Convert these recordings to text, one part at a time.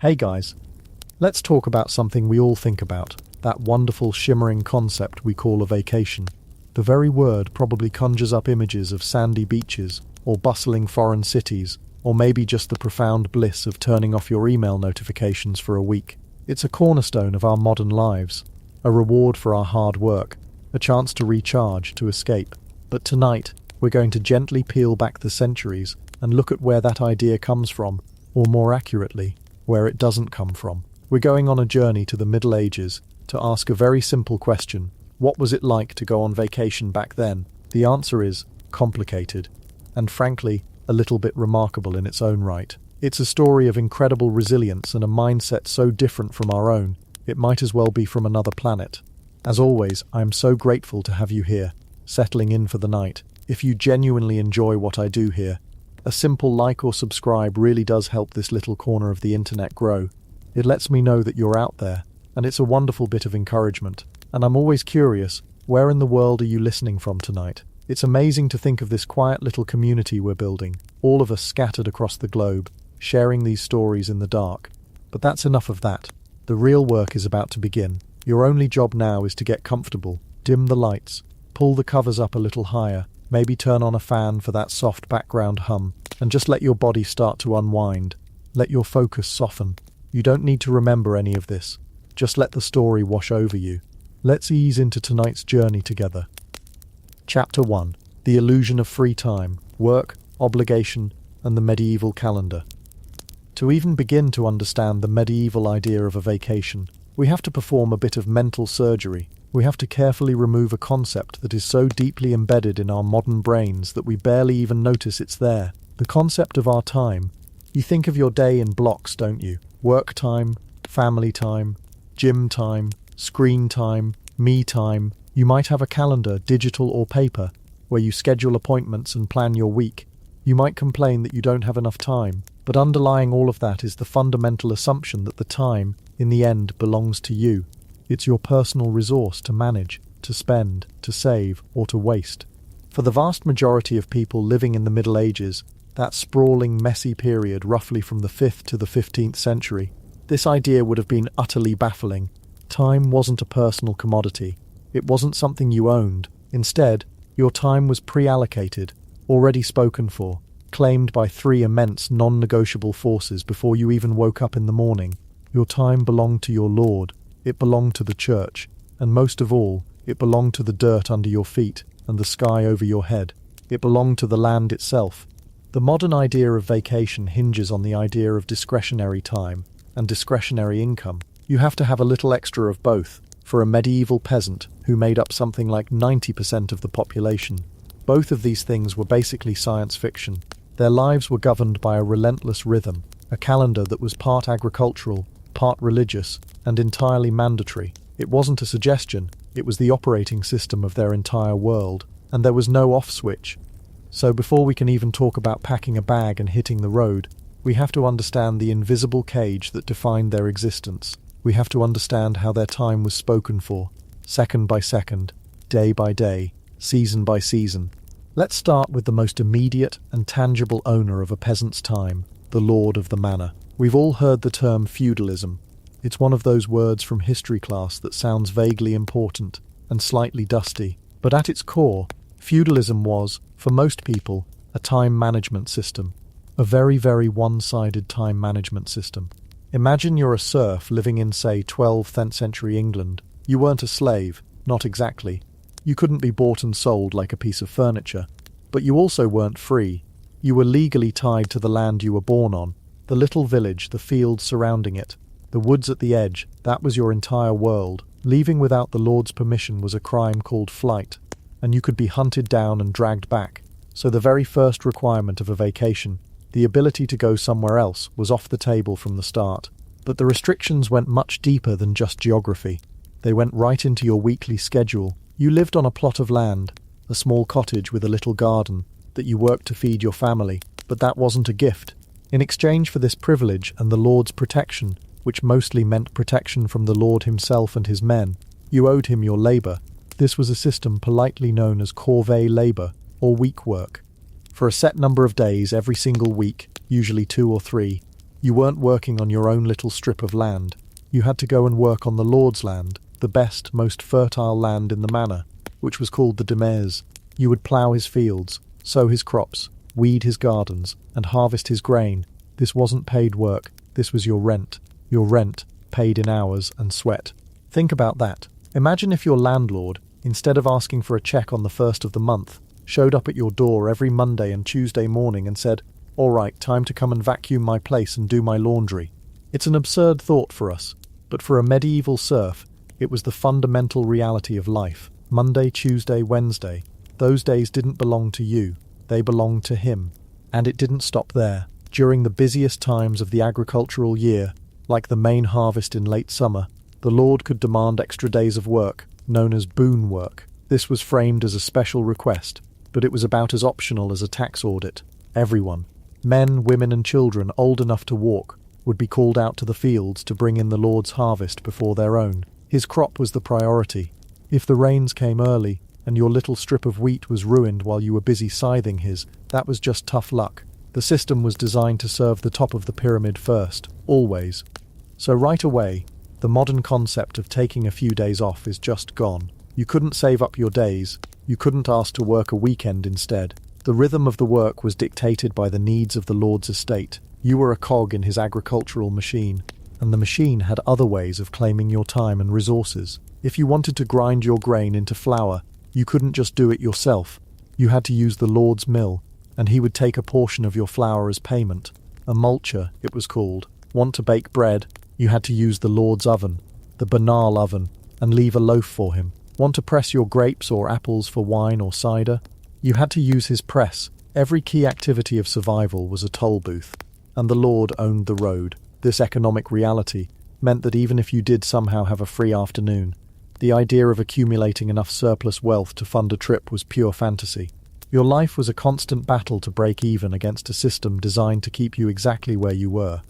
Hey guys, let's talk about something we all think about, that wonderful shimmering concept we call a vacation. The very word probably conjures up images of sandy beaches, or bustling foreign cities, or maybe just the profound bliss of turning off your email notifications for a week. It's a cornerstone of our modern lives, a reward for our hard work, a chance to recharge, to escape. But tonight, we're going to gently peel back the centuries and look at where that idea comes from, or more accurately, where it doesn't come from. We're going on a journey to the Middle Ages to ask a very simple question. What was it like to go on vacation back then? The answer is complicated, and frankly, a little bit remarkable in its own right. It's a story of incredible resilience and a mindset so different from our own, it might as well be from another planet. As always, I am so grateful to have you here, settling in for the night. If you genuinely enjoy what I do here, a simple like or subscribe really does help this little corner of the internet grow. It lets me know that you're out there, and it's a wonderful bit of encouragement. And I'm always curious, where in the world are you listening from tonight? It's amazing to think of this quiet little community we're building, all of us scattered across the globe, sharing these stories in the dark. But that's enough of that. The real work is about to begin. Your only job now is to get comfortable, dim the lights, pull the covers up a little higher, maybe turn on a fan for that soft background hum, and just let your body start to unwind. Let your focus soften. You don't need to remember any of this. Just let the story wash over you. Let's ease into tonight's journey together. Chapter 1. The Illusion of Free Time, Work, Obligation, and the Medieval Calendar. To even begin to understand the medieval idea of a vacation, we have to perform a bit of mental surgery. We have to carefully remove a concept that is so deeply embedded in our modern brains that we barely even notice it's there. The concept of our time. You think of your day in blocks, don't you? Work time, family time, gym time, screen time, me time. You might have a calendar, digital or paper, where you schedule appointments and plan your week. You might complain that you don't have enough time, but underlying all of that is the fundamental assumption that the time, in the end, belongs to you. It's your personal resource to manage, to spend, to save, or to waste. For the vast majority of people living in the Middle Ages, that sprawling, messy period roughly from the 5th to the 15th century, this idea would have been utterly baffling. Time wasn't a personal commodity. It wasn't something you owned. Instead, your time was pre-allocated, already spoken for, claimed by three immense non-negotiable forces before you even woke up in the morning. Your time belonged to your Lord. It belonged to the church, and most of all, it belonged to the dirt under your feet and the sky over your head. It belonged to the land itself. The modern idea of vacation hinges on the idea of discretionary time and discretionary income. You have to have a little extra of both. For a medieval peasant who made up something like 90% of the population, both of these things were basically science fiction. Their lives were governed by a relentless rhythm, a calendar that was part agricultural, part religious, and entirely mandatory. It wasn't a suggestion, it was the operating system of their entire world, and there was no off switch. So before we can even talk about packing a bag and hitting the road, we have to understand the invisible cage that defined their existence. We have to understand how their time was spoken for, second by second, day by day, season by season. Let's start with the most immediate and tangible owner of a peasant's time, the lord of the manor. We've all heard the term feudalism. It's one of those words from history class that sounds vaguely important and slightly dusty. But at its core, feudalism was, for most people, a time management system. A very, very one-sided time management system. Imagine you're a serf living in, say, 12th century England. You weren't a slave, not exactly. You couldn't be bought and sold like a piece of furniture. But you also weren't free. You were legally tied to the land you were born on. The little village, the fields surrounding it, the woods at the edge, that was your entire world. Leaving without the Lord's permission was a crime called flight, and you could be hunted down and dragged back. So the very first requirement of a vacation, the ability to go somewhere else, was off the table from the start. But the restrictions went much deeper than just geography. They went right into your weekly schedule. You lived on a plot of land, a small cottage with a little garden, that you worked to feed your family, but that wasn't a gift. In exchange for this privilege and the Lord's protection, which mostly meant protection from the Lord himself and his men, you owed him your labour. This was a system politely known as corvée labour, or week work. For a set number of days every single week, usually 2 or 3, You weren't working on your own little strip of land. You had to go and work on the Lord's land, the best, most fertile land in the manor, which was called the Demesne. You would plough his fields, sow his crops, weed his gardens, and harvest his grain. This wasn't paid work, this was your rent, paid in hours and sweat. Think about that. Imagine if your landlord, instead of asking for a check on the first of the month, showed up at your door every Monday and Tuesday morning and said, "All right, time to come and vacuum my place and do my laundry." It's an absurd thought for us, but for a medieval serf, it was the fundamental reality of life. Monday, Tuesday, Wednesday, those days didn't belong to you, they belonged to him. And it didn't stop there. During the busiest times of the agricultural year, like the main harvest in late summer, the Lord could demand extra days of work, known as boon work. This was framed as a special request, but it was about as optional as a tax audit. Everyone, men, women and children old enough to walk, would be called out to the fields to bring in the Lord's harvest before their own. His crop was the priority. If the rains came early, and your little strip of wheat was ruined while you were busy scything his, that was just tough luck. The system was designed to serve the top of the pyramid first, always. So right away, the modern concept of taking a few days off is just gone. You couldn't save up your days, you couldn't ask to work a weekend instead. The rhythm of the work was dictated by the needs of the Lord's estate. You were a cog in his agricultural machine, and the machine had other ways of claiming your time and resources. If you wanted to grind your grain into flour, you couldn't just do it yourself. You had to use the Lord's mill, and he would take a portion of your flour as payment. A mulcher, it was called. Want to bake bread? You had to use the Lord's oven, the banal oven, and leave a loaf for him. Want to press your grapes or apples for wine or cider? You had to use his press. Every key activity of survival was a toll booth, and the Lord owned the road. This economic reality meant that even if you did somehow have a free afternoon, the idea of accumulating enough surplus wealth to fund a trip was pure fantasy. Your life was a constant battle to break even against a system designed to keep you exactly where you were.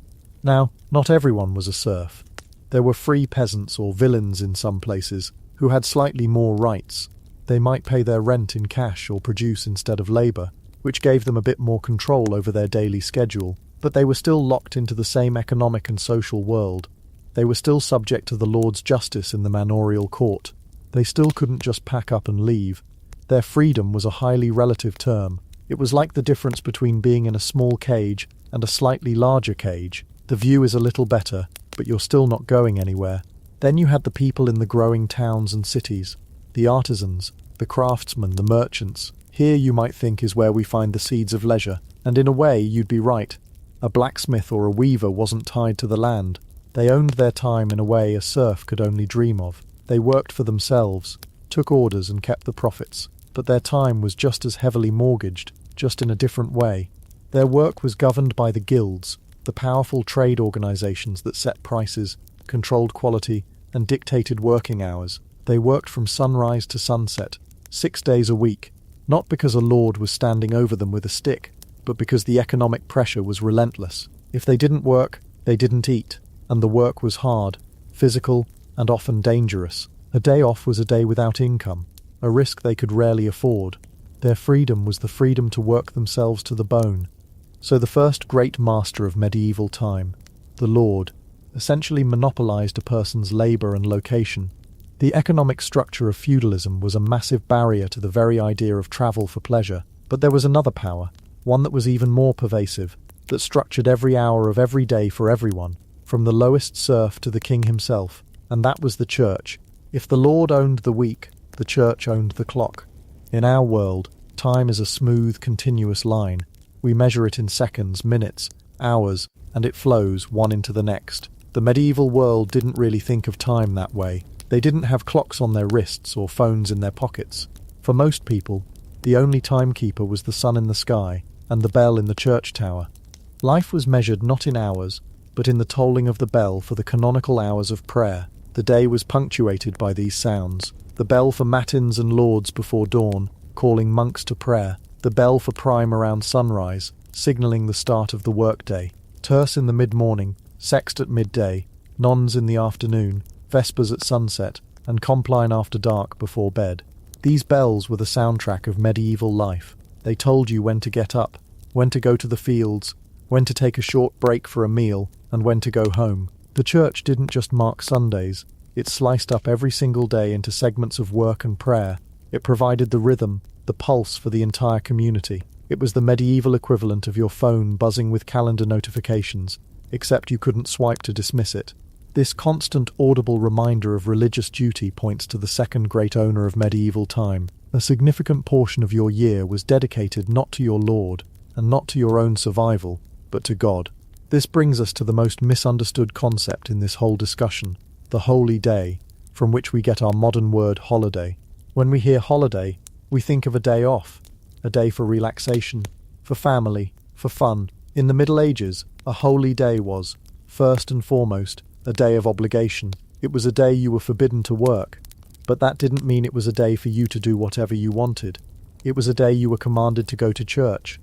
Now, not everyone was a serf. There were free peasants or villeins in some places who had slightly more rights. They might pay their rent in cash or produce instead of labour, which gave them a bit more control over their daily schedule, but they were still locked into the same economic and social world. They were still subject to the Lord's justice in the manorial court. They still couldn't just pack up and leave. Their freedom was a highly relative term. It was like the difference between being in a small cage and a slightly larger cage. The view is a little better, but you're still not going anywhere. Then you had the people in the growing towns and cities, the artisans, the craftsmen, the merchants. Here you might think is where we find the seeds of leisure, and in a way you'd be right. A blacksmith or a weaver wasn't tied to the land. They owned their time in a way a serf could only dream of. They worked for themselves, took orders and kept the profits, but their time was just as heavily mortgaged, just in a different way. Their work was governed by the guilds, the powerful trade organizations that set prices, controlled quality, and dictated working hours. They worked from sunrise to sunset, 6 days a week, not because a lord was standing over them with a stick, but because the economic pressure was relentless. If they didn't work, they didn't eat, and the work was hard, physical, and often dangerous. A day off was a day without income, a risk they could rarely afford. Their freedom was the freedom to work themselves to the bone. So the first great master of medieval time, the Lord, essentially monopolized a person's labor and location. The economic structure of feudalism was a massive barrier to the very idea of travel for pleasure. But there was another power, one that was even more pervasive, that structured every hour of every day for everyone, from the lowest serf to the king himself, and that was the church. If the Lord owned the week, the church owned the clock. In our world, time is a smooth, continuous line. We measure it in seconds, minutes, hours, and it flows one into the next. The medieval world didn't really think of time that way. They didn't have clocks on their wrists or phones in their pockets. For most people, the only timekeeper was the sun in the sky and the bell in the church tower. Life was measured not in hours, but in the tolling of the bell for the canonical hours of prayer. The day was punctuated by these sounds: the bell for matins and lauds before dawn, calling monks to prayer; the bell for prime around sunrise, signalling the start of the workday; terce in the mid-morning, sext at midday, nons in the afternoon, vespers at sunset, and compline after dark before bed. These bells were the soundtrack of medieval life. They told you when to get up, when to go to the fields, when to take a short break for a meal, and when to go home. The church didn't just mark Sundays, it sliced up every single day into segments of work and prayer. It provided the rhythm, the pulse for the entire community. It was the medieval equivalent of your phone buzzing with calendar notifications, except you couldn't swipe to dismiss it. This constant audible reminder of religious duty points to the second great owner of medieval time. A significant portion of your year was dedicated not to your Lord, and not to your own survival, but to God. This brings us to the most misunderstood concept in this whole discussion, the holy day, from which we get our modern word holiday. When we hear holiday, we think of a day off, a day for relaxation, for family, for fun. In the Middle Ages, a holy day was, first and foremost, a day of obligation. It was a day you were forbidden to work, but that didn't mean it was a day for you to do whatever you wanted. It was a day you were commanded to go to church.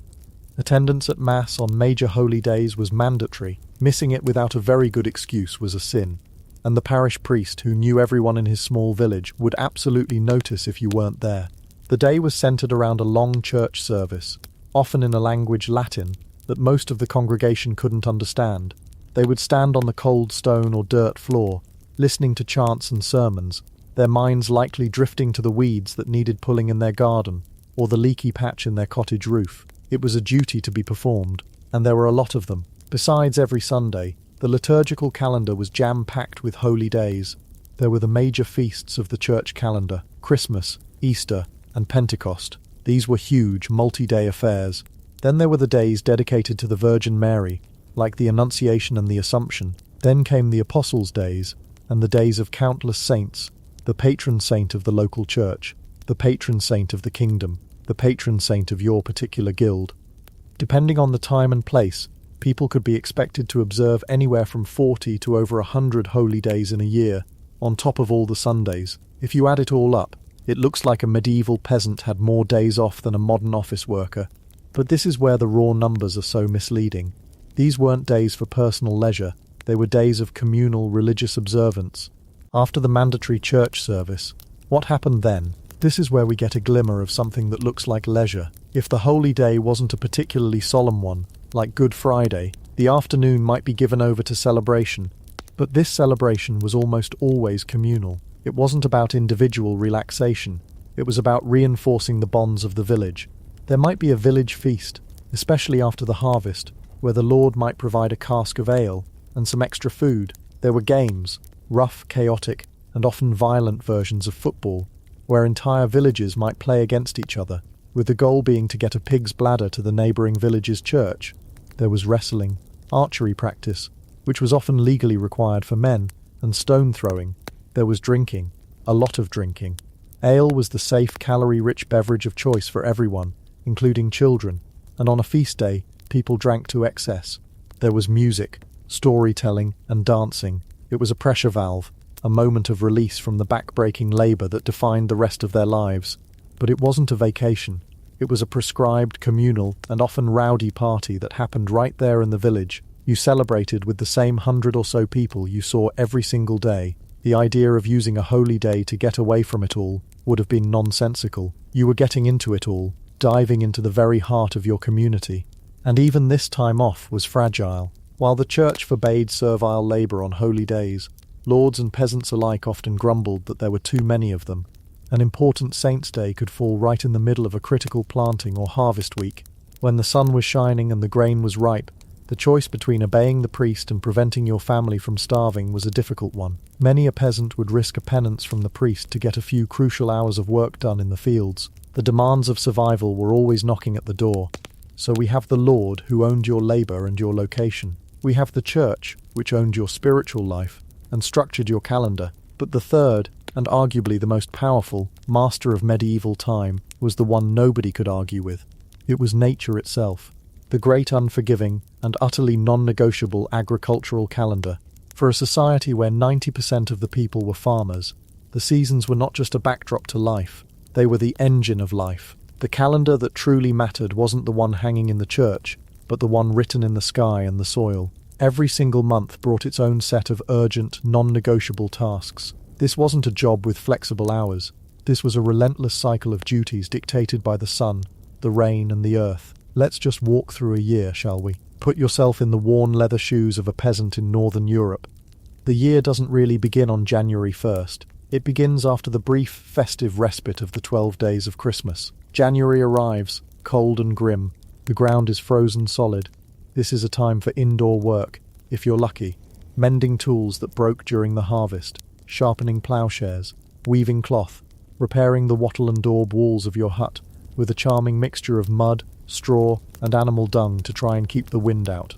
Attendance at Mass on major holy days was mandatory. Missing it without a very good excuse was a sin. And the parish priest, who knew everyone in his small village, would absolutely notice if you weren't there. The day was centered around a long church service, often in a language Latin that most of the congregation couldn't understand. They would stand on the cold stone or dirt floor, listening to chants and sermons, their minds likely drifting to the weeds that needed pulling in their garden, or the leaky patch in their cottage roof. It was a duty to be performed, and there were a lot of them. Besides every Sunday, the liturgical calendar was jam-packed with holy days. There were the major feasts of the church calendar, Christmas, Easter, and Pentecost. These were huge, multi-day affairs. Then there were the days dedicated to the Virgin Mary, like the Annunciation and the Assumption. Then came the Apostles' Days, and the days of countless saints, the patron saint of the local church, the patron saint of the kingdom, the patron saint of your particular guild. Depending on the time and place, people could be expected to observe anywhere from 40 to over 100 holy days in a year, on top of all the Sundays. If you add it all up, it looks like a medieval peasant had more days off than a modern office worker. But this is where the raw numbers are so misleading. These weren't days for personal leisure, they were days of communal religious observance. After the mandatory church service, what happened then? This is where we get a glimmer of something that looks like leisure. If the holy day wasn't a particularly solemn one, like Good Friday, the afternoon might be given over to celebration. But this celebration was almost always communal. It wasn't about individual relaxation, it was about reinforcing the bonds of the village. There might be a village feast, especially after the harvest, where the Lord might provide a cask of ale and some extra food. There were games, rough, chaotic, and often violent versions of football, where entire villages might play against each other, with the goal being to get a pig's bladder to the neighbouring village's church. There was wrestling, archery practice, which was often legally required for men, and stone throwing. There was drinking, a lot of drinking. Ale was the safe, calorie-rich beverage of choice for everyone, including children, and on a feast day, people drank to excess. There was music, storytelling, and dancing. It was a pressure valve, a moment of release from the back-breaking labour that defined the rest of their lives. But it wasn't a vacation. It was a prescribed, communal, and often rowdy party that happened right there in the village. You celebrated with the same 100 or so people you saw every single day. The idea of using a holy day to get away from it all would have been nonsensical. You were getting into it all, diving into the very heart of your community. And even this time off was fragile. While the church forbade servile labour on holy days, lords and peasants alike often grumbled that there were too many of them. An important saint's day could fall right in the middle of a critical planting or harvest week. When the sun was shining and the grain was ripe, the choice between obeying the priest and preventing your family from starving was a difficult one. Many a peasant would risk a penance from the priest to get a few crucial hours of work done in the fields. The demands of survival were always knocking at the door. So we have the Lord, who owned your labour and your location. We have the church, which owned your spiritual life and structured your calendar. But the third, and arguably the most powerful, master of medieval time was the one nobody could argue with. It was nature itself, the great unforgiving and utterly non-negotiable agricultural calendar. For a society where 90% of the people were farmers, the seasons were not just a backdrop to life, they were the engine of life. The calendar that truly mattered wasn't the one hanging in the church, but the one written in the sky and the soil. Every single month brought its own set of urgent, non-negotiable tasks. This wasn't a job with flexible hours. This was a relentless cycle of duties dictated by the sun, the rain, and the earth. Let's just walk through a year, shall we? Put yourself in the worn leather shoes of a peasant in northern Europe. The year doesn't really begin on January 1st. It begins after the brief, festive respite of the 12 days of Christmas. January arrives, cold and grim. The ground is frozen solid. This is a time for indoor work, if you're lucky. Mending tools that broke during the harvest, sharpening ploughshares, weaving cloth, repairing the wattle and daub walls of your hut with a charming mixture of mud, straw, and animal dung to try and keep the wind out.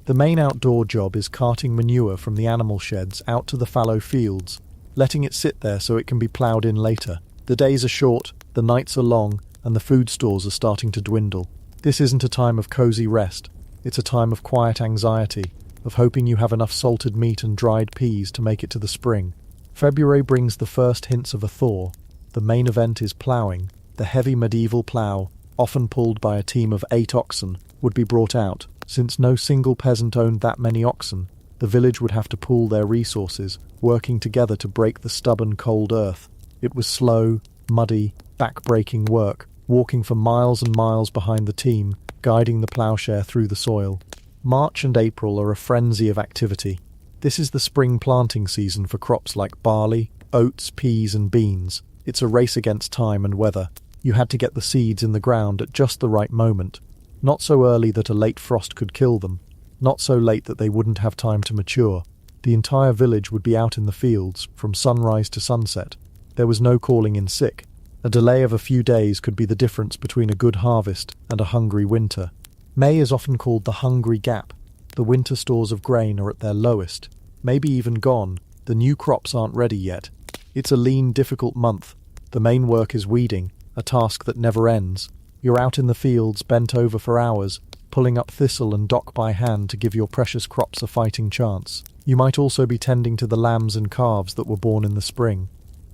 The main outdoor job is carting manure from the animal sheds out to the fallow fields, letting it sit there so it can be ploughed in later. The days are short, the nights are long, and the food stores are starting to dwindle. This isn't a time of cozy rest. It's a time of quiet anxiety, of hoping you have enough salted meat and dried peas to make it to the spring. February brings the first hints of a thaw. The main event is ploughing. The heavy medieval plough, often pulled by a team of 8 oxen, would be brought out. Since no single peasant owned that many oxen, the village would have to pool their resources, working together to break the stubborn cold earth. It was slow, muddy, back-breaking work, walking for miles and miles behind the team, guiding the ploughshare through the soil. March and April are a frenzy of activity. This is the spring planting season for crops like barley, oats, peas and beans. It's a race against time and weather. You had to get the seeds in the ground at just the right moment. Not so early that a late frost could kill them. Not so late that they wouldn't have time to mature. The entire village would be out in the fields, from sunrise to sunset. There was no calling in sick. A delay of a few days could be the difference between a good harvest and a hungry winter. May is often called the hungry gap. The winter stores of grain are at their lowest, maybe even gone. The new crops aren't ready yet. It's a lean, difficult month. The main work is weeding, a task that never ends. You're out in the fields, bent over for hours, pulling up thistle and dock by hand to give your precious crops a fighting chance. You might also be tending to the lambs and calves that were born in the spring.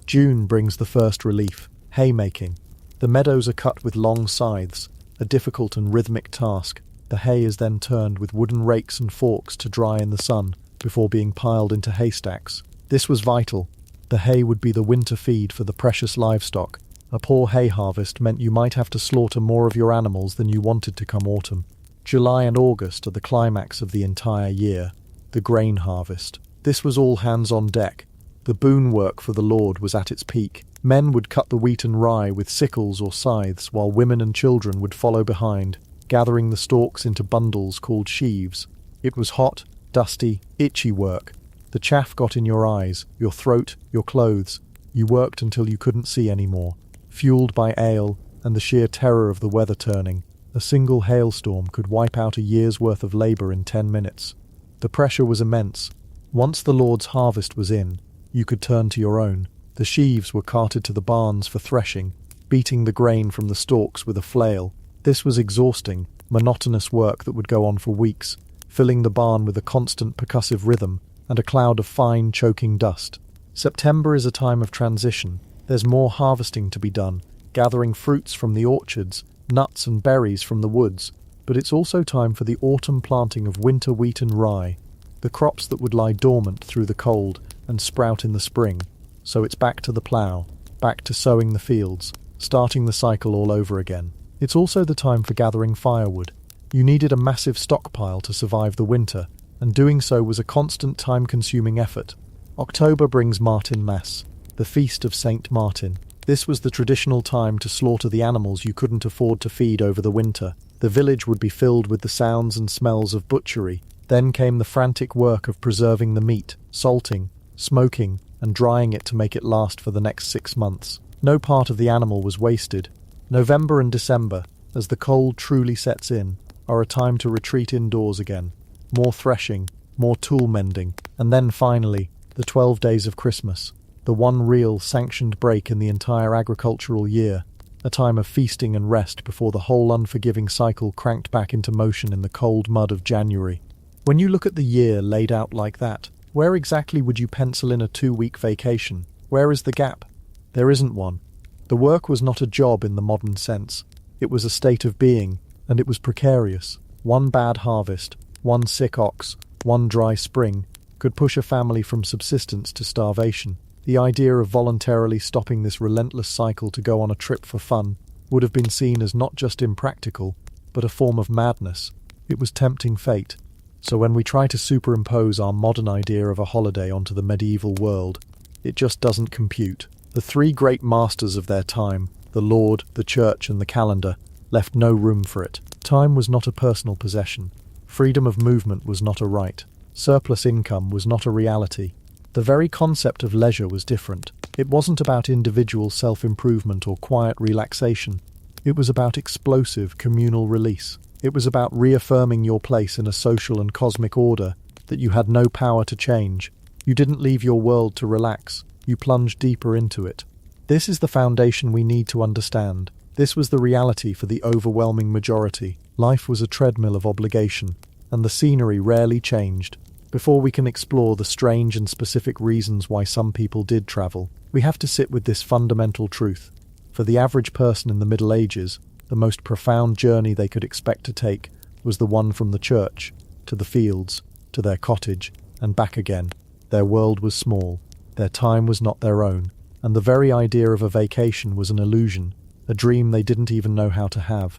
June brings the first relief, haymaking. The meadows are cut with long scythes, a difficult and rhythmic task. The hay is then turned with wooden rakes and forks to dry in the sun, before being piled into haystacks. This was vital. The hay would be the winter feed for the precious livestock. A poor hay harvest meant you might have to slaughter more of your animals than you wanted to come autumn. July and August are the climax of the entire year, the grain harvest. This was all hands on deck. The boon work for the Lord was at its peak. Men would cut the wheat and rye with sickles or scythes, while women and children would follow behind, gathering the stalks into bundles called sheaves. It was hot, dusty, itchy work. The chaff got in your eyes, your throat, your clothes. You worked until you couldn't see anymore. Fueled by ale and the sheer terror of the weather turning, a single hailstorm could wipe out a year's worth of labour in 10 minutes. The pressure was immense. Once the Lord's harvest was in, you could turn to your own. The sheaves were carted to the barns for threshing, beating the grain from the stalks with a flail. This was exhausting, monotonous work that would go on for weeks, filling the barn with a constant percussive rhythm and a cloud of fine, choking dust. September is a time of transition. There's more harvesting to be done, gathering fruits from the orchards, nuts and berries from the woods, but it's also time for the autumn planting of winter wheat and rye, the crops that would lie dormant through the cold and sprout in the spring. So it's back to the plough, back to sowing the fields, starting the cycle all over again. It's also the time for gathering firewood. You needed a massive stockpile to survive the winter, and doing so was a constant time-consuming effort. October brings Martinmas, the feast of Saint Martin. This was the traditional time to slaughter the animals you couldn't afford to feed over the winter. The village would be filled with the sounds and smells of butchery. Then came the frantic work of preserving the meat, salting, smoking, and drying it to make it last for the next 6 months. No part of the animal was wasted. November and December, as the cold truly sets in, are a time to retreat indoors again. More threshing, more tool mending, and then finally, the 12 days of Christmas, the one real sanctioned break in the entire agricultural year, a time of feasting and rest before the whole unforgiving cycle cranked back into motion in the cold mud of January. When you look at the year laid out like that, where exactly would you pencil in a 2-week vacation? Where is the gap? There isn't one. The work was not a job in the modern sense. It was a state of being, and it was precarious. One bad harvest, one sick ox, one dry spring, could push a family from subsistence to starvation. The idea of voluntarily stopping this relentless cycle to go on a trip for fun would have been seen as not just impractical, but a form of madness. It was tempting fate. So when we try to superimpose our modern idea of a holiday onto the medieval world, it just doesn't compute. The three great masters of their time, the Lord, the Church, and the calendar, left no room for it. Time was not a personal possession. Freedom of movement was not a right. Surplus income was not a reality. The very concept of leisure was different. It wasn't about individual self-improvement or quiet relaxation. It was about explosive communal release. It was about reaffirming your place in a social and cosmic order that you had no power to change. You didn't leave your world to relax. You plunged deeper into it. This is the foundation we need to understand. This was the reality for the overwhelming majority. Life was a treadmill of obligation, and the scenery rarely changed. Before we can explore the strange and specific reasons why some people did travel, we have to sit with this fundamental truth. For the average person in the Middle Ages, the most profound journey they could expect to take was the one from the church, to the fields, to their cottage, and back again. Their world was small, their time was not their own, and the very idea of a vacation was an illusion, a dream they didn't even know how to have.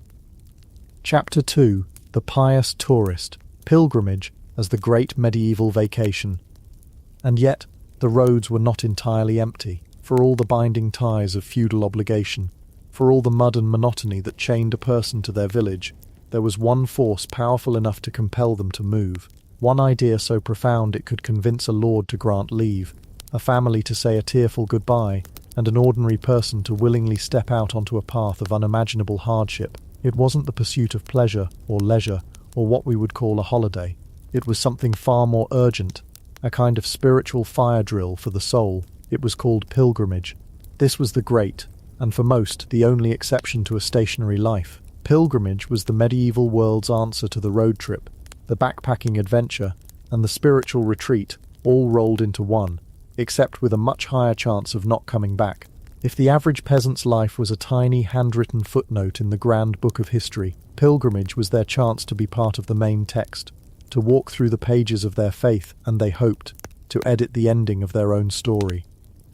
Chapter 2. The Pious Tourist. Pilgrimage as the Great Medieval Vacation. And yet, the roads were not entirely empty, for all the binding ties of feudal obligation. For all the mud and monotony that chained a person to their village, there was one force powerful enough to compel them to move, one idea so profound it could convince a lord to grant leave, a family to say a tearful goodbye, and an ordinary person to willingly step out onto a path of unimaginable hardship. It wasn't the pursuit of pleasure or leisure or what we would call a holiday. It was something far more urgent, a kind of spiritual fire drill for the soul. It was called pilgrimage. This was the great, and for most, the only exception to a stationary life. Pilgrimage was the medieval world's answer to the road trip, the backpacking adventure, and the spiritual retreat, all rolled into one, except with a much higher chance of not coming back. If the average peasant's life was a tiny handwritten footnote in the grand book of history, pilgrimage was their chance to be part of the main text, to walk through the pages of their faith, and they hoped, to edit the ending of their own story.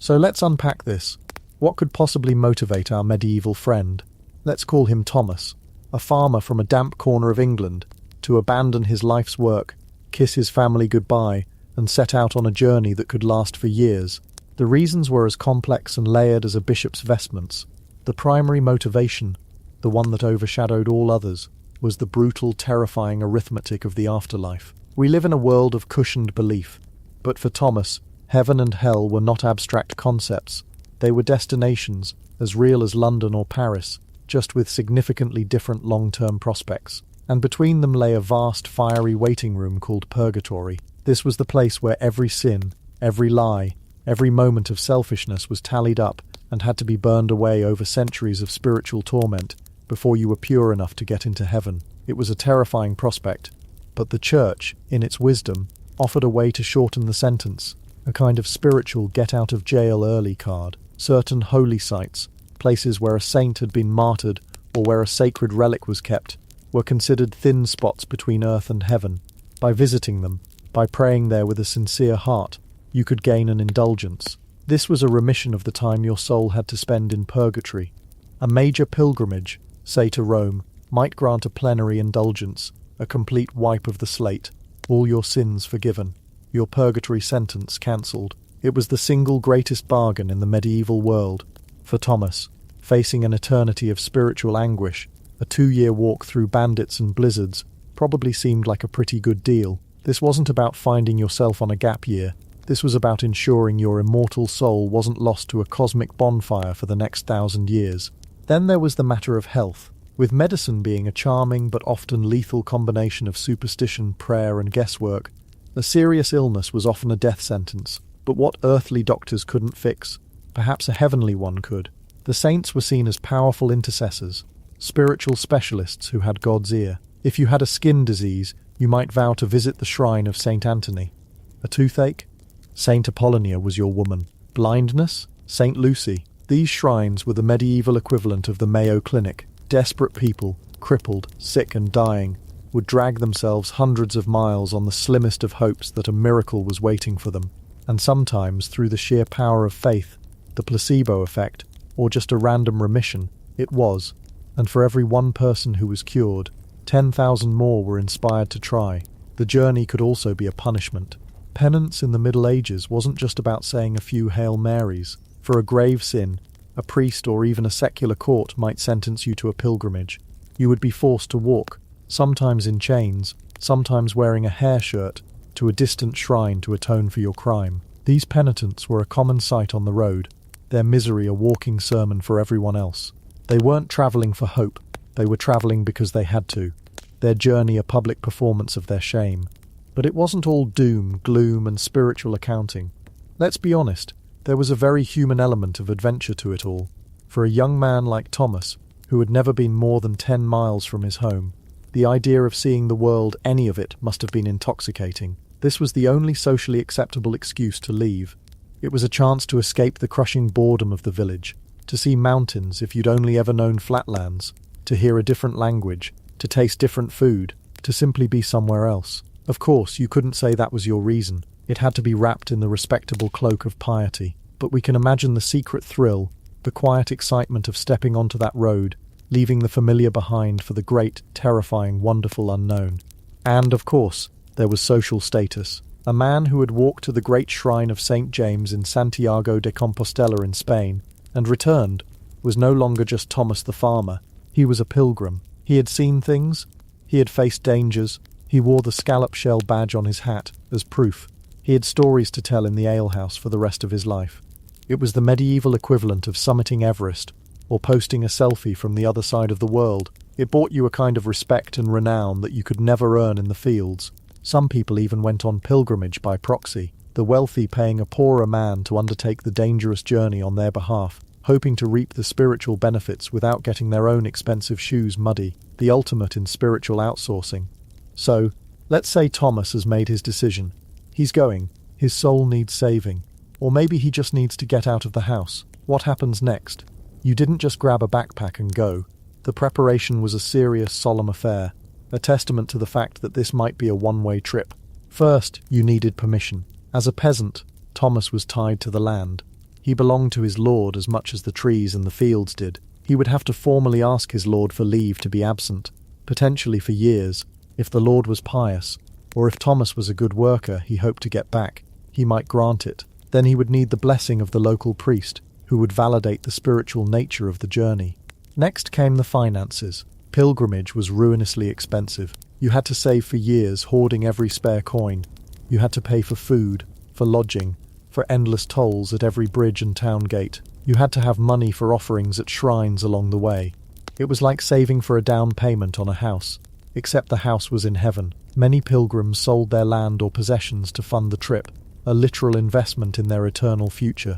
So let's unpack this. What could possibly motivate our medieval friend? Let's call him Thomas, a farmer from a damp corner of England, to abandon his life's work, kiss his family goodbye, and set out on a journey that could last for years. The reasons were as complex and layered as a bishop's vestments. The primary motivation, the one that overshadowed all others, was the brutal, terrifying arithmetic of the afterlife. We live in a world of cushioned belief, but for Thomas, heaven and hell were not abstract concepts. They were destinations, as real as London or Paris, just with significantly different long-term prospects. And between them lay a vast, fiery waiting room called Purgatory. This was the place where every sin, every lie, every moment of selfishness was tallied up and had to be burned away over centuries of spiritual torment before you were pure enough to get into heaven. It was a terrifying prospect, but the Church, in its wisdom, offered a way to shorten the sentence, a kind of spiritual get-out-of-jail-early card. Certain holy sites, places where a saint had been martyred or where a sacred relic was kept, were considered thin spots between earth and heaven. By visiting them, by praying there with a sincere heart, you could gain an indulgence. This was a remission of the time your soul had to spend in purgatory. A major pilgrimage, say to Rome, might grant a plenary indulgence, a complete wipe of the slate, all your sins forgiven, your purgatory sentence cancelled. It was the single greatest bargain in the medieval world. For Thomas, facing an eternity of spiritual anguish, a 2-year walk through bandits and blizzards probably seemed like a pretty good deal. This wasn't about finding yourself on a gap year. This was about ensuring your immortal soul wasn't lost to a cosmic bonfire for the next 1,000 years. Then there was the matter of health, with medicine being a charming but often lethal combination of superstition, prayer, and guesswork. A serious illness was often a death sentence, but what earthly doctors couldn't fix, perhaps a heavenly one could. The saints were seen as powerful intercessors, spiritual specialists who had God's ear. If you had a skin disease, you might vow to visit the shrine of Saint Anthony. A toothache? Saint Apollonia was your woman. Blindness? Saint Lucy. These shrines were the medieval equivalent of the Mayo Clinic. Desperate people, crippled, sick and dying, would drag themselves hundreds of miles on the slimmest of hopes that a miracle was waiting for them. And sometimes, through the sheer power of faith, the placebo effect, or just a random remission, it was. And for every one person who was cured, 10,000 more were inspired to try. The journey could also be a punishment. Penance in the Middle Ages wasn't just about saying a few Hail Marys. For a grave sin, a priest or even a secular court might sentence you to a pilgrimage. You would be forced to walk, sometimes in chains, sometimes wearing a hair shirt, to a distant shrine to atone for your crime. These penitents were a common sight on the road, their misery a walking sermon for everyone else. They weren't travelling for hope, they were travelling because they had to, their journey a public performance of their shame. But it wasn't all doom, gloom, and spiritual accounting. Let's be honest, there was a very human element of adventure to it all. For a young man like Thomas, who had never been more than 10 miles from his home, the idea of seeing the world, any of it, must have been intoxicating. This was the only socially acceptable excuse to leave. It was a chance to escape the crushing boredom of the village, to see mountains if you'd only ever known flatlands, to hear a different language, to taste different food, to simply be somewhere else. Of course, you couldn't say that was your reason. It had to be wrapped in the respectable cloak of piety. But we can imagine the secret thrill, the quiet excitement of stepping onto that road, leaving the familiar behind for the great, terrifying, wonderful unknown. And, of course, there was social status. A man who had walked to the great shrine of St. James in Santiago de Compostela in Spain, and returned, was no longer just Thomas the farmer. He was a pilgrim. He had seen things. He had faced dangers. He wore the scallop shell badge on his hat, as proof. He had stories to tell in the alehouse for the rest of his life. It was the medieval equivalent of summiting Everest, or posting a selfie from the other side of the world. It bought you a kind of respect and renown that you could never earn in the fields. Some people even went on pilgrimage by proxy, the wealthy paying a poorer man to undertake the dangerous journey on their behalf, hoping to reap the spiritual benefits without getting their own expensive shoes muddy, the ultimate in spiritual outsourcing. So, let's say Thomas has made his decision. He's going. His soul needs saving. Or maybe he just needs to get out of the house. What happens next? You didn't just grab a backpack and go. The preparation was a serious, solemn affair, a testament to the fact that this might be a one-way trip. First, you needed permission. As a peasant, Thomas was tied to the land. He belonged to his lord as much as the trees and the fields did. He would have to formally ask his lord for leave to be absent, potentially for years. If the lord was pious, or if Thomas was a good worker he hoped to get back, he might grant it. Then he would need the blessing of the local priest, who would validate the spiritual nature of the journey. Next came the finances. Pilgrimage was ruinously expensive. You had to save for years, hoarding every spare coin. You had to pay for food, for lodging, for endless tolls at every bridge and town gate. You had to have money for offerings at shrines along the way. It was like saving for a down payment on a house, except the house was in heaven. Many pilgrims sold their land or possessions to fund the trip, a literal investment in their eternal future.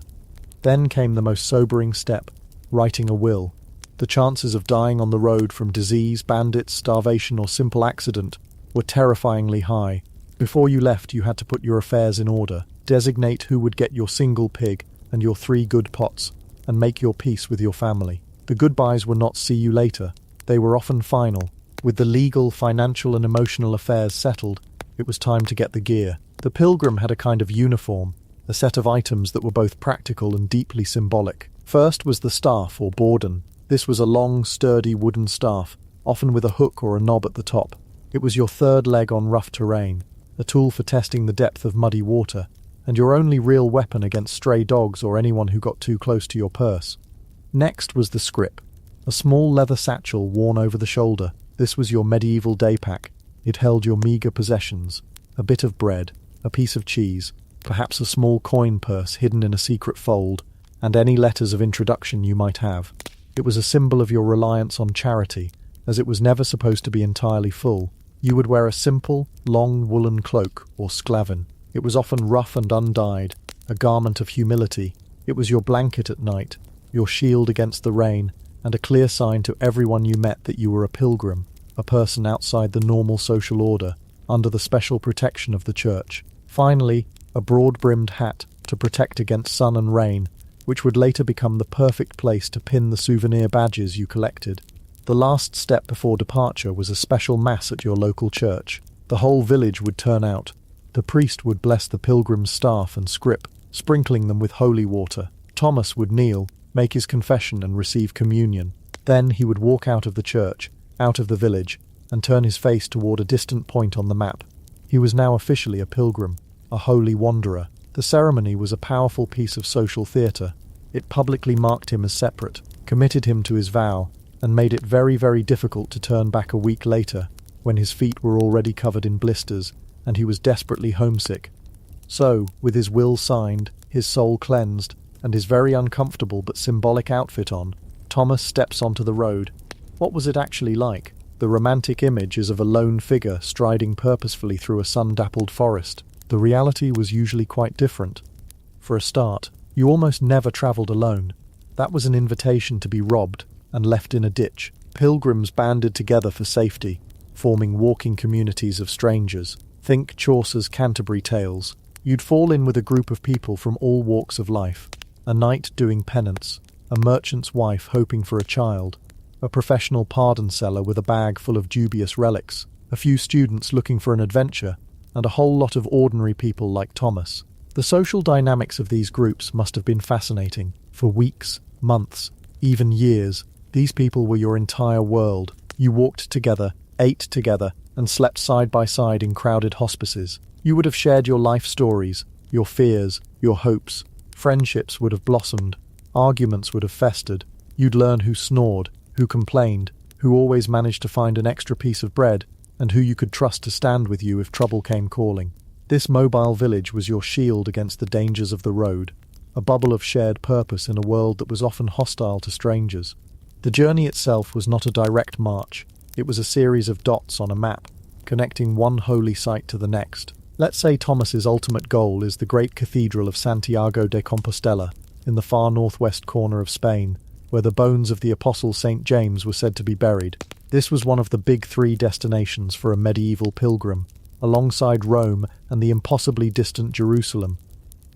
Then came the most sobering step, writing a will. The chances of dying on the road from disease, bandits, starvation, or simple accident were terrifyingly high. Before you left, you had to put your affairs in order, designate who would get your single pig and your 3 good pots, and make your peace with your family. The goodbyes were not see you later. They were often final. With the legal, financial, and emotional affairs settled, it was time to get the gear. The pilgrim had a kind of uniform, a set of items that were both practical and deeply symbolic. First was the staff, or borden. This was a long, sturdy wooden staff, often with a hook or a knob at the top. It was your third leg on rough terrain, a tool for testing the depth of muddy water, and your only real weapon against stray dogs or anyone who got too close to your purse. Next was the scrip, a small leather satchel worn over the shoulder. This was your medieval day pack. It held your meagre possessions, a bit of bread, a piece of cheese, perhaps a small coin purse hidden in a secret fold, and any letters of introduction you might have. It was a symbol of your reliance on charity, as it was never supposed to be entirely full. You would wear a simple, long woolen cloak, or sklavin. It was often rough and undyed, a garment of humility. It was your blanket at night, your shield against the rain, and a clear sign to everyone you met that you were a pilgrim, a person outside the normal social order, under the special protection of the church. Finally, a broad-brimmed hat to protect against sun and rain, which would later become the perfect place to pin the souvenir badges you collected. The last step before departure was a special mass at your local church. The whole village would turn out. The priest would bless the pilgrim's staff and scrip, sprinkling them with holy water. Thomas would kneel, make his confession and receive communion. Then he would walk out of the church, out of the village, and turn his face toward a distant point on the map. He was now officially a pilgrim, a holy wanderer. The ceremony was a powerful piece of social theatre. It publicly marked him as separate, committed him to his vow, and made it very, very difficult to turn back a week later, when his feet were already covered in blisters, and he was desperately homesick. So, with his will signed, his soul cleansed, and his very uncomfortable but symbolic outfit on, Thomas steps onto the road. What was it actually like? The romantic image is of a lone figure striding purposefully through a sun-dappled forest. The reality was usually quite different. For a start, you almost never travelled alone. That was an invitation to be robbed and left in a ditch. Pilgrims banded together for safety, forming walking communities of strangers. Think Chaucer's Canterbury Tales. You'd fall in with a group of people from all walks of life. A knight doing penance, a merchant's wife hoping for a child, a professional pardon seller with a bag full of dubious relics, a few students looking for an adventure, and a whole lot of ordinary people like Thomas. The social dynamics of these groups must have been fascinating. For weeks, months, even years, these people were your entire world. You walked together, ate together, and slept side by side in crowded hospices. You would have shared your life stories, your fears, your hopes. Friendships would have blossomed. Arguments would have festered. You'd learn who snored, who complained, who always managed to find an extra piece of bread, and who you could trust to stand with you if trouble came calling. This mobile village was your shield against the dangers of the road, a bubble of shared purpose in a world that was often hostile to strangers. The journey itself was not a direct march. It was a series of dots on a map, connecting one holy site to the next. Let's say Thomas's ultimate goal is the great cathedral of Santiago de Compostela, in the far northwest corner of Spain, where the bones of the apostle St. James were said to be buried. This was one of the big three destinations for a medieval pilgrim, alongside Rome and the impossibly distant Jerusalem.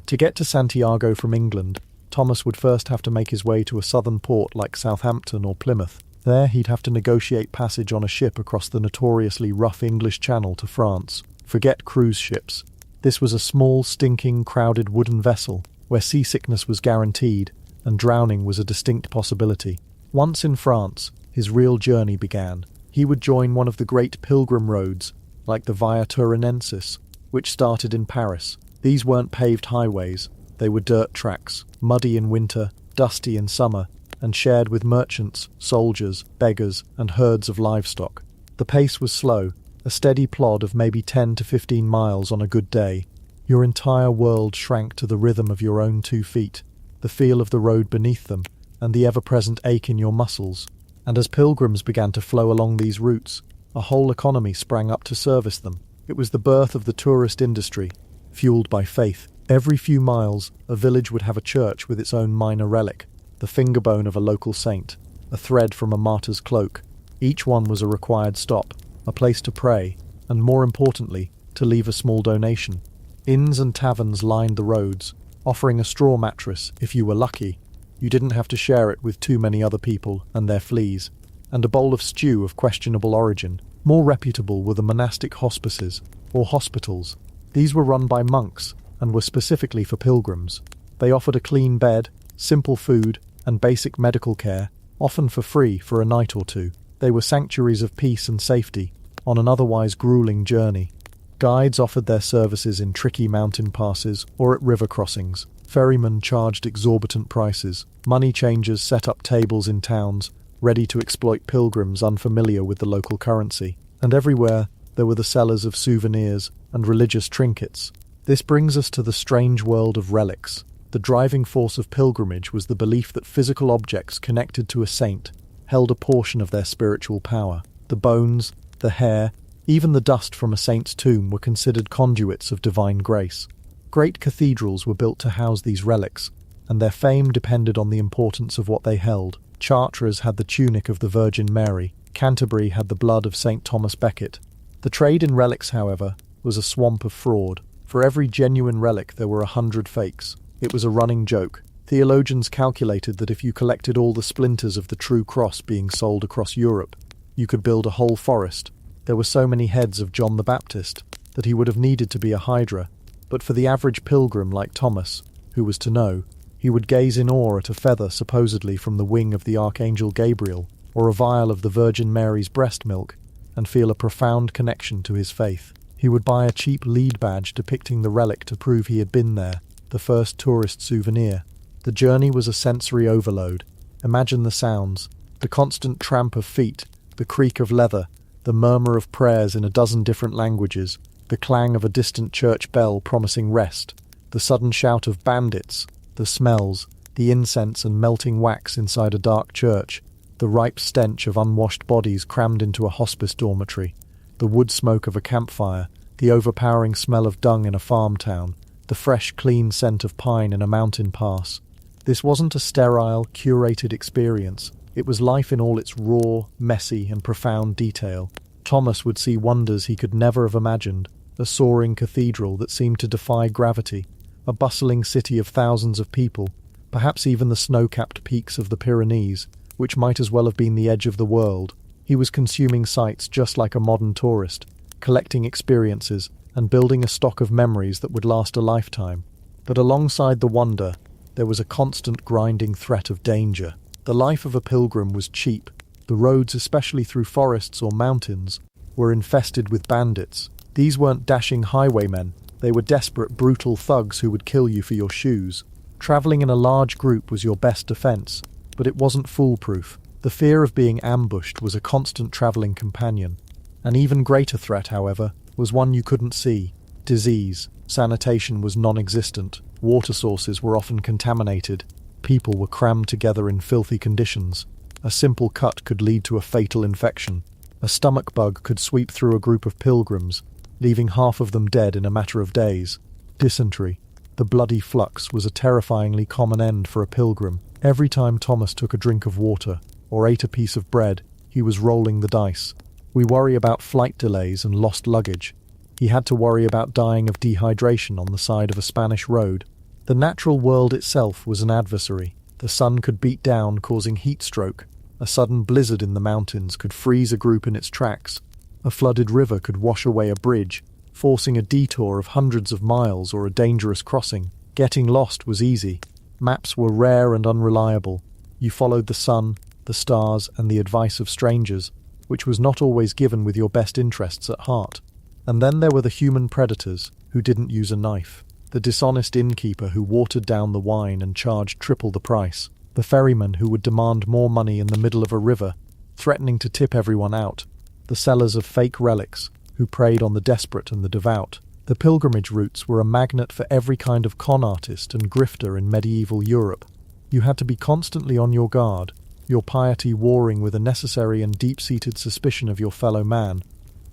To get to Santiago from England, Thomas would first have to make his way to a southern port like Southampton or Plymouth. There he'd have to negotiate passage on a ship across the notoriously rough English Channel to France. Forget cruise ships. This was a small, stinking, crowded wooden vessel, where seasickness was guaranteed, and drowning was a distinct possibility. Once in France, his real journey began. He would join one of the great pilgrim roads, like the Via Turinensis, which started in Paris. These weren't paved highways, they were dirt tracks, muddy in winter, dusty in summer, and shared with merchants, soldiers, beggars, and herds of livestock. The pace was slow, a steady plod of maybe 10 to 15 miles on a good day. Your entire world shrank to the rhythm of your own 2 feet, the feel of the road beneath them, and the ever-present ache in your muscles. And as pilgrims began to flow along these routes, a whole economy sprang up to service them. It was the birth of the tourist industry, fueled by faith. Every few miles, a village would have a church with its own minor relic, the finger bone of a local saint, a thread from a martyr's cloak. Each one was a required stop, a place to pray, and more importantly, to leave a small donation. Inns and taverns lined the roads, offering a straw mattress if you were lucky. You didn't have to share it with too many other people and their fleas. And a bowl of stew of questionable origin. More reputable were the monastic hospices, or hospitals. These were run by monks, and were specifically for pilgrims. They offered a clean bed, simple food, and basic medical care, often for free for a night or two. They were sanctuaries of peace and safety, on an otherwise grueling journey. Guides offered their services in tricky mountain passes or at river crossings. Ferrymen charged exorbitant prices. Money changers set up tables in towns, ready to exploit pilgrims unfamiliar with the local currency. And everywhere there were the sellers of souvenirs and religious trinkets. This brings us to the strange world of relics. The driving force of pilgrimage was the belief that physical objects connected to a saint held a portion of their spiritual power. The bones, the hair, even the dust from a saint's tomb were considered conduits of divine grace. Great cathedrals were built to house these relics, and their fame depended on the importance of what they held. Chartres had the tunic of the Virgin Mary. Canterbury had the blood of St. Thomas Becket. The trade in relics, however, was a swamp of fraud. For every genuine relic there were 100 fakes. It was a running joke. Theologians calculated that if you collected all the splinters of the true cross being sold across Europe, you could build a whole forest. There were so many heads of John the Baptist that he would have needed to be a hydra, but for the average pilgrim like Thomas, who was to know, he would gaze in awe at a feather supposedly from the wing of the Archangel Gabriel, or a vial of the Virgin Mary's breast milk. and feel a profound connection to his faith. He would buy a cheap lead badge depicting the relic to prove he had been there, the first tourist souvenir. The journey was a sensory overload. Imagine the sounds, the constant tramp of feet, the creak of leather, the murmur of prayers in a dozen different languages, the clang of a distant church bell promising rest, the sudden shout of bandits, the smells, the incense and melting wax inside a dark church, the ripe stench of unwashed bodies crammed into a hospice dormitory, the wood smoke of a campfire, the overpowering smell of dung in a farm town, the fresh, clean scent of pine in a mountain pass. This wasn't a sterile, curated experience. It was life in all its raw, messy, and profound detail. Thomas would see wonders he could never have imagined, a soaring cathedral that seemed to defy gravity, a bustling city of thousands of people, perhaps even the snow-capped peaks of the Pyrenees, which might as well have been the edge of the world. He was consuming sights just like a modern tourist, collecting experiences and building a stock of memories that would last a lifetime. But alongside the wonder, there was a constant grinding threat of danger. The life of a pilgrim was cheap. The roads, especially through forests or mountains, were infested with bandits. These weren't dashing highwaymen. They were desperate, brutal thugs who would kill you for your shoes. Traveling in a large group was your best defense, but it wasn't foolproof. The fear of being ambushed was a constant traveling companion. An even greater threat, however, was one you couldn't see: disease. Sanitation was non-existent. Water sources were often contaminated. People were crammed together in filthy conditions. A simple cut could lead to a fatal infection. A stomach bug could sweep through a group of pilgrims, leaving half of them dead in a matter of days. Dysentery, the bloody flux, was a terrifyingly common end for a pilgrim. Every time Thomas took a drink of water or ate a piece of bread, he was rolling the dice. We worry about flight delays and lost luggage. He had to worry about dying of dehydration on the side of a Spanish road. The natural world itself was an adversary. The sun could beat down, causing heat stroke. A sudden blizzard in the mountains could freeze a group in its tracks. A flooded river could wash away a bridge, forcing a detour of hundreds of miles or a dangerous crossing. Getting lost was easy. Maps were rare and unreliable. You followed the sun, the stars, and the advice of strangers, which was not always given with your best interests at heart. And then there were the human predators, who didn't use a knife. The dishonest innkeeper who watered down the wine and charged triple the price. The ferryman who would demand more money in the middle of a river, threatening to tip everyone out. The sellers of fake relics, who preyed on the desperate and the devout. The pilgrimage routes were a magnet for every kind of con artist and grifter in medieval Europe. You had to be constantly on your guard, your piety warring with a necessary and deep-seated suspicion of your fellow man.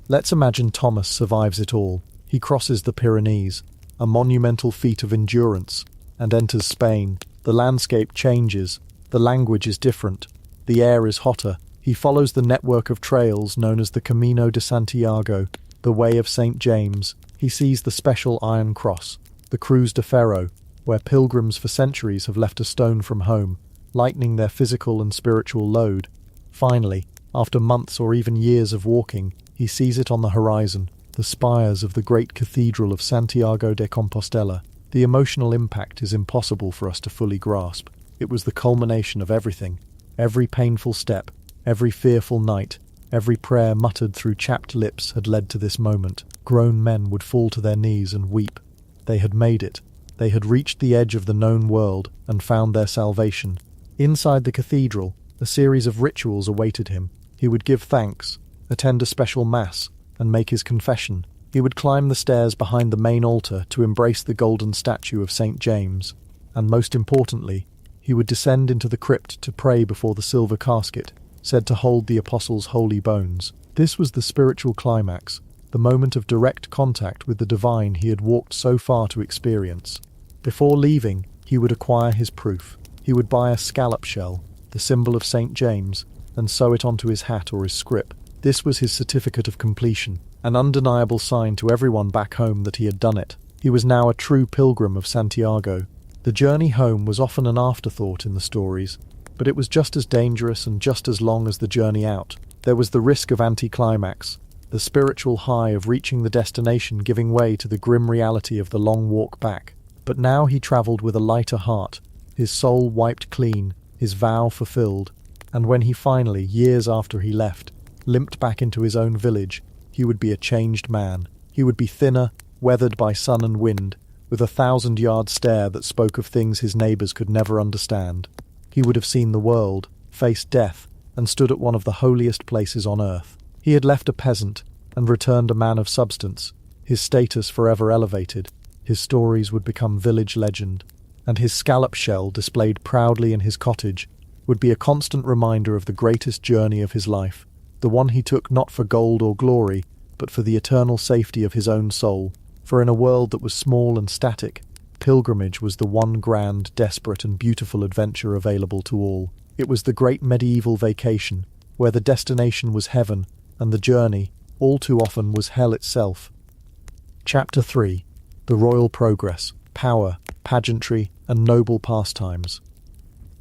Let's imagine Thomas survives it all. He crosses the Pyrenees, a monumental feat of endurance, and enters Spain. The landscape changes, the language is different, the air is hotter. He follows the network of trails known as the Camino de Santiago, the Way of St. James. He sees the special Iron Cross, the Cruz de Ferro, where pilgrims for centuries have left a stone from home, lightening their physical and spiritual load. Finally, after months or even years of walking, he sees it on the horizon, the spires of the great cathedral of Santiago de Compostela. The emotional impact is impossible for us to fully grasp. It was the culmination of everything. Every painful step, every fearful night, every prayer muttered through chapped lips had led to this moment. Grown men would fall to their knees and weep. They had made it. They had reached the edge of the known world and found their salvation. Inside the cathedral, a series of rituals awaited him. He would give thanks, attend a special mass, and make his confession. He would climb the stairs behind the main altar to embrace the golden statue of St. James. And most importantly, he would descend into the crypt to pray before the silver casket, said to hold the apostles' holy bones. This was the spiritual climax, the moment of direct contact with the divine he had walked so far to experience. Before leaving, he would acquire his proof. He would buy a scallop shell, the symbol of St. James, and sew it onto his hat or his scrip. This was his certificate of completion, an undeniable sign to everyone back home that he had done it. He was now a true pilgrim of Santiago. The journey home was often an afterthought in the stories, but it was just as dangerous and just as long as the journey out. There was the risk of anticlimax, the spiritual high of reaching the destination giving way to the grim reality of the long walk back. But now he travelled with a lighter heart, his soul wiped clean, his vow fulfilled, and when he finally, years after he left, limped back into his own village, he would be a changed man. He would be thinner, weathered by sun and wind, with a 1,000-yard stare that spoke of things his neighbours could never understand. He would have seen the world, faced death, and stood at one of the holiest places on earth. He had left a peasant and returned a man of substance, his status forever elevated. His stories would become village legend, and his scallop shell displayed proudly in his cottage would be a constant reminder of the greatest journey of his life, the one he took not for gold or glory, but for the eternal safety of his own soul. For in a world that was small and static, pilgrimage was the one grand, desperate and beautiful adventure available to all. It was the great medieval vacation, where the destination was heaven, and the journey, all too often, was hell itself. Chapter 3. The Royal Progress, Power, Pageantry, and Noble Pastimes.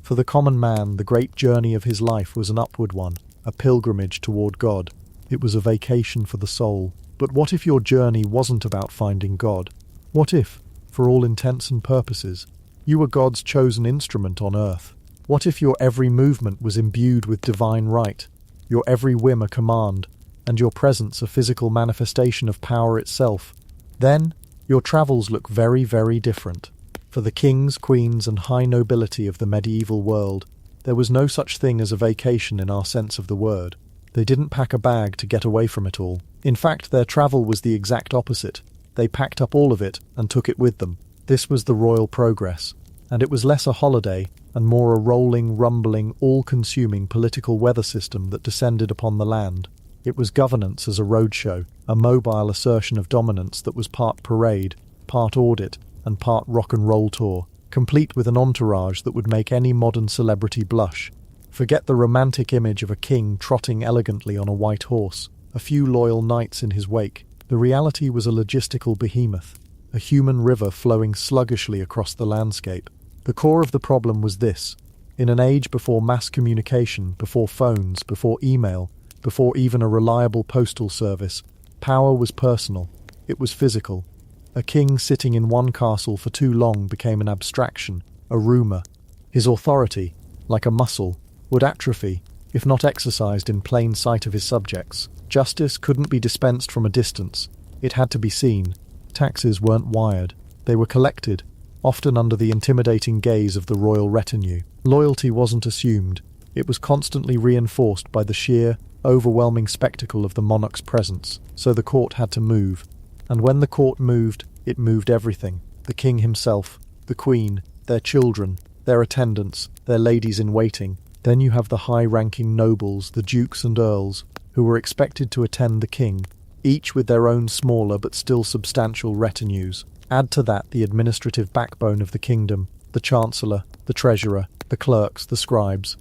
For the common man, the great journey of his life was an upward one, a pilgrimage toward God. It was a vacation for the soul. But what if your journey wasn't about finding God? What if, for all intents and purposes, you were God's chosen instrument on earth? What if your every movement was imbued with divine right, your every whim a command, and your presence a physical manifestation of power itself? Then, your travels look very, very different. For the kings, queens, and high nobility of the medieval world, there was no such thing as a vacation in our sense of the word. They didn't pack a bag to get away from it all. In fact, their travel was the exact opposite. They packed up all of it and took it with them. This was the royal progress, and it was less a holiday and more a rolling, rumbling, all-consuming political weather system that descended upon the land. It was governance as a roadshow, a mobile assertion of dominance that was part parade, part audit, and part rock and roll tour, complete with an entourage that would make any modern celebrity blush. Forget the romantic image of a king trotting elegantly on a white horse, a few loyal knights in his wake. The reality was a logistical behemoth, a human river flowing sluggishly across the landscape. The core of the problem was this: in an age before mass communication, before phones, before email, before even a reliable postal service, power was personal. It was physical. A king sitting in one castle for too long became an abstraction, a rumour. His authority, like a muscle, would atrophy, if not exercised in plain sight of his subjects. Justice couldn't be dispensed from a distance. It had to be seen. Taxes weren't wired. They were collected, often under the intimidating gaze of the royal retinue. Loyalty wasn't assumed. It was constantly reinforced by the sheer, overwhelming spectacle of the monarch's presence. So the court had to move. And when the court moved, it moved everything. The king himself, the queen, their children, their attendants, their ladies-in-waiting. Then you have the high-ranking nobles, the dukes and earls, who were expected to attend the king, each with their own smaller but still substantial retinues. Add to that the administrative backbone of the kingdom, the chancellor, the treasurer, the clerks, the scribes.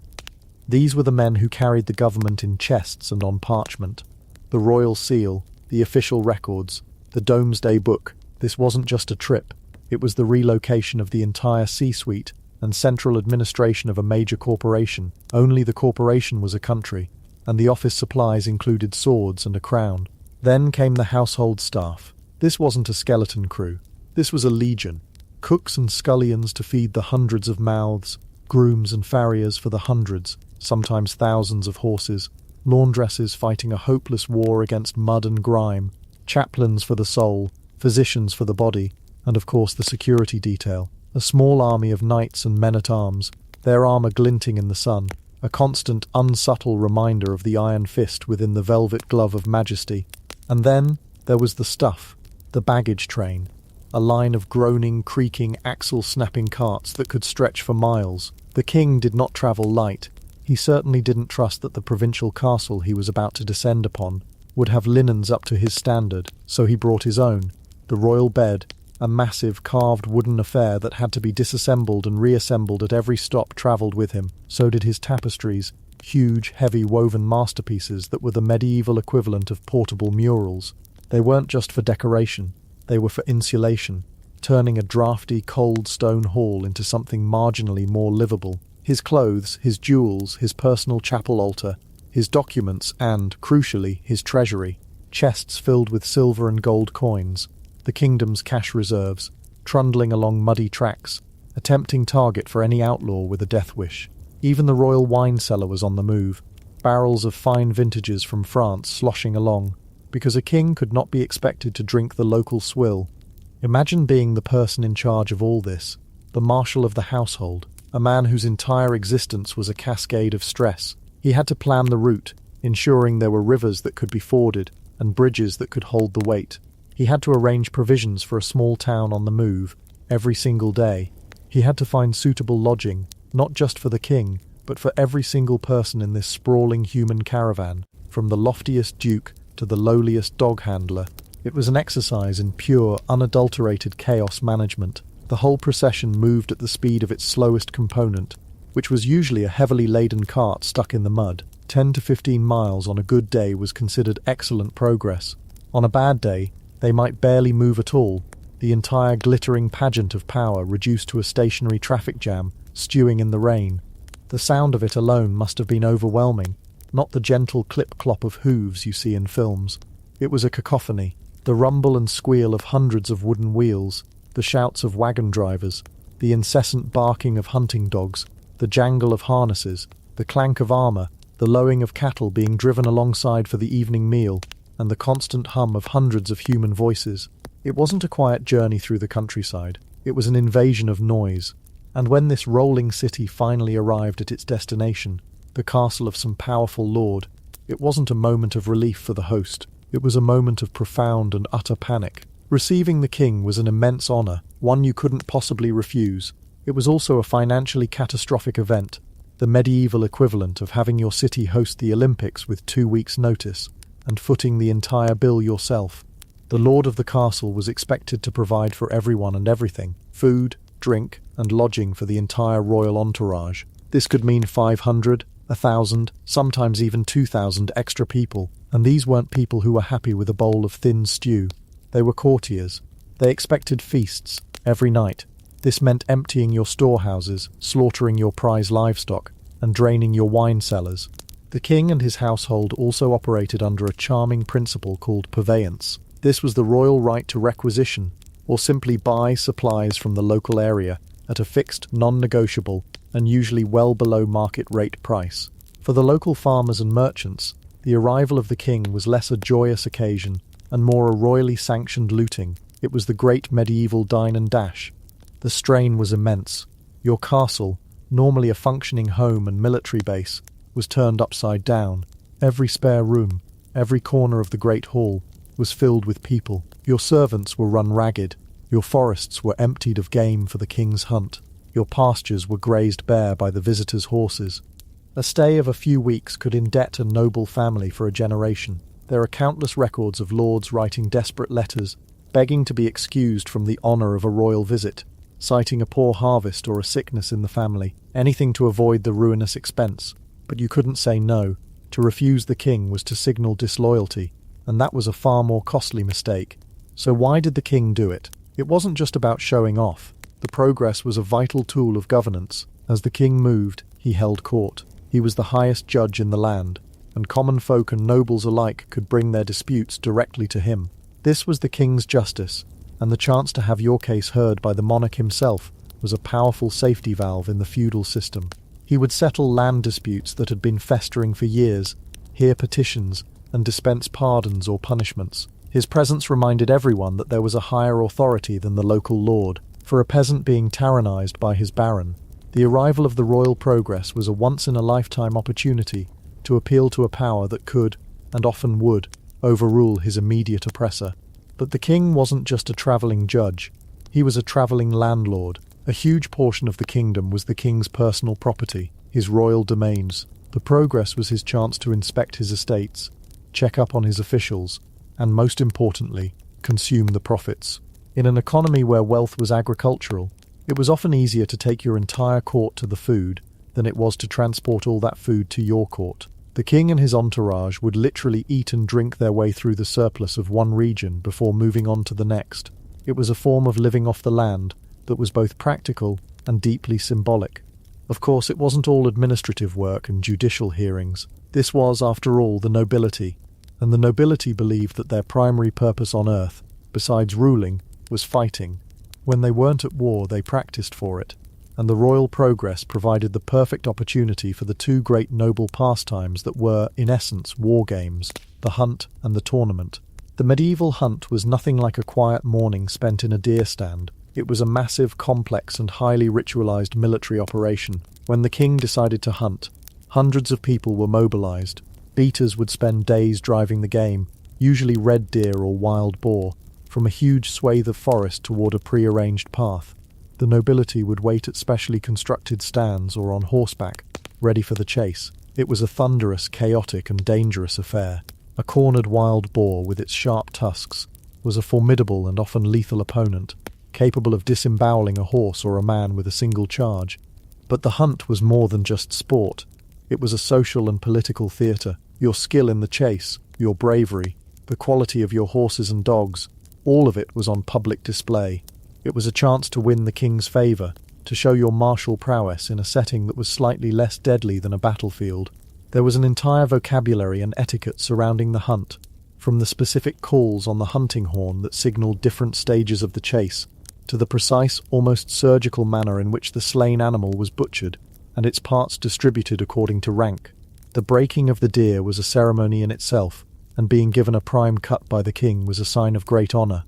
These were the men who carried the government in chests and on parchment. The royal seal, the official records, the Domesday Book. This wasn't just a trip. It was the relocation of the entire C-suite and central administration of a major corporation. Only the corporation was a country, and the office supplies included swords and a crown. Then came the household staff. This wasn't a skeleton crew. This was a legion. Cooks and scullions to feed the hundreds of mouths, grooms and farriers for the hundreds, sometimes thousands of horses, laundresses fighting a hopeless war against mud and grime, chaplains for the soul, physicians for the body, and of course the security detail, a small army of knights and men-at-arms, their armour glinting in the sun, a constant, unsubtle reminder of the iron fist within the velvet glove of majesty. And then there was the stuff, the baggage train, a line of groaning, creaking, axle-snapping carts that could stretch for miles. The king did not travel light. He certainly didn't trust that the provincial castle he was about to descend upon would have linens up to his standard, so he brought his own, the royal bed, a massive carved wooden affair that had to be disassembled and reassembled at every stop travelled with him. So did his tapestries, huge, heavy woven masterpieces that were the medieval equivalent of portable murals. They weren't just for decoration, they were for insulation, turning a drafty, cold stone hall into something marginally more livable. His clothes, his jewels, his personal chapel altar, his documents and, crucially, his treasury, chests filled with silver and gold coins, the kingdom's cash reserves, trundling along muddy tracks, a tempting target for any outlaw with a death wish. Even the royal wine cellar was on the move, barrels of fine vintages from France sloshing along, because a king could not be expected to drink the local swill. Imagine being the person in charge of all this, the marshal of the household, a man whose entire existence was a cascade of stress. He had to plan the route, ensuring there were rivers that could be forded and bridges that could hold the weight. He had to arrange provisions for a small town on the move every single day. He had to find suitable lodging, not just for the king, but for every single person in this sprawling human caravan, from the loftiest duke to the lowliest dog handler. It was an exercise in pure, unadulterated chaos management. The whole procession moved at the speed of its slowest component, which was usually a heavily laden cart stuck in the mud. 10 to 15 miles on a good day was considered excellent progress. On a bad day, they might barely move at all, the entire glittering pageant of power reduced to a stationary traffic jam, stewing in the rain. The sound of it alone must have been overwhelming, not the gentle clip-clop of hooves you see in films. It was a cacophony, the rumble and squeal of hundreds of wooden wheels, the shouts of wagon drivers, the incessant barking of hunting dogs, the jangle of harnesses, the clank of armor, the lowing of cattle being driven alongside for the evening meal, and the constant hum of hundreds of human voices. It wasn't a quiet journey through the countryside, it was an invasion of noise. And when this rolling city finally arrived at its destination, the castle of some powerful lord, it wasn't a moment of relief for the host, it was a moment of profound and utter panic. Receiving the king was an immense honor, one you couldn't possibly refuse. It was also a financially catastrophic event, the medieval equivalent of having your city host the Olympics with 2 weeks' notice, and footing the entire bill yourself. The lord of the castle was expected to provide for everyone and everything, food, drink, and lodging for the entire royal entourage. This could mean 500, 1,000, sometimes even 2,000 extra people, and these weren't people who were happy with a bowl of thin stew. They were courtiers. They expected feasts, every night. This meant emptying your storehouses, slaughtering your prize livestock, and draining your wine cellars. The king and his household also operated under a charming principle called purveyance. This was the royal right to requisition, or simply buy supplies from the local area at a fixed, non-negotiable, and usually well below market rate price. For the local farmers and merchants, the arrival of the king was less a joyous occasion and more a royally sanctioned looting. It was the great medieval dine and dash. The strain was immense. Your castle, normally a functioning home and military base, was turned upside down. Every spare room, every corner of the great hall, was filled with people. Your servants were run ragged. Your forests were emptied of game for the king's hunt. Your pastures were grazed bare by the visitors' horses. A stay of a few weeks could indebt a noble family for a generation. There are countless records of lords writing desperate letters, begging to be excused from the honour of a royal visit, citing a poor harvest or a sickness in the family, anything to avoid the ruinous expense. But you couldn't say no. To refuse the king was to signal disloyalty, and that was a far more costly mistake. So why did the king do it? It wasn't just about showing off. The progress was a vital tool of governance. As the king moved, he held court. He was the highest judge in the land, and common folk and nobles alike could bring their disputes directly to him. This was the king's justice, and the chance to have your case heard by the monarch himself was a powerful safety valve in the feudal system. He would settle land disputes that had been festering for years, hear petitions, and dispense pardons or punishments. His presence reminded everyone that there was a higher authority than the local lord. For a peasant being tyrannized by his baron, the arrival of the royal progress was a once-in-a-lifetime opportunity to appeal to a power that could, and often would, overrule his immediate oppressor. But the king wasn't just a travelling judge. He was a travelling landlord. A huge portion of the kingdom was the king's personal property, his royal domains. The progress was his chance to inspect his estates, check up on his officials, and most importantly, consume the profits. In an economy where wealth was agricultural, it was often easier to take your entire court to the food than it was to transport all that food to your court. The king and his entourage would literally eat and drink their way through the surplus of one region before moving on to the next. It was a form of living off the land that was both practical and deeply symbolic. Of course, it wasn't all administrative work and judicial hearings. This was, after all, the nobility, and the nobility believed that their primary purpose on earth, besides ruling, was fighting. When they weren't at war, they practiced for it. and the royal progress provided the perfect opportunity for the two great noble pastimes that were, in essence, war games, the hunt and the tournament. The medieval hunt was nothing like a quiet morning spent in a deer stand. It was a massive, complex, and highly ritualized military operation. When the king decided to hunt, hundreds of people were mobilized. Beaters would spend days driving the game, usually red deer or wild boar, from a huge swathe of forest toward a pre-arranged path. The nobility would wait at specially constructed stands or on horseback, ready for the chase. It was a thunderous, chaotic, and dangerous affair. A cornered wild boar with its sharp tusks was a formidable and often lethal opponent, capable of disemboweling a horse or a man with a single charge. But the hunt was more than just sport. It was a social and political theatre. Your skill in the chase, your bravery, the quality of your horses and dogs, all of it was on public display. It was a chance to win the king's favour, to show your martial prowess in a setting that was slightly less deadly than a battlefield. There was an entire vocabulary and etiquette surrounding the hunt, from the specific calls on the hunting horn that signalled different stages of the chase, to the precise, almost surgical manner in which the slain animal was butchered, and its parts distributed according to rank. The breaking of the deer was a ceremony in itself, and being given a prime cut by the king was a sign of great honour.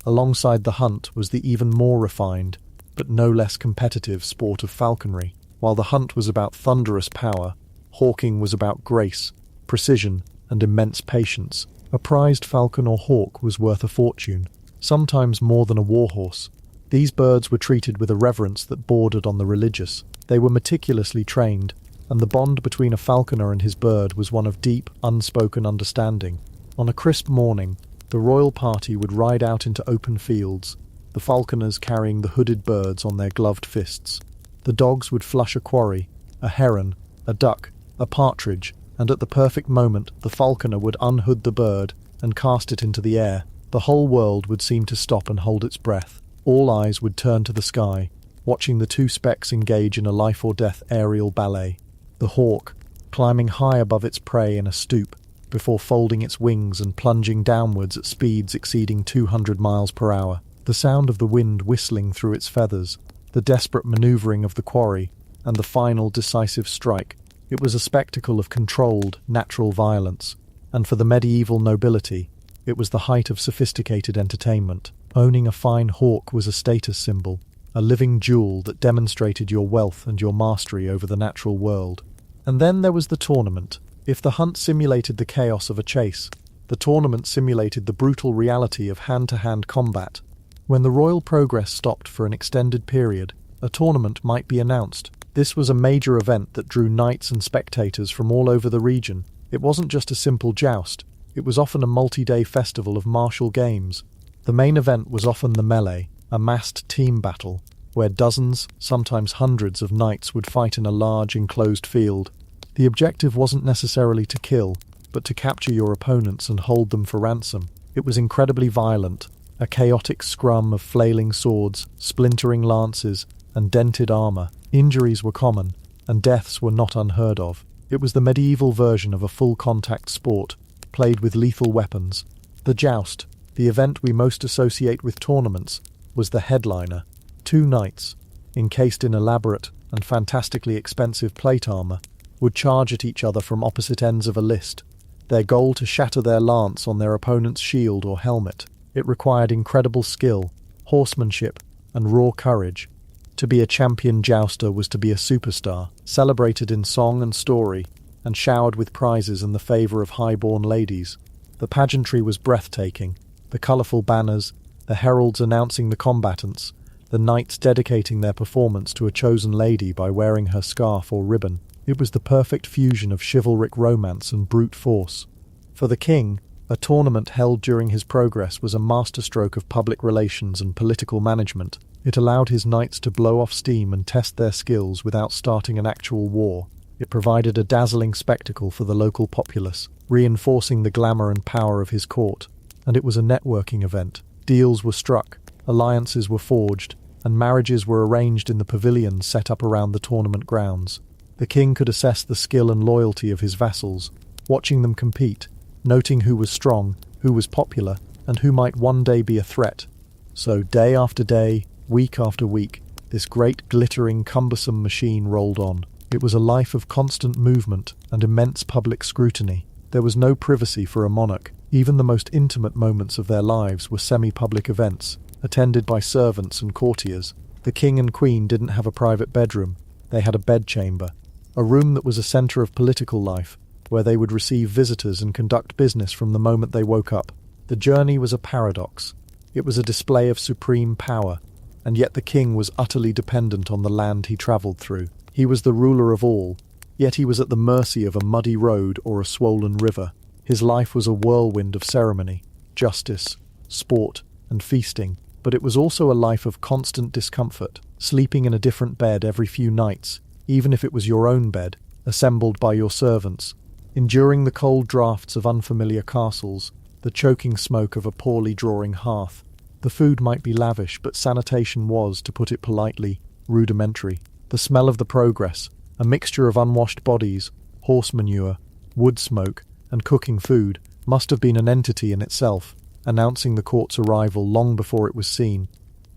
Alongside the hunt was the even more refined, but no less competitive sport of falconry. While the hunt was about thunderous power, hawking was about grace, precision, and immense patience. A prized falcon or hawk was worth a fortune, sometimes more than a warhorse. These birds were treated with a reverence that bordered on the religious. They were meticulously trained, and the bond between a falconer and his bird was one of deep, unspoken understanding. On a crisp morning, the royal party would ride out into open fields, the falconers carrying the hooded birds on their gloved fists. The dogs would flush a quarry, a heron, a duck, a partridge, and at the perfect moment the falconer would unhood the bird and cast it into the air. The whole world would seem to stop and hold its breath. All eyes would turn to the sky, watching the two specks engage in a life-or-death aerial ballet. The hawk, climbing high above its prey in a stoop, before folding its wings and plunging downwards at speeds exceeding 200 miles per hour. The sound of the wind whistling through its feathers, the desperate manoeuvring of the quarry, and the final decisive strike. It was a spectacle of controlled, natural violence, and for the medieval nobility, it was the height of sophisticated entertainment. Owning a fine hawk was a status symbol, a living jewel that demonstrated your wealth and your mastery over the natural world. And then there was the tournament. If the hunt simulated the chaos of a chase, the tournament simulated the brutal reality of hand-to-hand combat. When the royal progress stopped for an extended period, a tournament might be announced. This was a major event that drew knights and spectators from all over the region. It wasn't just a simple joust, it was often a multi-day festival of martial games. The main event was often the melee, a massed team battle, where dozens, sometimes hundreds of knights would fight in a large enclosed field. The objective wasn't necessarily to kill, but to capture your opponents and hold them for ransom. It was incredibly violent, a chaotic scrum of flailing swords, splintering lances, and dented armour. Injuries were common, and deaths were not unheard of. It was the medieval version of a full-contact sport, played with lethal weapons. The joust, the event we most associate with tournaments, was the headliner. Two knights, encased in elaborate and fantastically expensive plate armour, would charge at each other from opposite ends of a list, their goal to shatter their lance on their opponent's shield or helmet. It required incredible skill, horsemanship, and raw courage. To be a champion jouster was to be a superstar, celebrated in song and story, and showered with prizes and the favour of high-born ladies. The pageantry was breathtaking, the colourful banners, the heralds announcing the combatants, the knights dedicating their performance to a chosen lady by wearing her scarf or ribbon. It was the perfect fusion of chivalric romance and brute force. For the king, a tournament held during his progress was a masterstroke of public relations and political management. It allowed his knights to blow off steam and test their skills without starting an actual war. It provided a dazzling spectacle for the local populace, reinforcing the glamour and power of his court. And it was a networking event. Deals were struck, alliances were forged, and marriages were arranged in the pavilions set up around the tournament grounds. The king could assess the skill and loyalty of his vassals, watching them compete, noting who was strong, who was popular, and who might one day be a threat. So day after day, week after week, this great, glittering, cumbersome machine rolled on. It was a life of constant movement and immense public scrutiny. There was no privacy for a monarch. Even the most intimate moments of their lives were semi-public events, attended by servants and courtiers. The king and queen didn't have a private bedroom. They had a bedchamber, a room that was a centre of political life, where they would receive visitors and conduct business from the moment they woke up. The journey was a paradox. It was a display of supreme power, and yet the king was utterly dependent on the land he travelled through. He was the ruler of all, yet he was at the mercy of a muddy road or a swollen river. His life was a whirlwind of ceremony, justice, sport, and feasting, but it was also a life of constant discomfort, sleeping in a different bed every few nights, even if it was your own bed, assembled by your servants, enduring the cold draughts of unfamiliar castles, the choking smoke of a poorly drawing hearth. The food might be lavish, but sanitation was, to put it politely, rudimentary. The smell of the progress, a mixture of unwashed bodies, horse manure, wood smoke, and cooking food, must have been an entity in itself, announcing the court's arrival long before it was seen.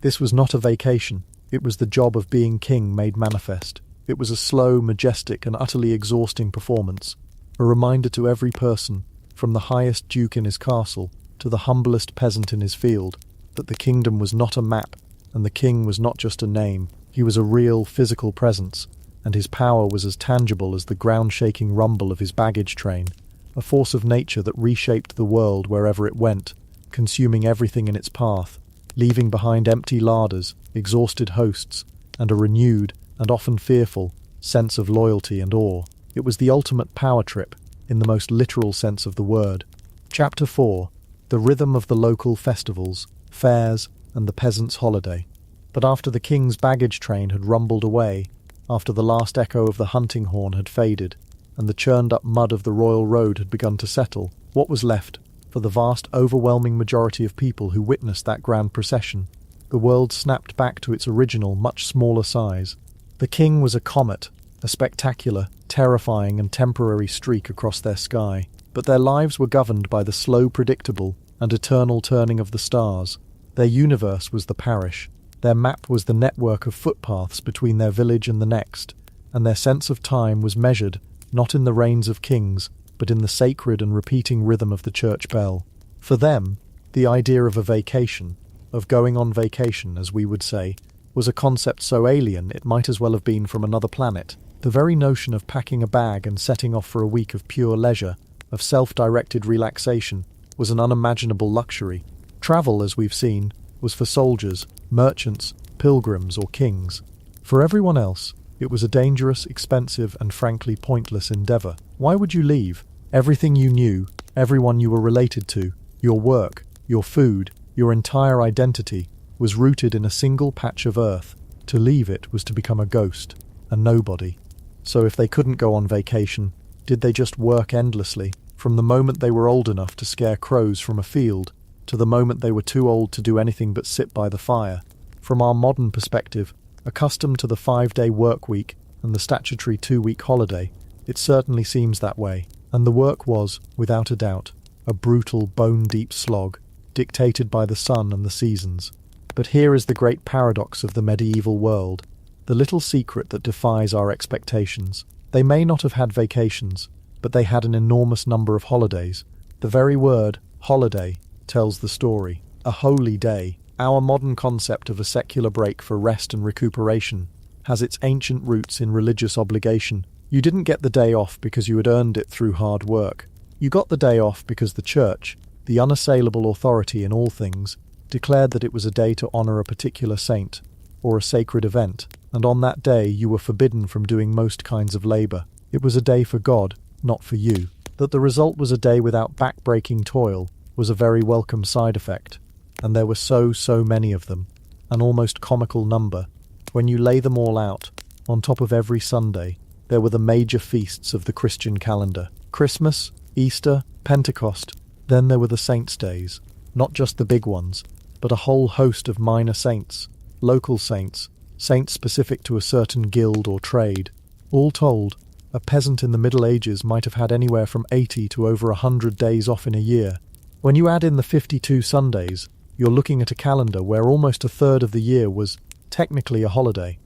This was not a vacation. It was the job of being king made manifest. It was a slow, majestic, and utterly exhausting performance, a reminder to every person, from the highest duke in his castle to the humblest peasant in his field, that the kingdom was not a map, and the king was not just a name. He was a real, physical presence, and his power was as tangible as the ground-shaking rumble of his baggage train, a force of nature that reshaped the world wherever it went, consuming everything in its path, leaving behind empty larders, exhausted hosts, and a renewed, and often fearful, sense of loyalty and awe. It was the ultimate power trip, in the most literal sense of the word. Chapter 4. The rhythm of the local festivals, fairs, and the peasant's holiday. But after the king's baggage train had rumbled away, after the last echo of the hunting horn had faded, and the churned-up mud of the royal road had begun to settle, what was left, for the vast, overwhelming majority of people who witnessed that grand procession? The world snapped back to its original, much smaller size. The king was a comet, a spectacular, terrifying and temporary streak across their sky, but their lives were governed by the slow, predictable, and eternal turning of the stars. Their universe was the parish. Their map was the network of footpaths between their village and the next, and their sense of time was measured not in the reigns of kings, but in the sacred and repeating rhythm of the church bell. For them, the idea of a vacation, of going on vacation, as we would say, was a concept so alien it might as well have been from another planet. The very notion of packing a bag and setting off for a week of pure leisure, of self-directed relaxation, was an unimaginable luxury. Travel, as we've seen, was for soldiers, merchants, pilgrims, or kings. For everyone else, it was a dangerous, expensive, and frankly pointless endeavour. Why would you leave? Everything you knew, everyone you were related to, your work, your food, your entire identity, was rooted in a single patch of earth. To leave it was to become a ghost, a nobody. So if they couldn't go on vacation, did they just work endlessly, from the moment they were old enough to scare crows from a field, to the moment they were too old to do anything but sit by the fire? From our modern perspective, accustomed to the 5-day work week and the statutory 2-week holiday, it certainly seems that way, and the work was, without a doubt, a brutal, bone-deep slog, dictated by the sun and the seasons. But here is the great paradox of the medieval world, the little secret that defies our expectations. They may not have had vacations, but they had an enormous number of holidays. The very word, holiday, tells the story. A holy day, our modern concept of a secular break for rest and recuperation, has its ancient roots in religious obligation. You didn't get the day off because you had earned it through hard work. You got the day off because the church, the unassailable authority in all things, declared that it was a day to honour a particular saint, or a sacred event, and on that day you were forbidden from doing most kinds of labour. It was a day for God, not for you. That the result was a day without back-breaking toil was a very welcome side effect, and there were so many of them, an almost comical number. When you lay them all out, on top of every Sunday, there were the major feasts of the Christian calendar. Christmas, Easter, Pentecost, then there were the saints' days, not just the big ones, but a whole host of minor saints, local saints, saints specific to a certain guild or trade. All told, a peasant in the Middle Ages might have had anywhere from 80 to over 100 days off in a year. When you add in the 52 Sundays, you're looking at a calendar where almost a third of the year was technically a holiday.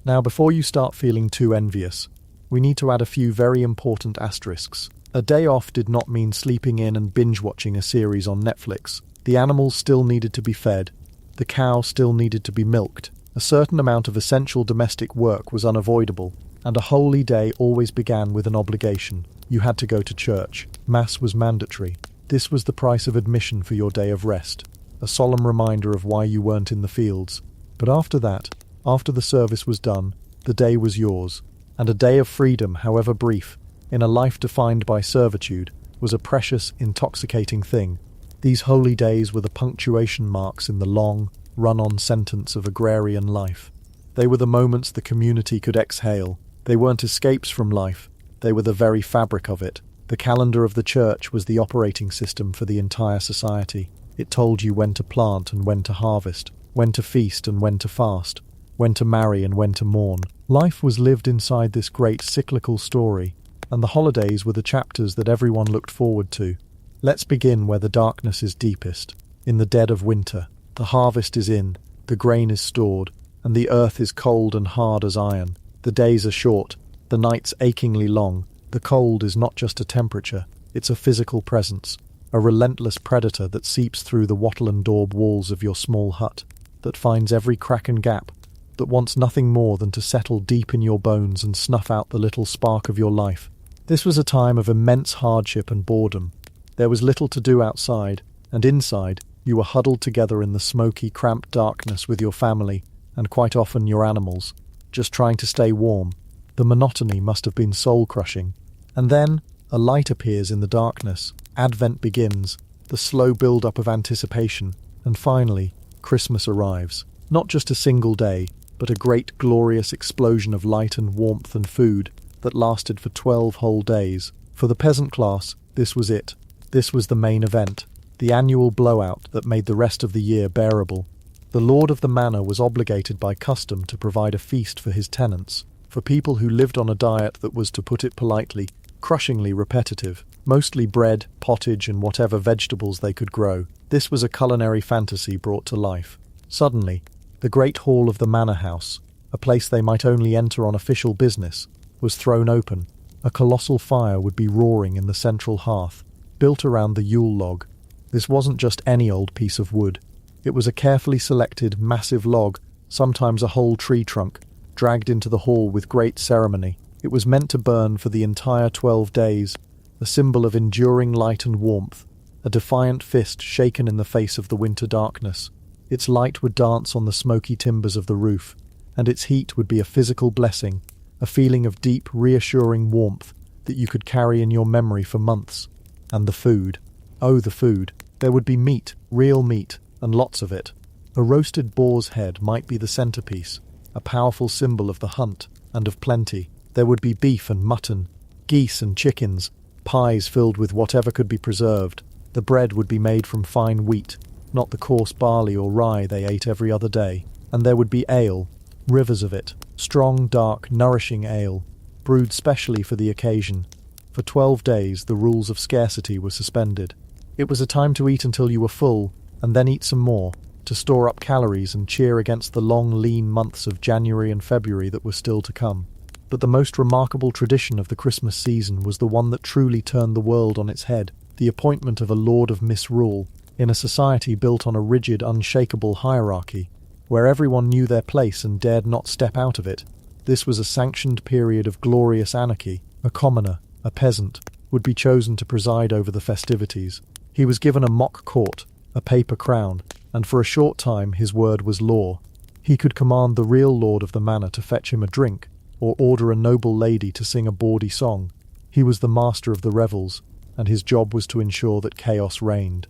Now, before you start feeling too envious, we need to add a few very important asterisks. A day off did not mean sleeping in and binge-watching a series on Netflix. The animals still needed to be fed. The cow still needed to be milked. A certain amount of essential domestic work was unavoidable, and a holy day always began with an obligation. You had to go to church. Mass was mandatory. This was the price of admission for your day of rest, a solemn reminder of why you weren't in the fields. But after that, after the service was done, the day was yours, and a day of freedom, however brief, in a life defined by servitude, was a precious, intoxicating thing. These holy days were the punctuation marks in the long, run-on sentence of agrarian life. They were the moments the community could exhale. They weren't escapes from life, they were the very fabric of it. The calendar of the church was the operating system for the entire society. It told you when to plant and when to harvest, when to feast and when to fast, when to marry and when to mourn. Life was lived inside this great cyclical story, and the holidays were the chapters that everyone looked forward to. Let's begin where the darkness is deepest, in the dead of winter. The harvest is in, the grain is stored, and the earth is cold and hard as iron. The days are short, the nights achingly long. The cold is not just a temperature, it's a physical presence, a relentless predator that seeps through the wattle and daub walls of your small hut, that finds every crack and gap, that wants nothing more than to settle deep in your bones and snuff out the little spark of your life. This was a time of immense hardship and boredom. There was little to do outside, and inside, you were huddled together in the smoky, cramped darkness with your family, and quite often your animals, just trying to stay warm. The monotony must have been soul-crushing. And then, a light appears in the darkness. Advent begins, the slow build-up of anticipation, and finally, Christmas arrives. Not just a single day, but a great glorious explosion of light and warmth and food that lasted for 12 whole days. For the peasant class, this was it. This was the main event, the annual blowout that made the rest of the year bearable. The lord of the manor was obligated by custom to provide a feast for his tenants, for people who lived on a diet that was, to put it politely, crushingly repetitive, mostly bread, pottage, and whatever vegetables they could grow. This was a culinary fantasy brought to life. Suddenly, the great hall of the manor house, a place they might only enter on official business, was thrown open. A colossal fire would be roaring in the central hearth, built around the Yule log. This wasn't just any old piece of wood. It was a carefully selected, massive log, sometimes a whole tree trunk, dragged into the hall with great ceremony. It was meant to burn for the entire 12 days, a symbol of enduring light and warmth, a defiant fist shaken in the face of the winter darkness. Its light would dance on the smoky timbers of the roof, and its heat would be a physical blessing, a feeling of deep, reassuring warmth that you could carry in your memory for months. And the food. Oh, the food. There would be meat, real meat, and lots of it. A roasted boar's head might be the centerpiece, a powerful symbol of the hunt and of plenty. There would be beef and mutton, geese and chickens, pies filled with whatever could be preserved. The bread would be made from fine wheat, not the coarse barley or rye they ate every other day. And there would be ale, rivers of it, strong, dark, nourishing ale, brewed specially for the occasion. For 12 days the rules of scarcity were suspended. It was a time to eat until you were full, and then eat some more, to store up calories and cheer against the long, lean months of January and February that were still to come. But the most remarkable tradition of the Christmas season was the one that truly turned the world on its head, the appointment of a lord of misrule, in a society built on a rigid, unshakable hierarchy, where everyone knew their place and dared not step out of it. This was a sanctioned period of glorious anarchy. A commoner, a peasant, would be chosen to preside over the festivities. He was given a mock court, a paper crown, and for a short time his word was law. He could command the real lord of the manor to fetch him a drink, or order a noble lady to sing a bawdy song. He was the master of the revels, and his job was to ensure that chaos reigned.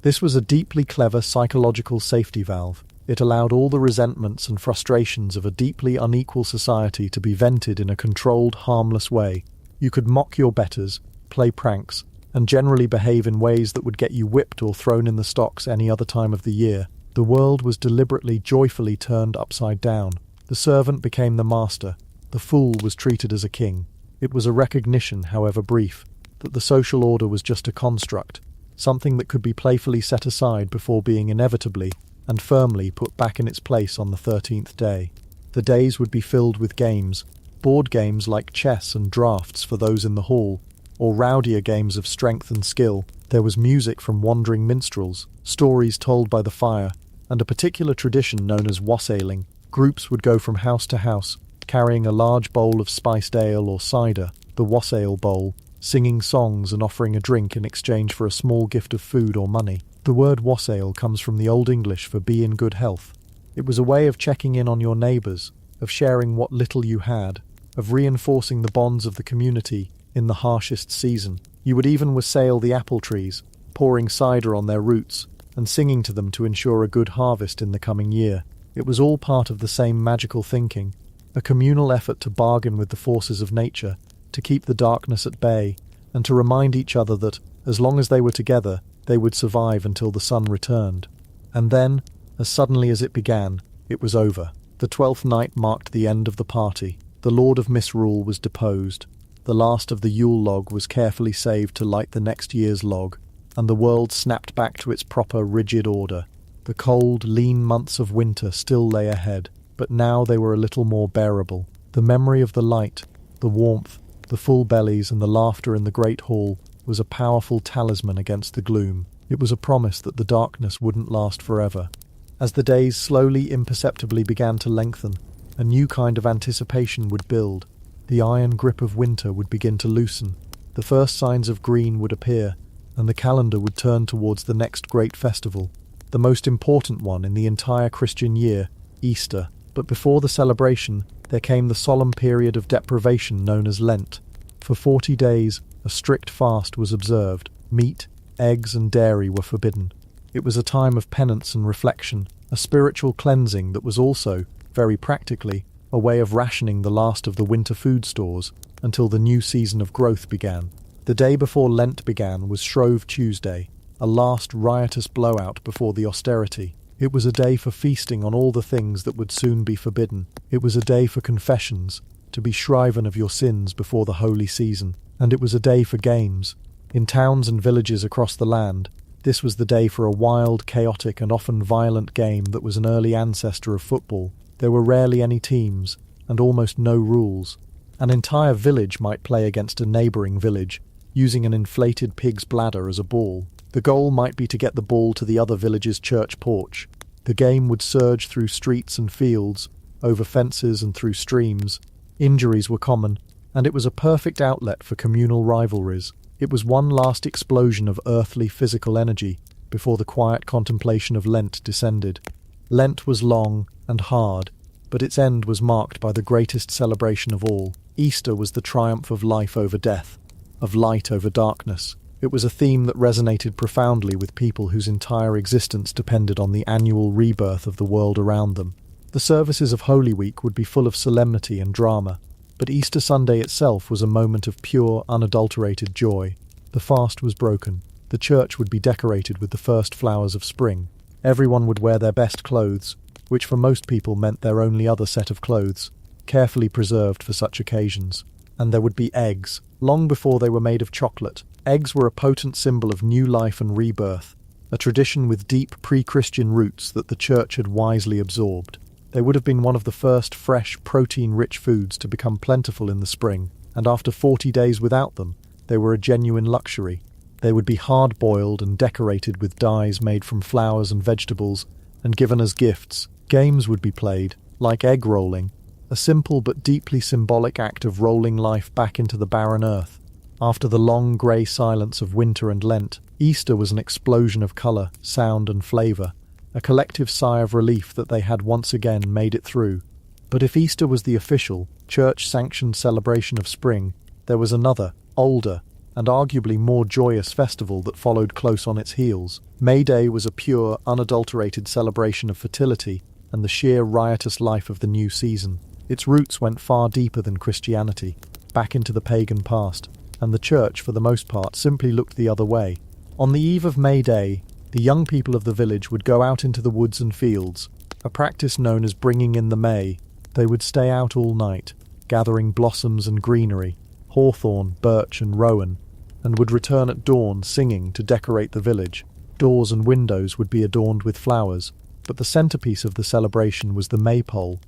This was a deeply clever psychological safety valve. It allowed all the resentments and frustrations of a deeply unequal society to be vented in a controlled, harmless way. You could mock your betters, play pranks, and generally behave in ways that would get you whipped or thrown in the stocks any other time of the year. The world was deliberately, joyfully turned upside down. The servant became the master. The fool was treated as a king. It was a recognition, however brief, that the social order was just a construct, something that could be playfully set aside before being inevitably, and firmly put back in its place on the 13th day. The days would be filled with games, board games like chess and draughts for those in the hall, or rowdier games of strength and skill. There was music from wandering minstrels, stories told by the fire, and a particular tradition known as wassailing. Groups would go from house to house, carrying a large bowl of spiced ale or cider, the wassail bowl, singing songs and offering a drink in exchange for a small gift of food or money. The word wassail comes from the Old English for be in good health. It was a way of checking in on your neighbours, of sharing what little you had, of reinforcing the bonds of the community in the harshest season. You would even wassail the apple trees, pouring cider on their roots and singing to them to ensure a good harvest in the coming year. It was all part of the same magical thinking, a communal effort to bargain with the forces of nature, to keep the darkness at bay, and to remind each other that, as long as they were together, they would survive until the sun returned. And then, as suddenly as it began, it was over. The 12th night marked the end of the party. The Lord of Misrule was deposed. The last of the Yule log was carefully saved to light the next year's log, and the world snapped back to its proper, rigid order. The cold, lean months of winter still lay ahead, but now they were a little more bearable. The memory of the light, the warmth, the full bellies and the laughter in the great hall was a powerful talisman against the gloom. It was a promise that the darkness wouldn't last forever. As the days slowly, imperceptibly began to lengthen, a new kind of anticipation would build. The iron grip of winter would begin to loosen. The first signs of green would appear, and the calendar would turn towards the next great festival, the most important one in the entire Christian year, Easter. But before the celebration, there came the solemn period of deprivation known as Lent. For 40 days, a strict fast was observed. Meat, eggs, and dairy were forbidden. It was a time of penance and reflection, a spiritual cleansing that was also, very practically, a way of rationing the last of the winter food stores until the new season of growth began. The day before Lent began was Shrove Tuesday, a last riotous blowout before the austerity. It was a day for feasting on all the things that would soon be forbidden. It was a day for confessions, to be shriven of your sins before the holy season. And it was a day for games. In towns and villages across the land, this was the day for a wild, chaotic, and often violent game that was an early ancestor of football. There were rarely any teams, and almost no rules. An entire village might play against a neighbouring village, using an inflated pig's bladder as a ball. The goal might be to get the ball to the other village's church porch. The game would surge through streets and fields, over fences and through streams. Injuries were common, and it was a perfect outlet for communal rivalries. It was one last explosion of earthly physical energy before the quiet contemplation of Lent descended. Lent was long and hard, but its end was marked by the greatest celebration of all. Easter was the triumph of life over death, of light over darkness. It was a theme that resonated profoundly with people whose entire existence depended on the annual rebirth of the world around them. The services of Holy Week would be full of solemnity and drama, but Easter Sunday itself was a moment of pure, unadulterated joy. The fast was broken. The church would be decorated with the first flowers of spring. Everyone would wear their best clothes, which for most people meant their only other set of clothes, carefully preserved for such occasions. And there would be eggs, long before they were made of chocolate. Eggs were a potent symbol of new life and rebirth, a tradition with deep pre-Christian roots that the church had wisely absorbed. They would have been one of the first fresh, protein-rich foods to become plentiful in the spring, and after 40 days without them, they were a genuine luxury. They would be hard-boiled and decorated with dyes made from flowers and vegetables, and given as gifts. Games would be played, like egg rolling, a simple but deeply symbolic act of rolling life back into the barren earth. After the long grey silence of winter and Lent, Easter was an explosion of colour, sound and flavour, a collective sigh of relief that they had once again made it through. But if Easter was the official, church-sanctioned celebration of spring, there was another, older, and arguably more joyous festival that followed close on its heels. May Day was a pure, unadulterated celebration of fertility and the sheer riotous life of the new season. Its roots went far deeper than Christianity, back into the pagan past, and the church, for the most part, simply looked the other way. On the eve of May Day, the young people of the village would go out into the woods and fields, a practice known as bringing in the May. They would stay out all night, gathering blossoms and greenery, hawthorn, birch and rowan, and would return at dawn singing to decorate the village. Doors and windows would be adorned with flowers, But the centerpiece of the celebration was the maypole.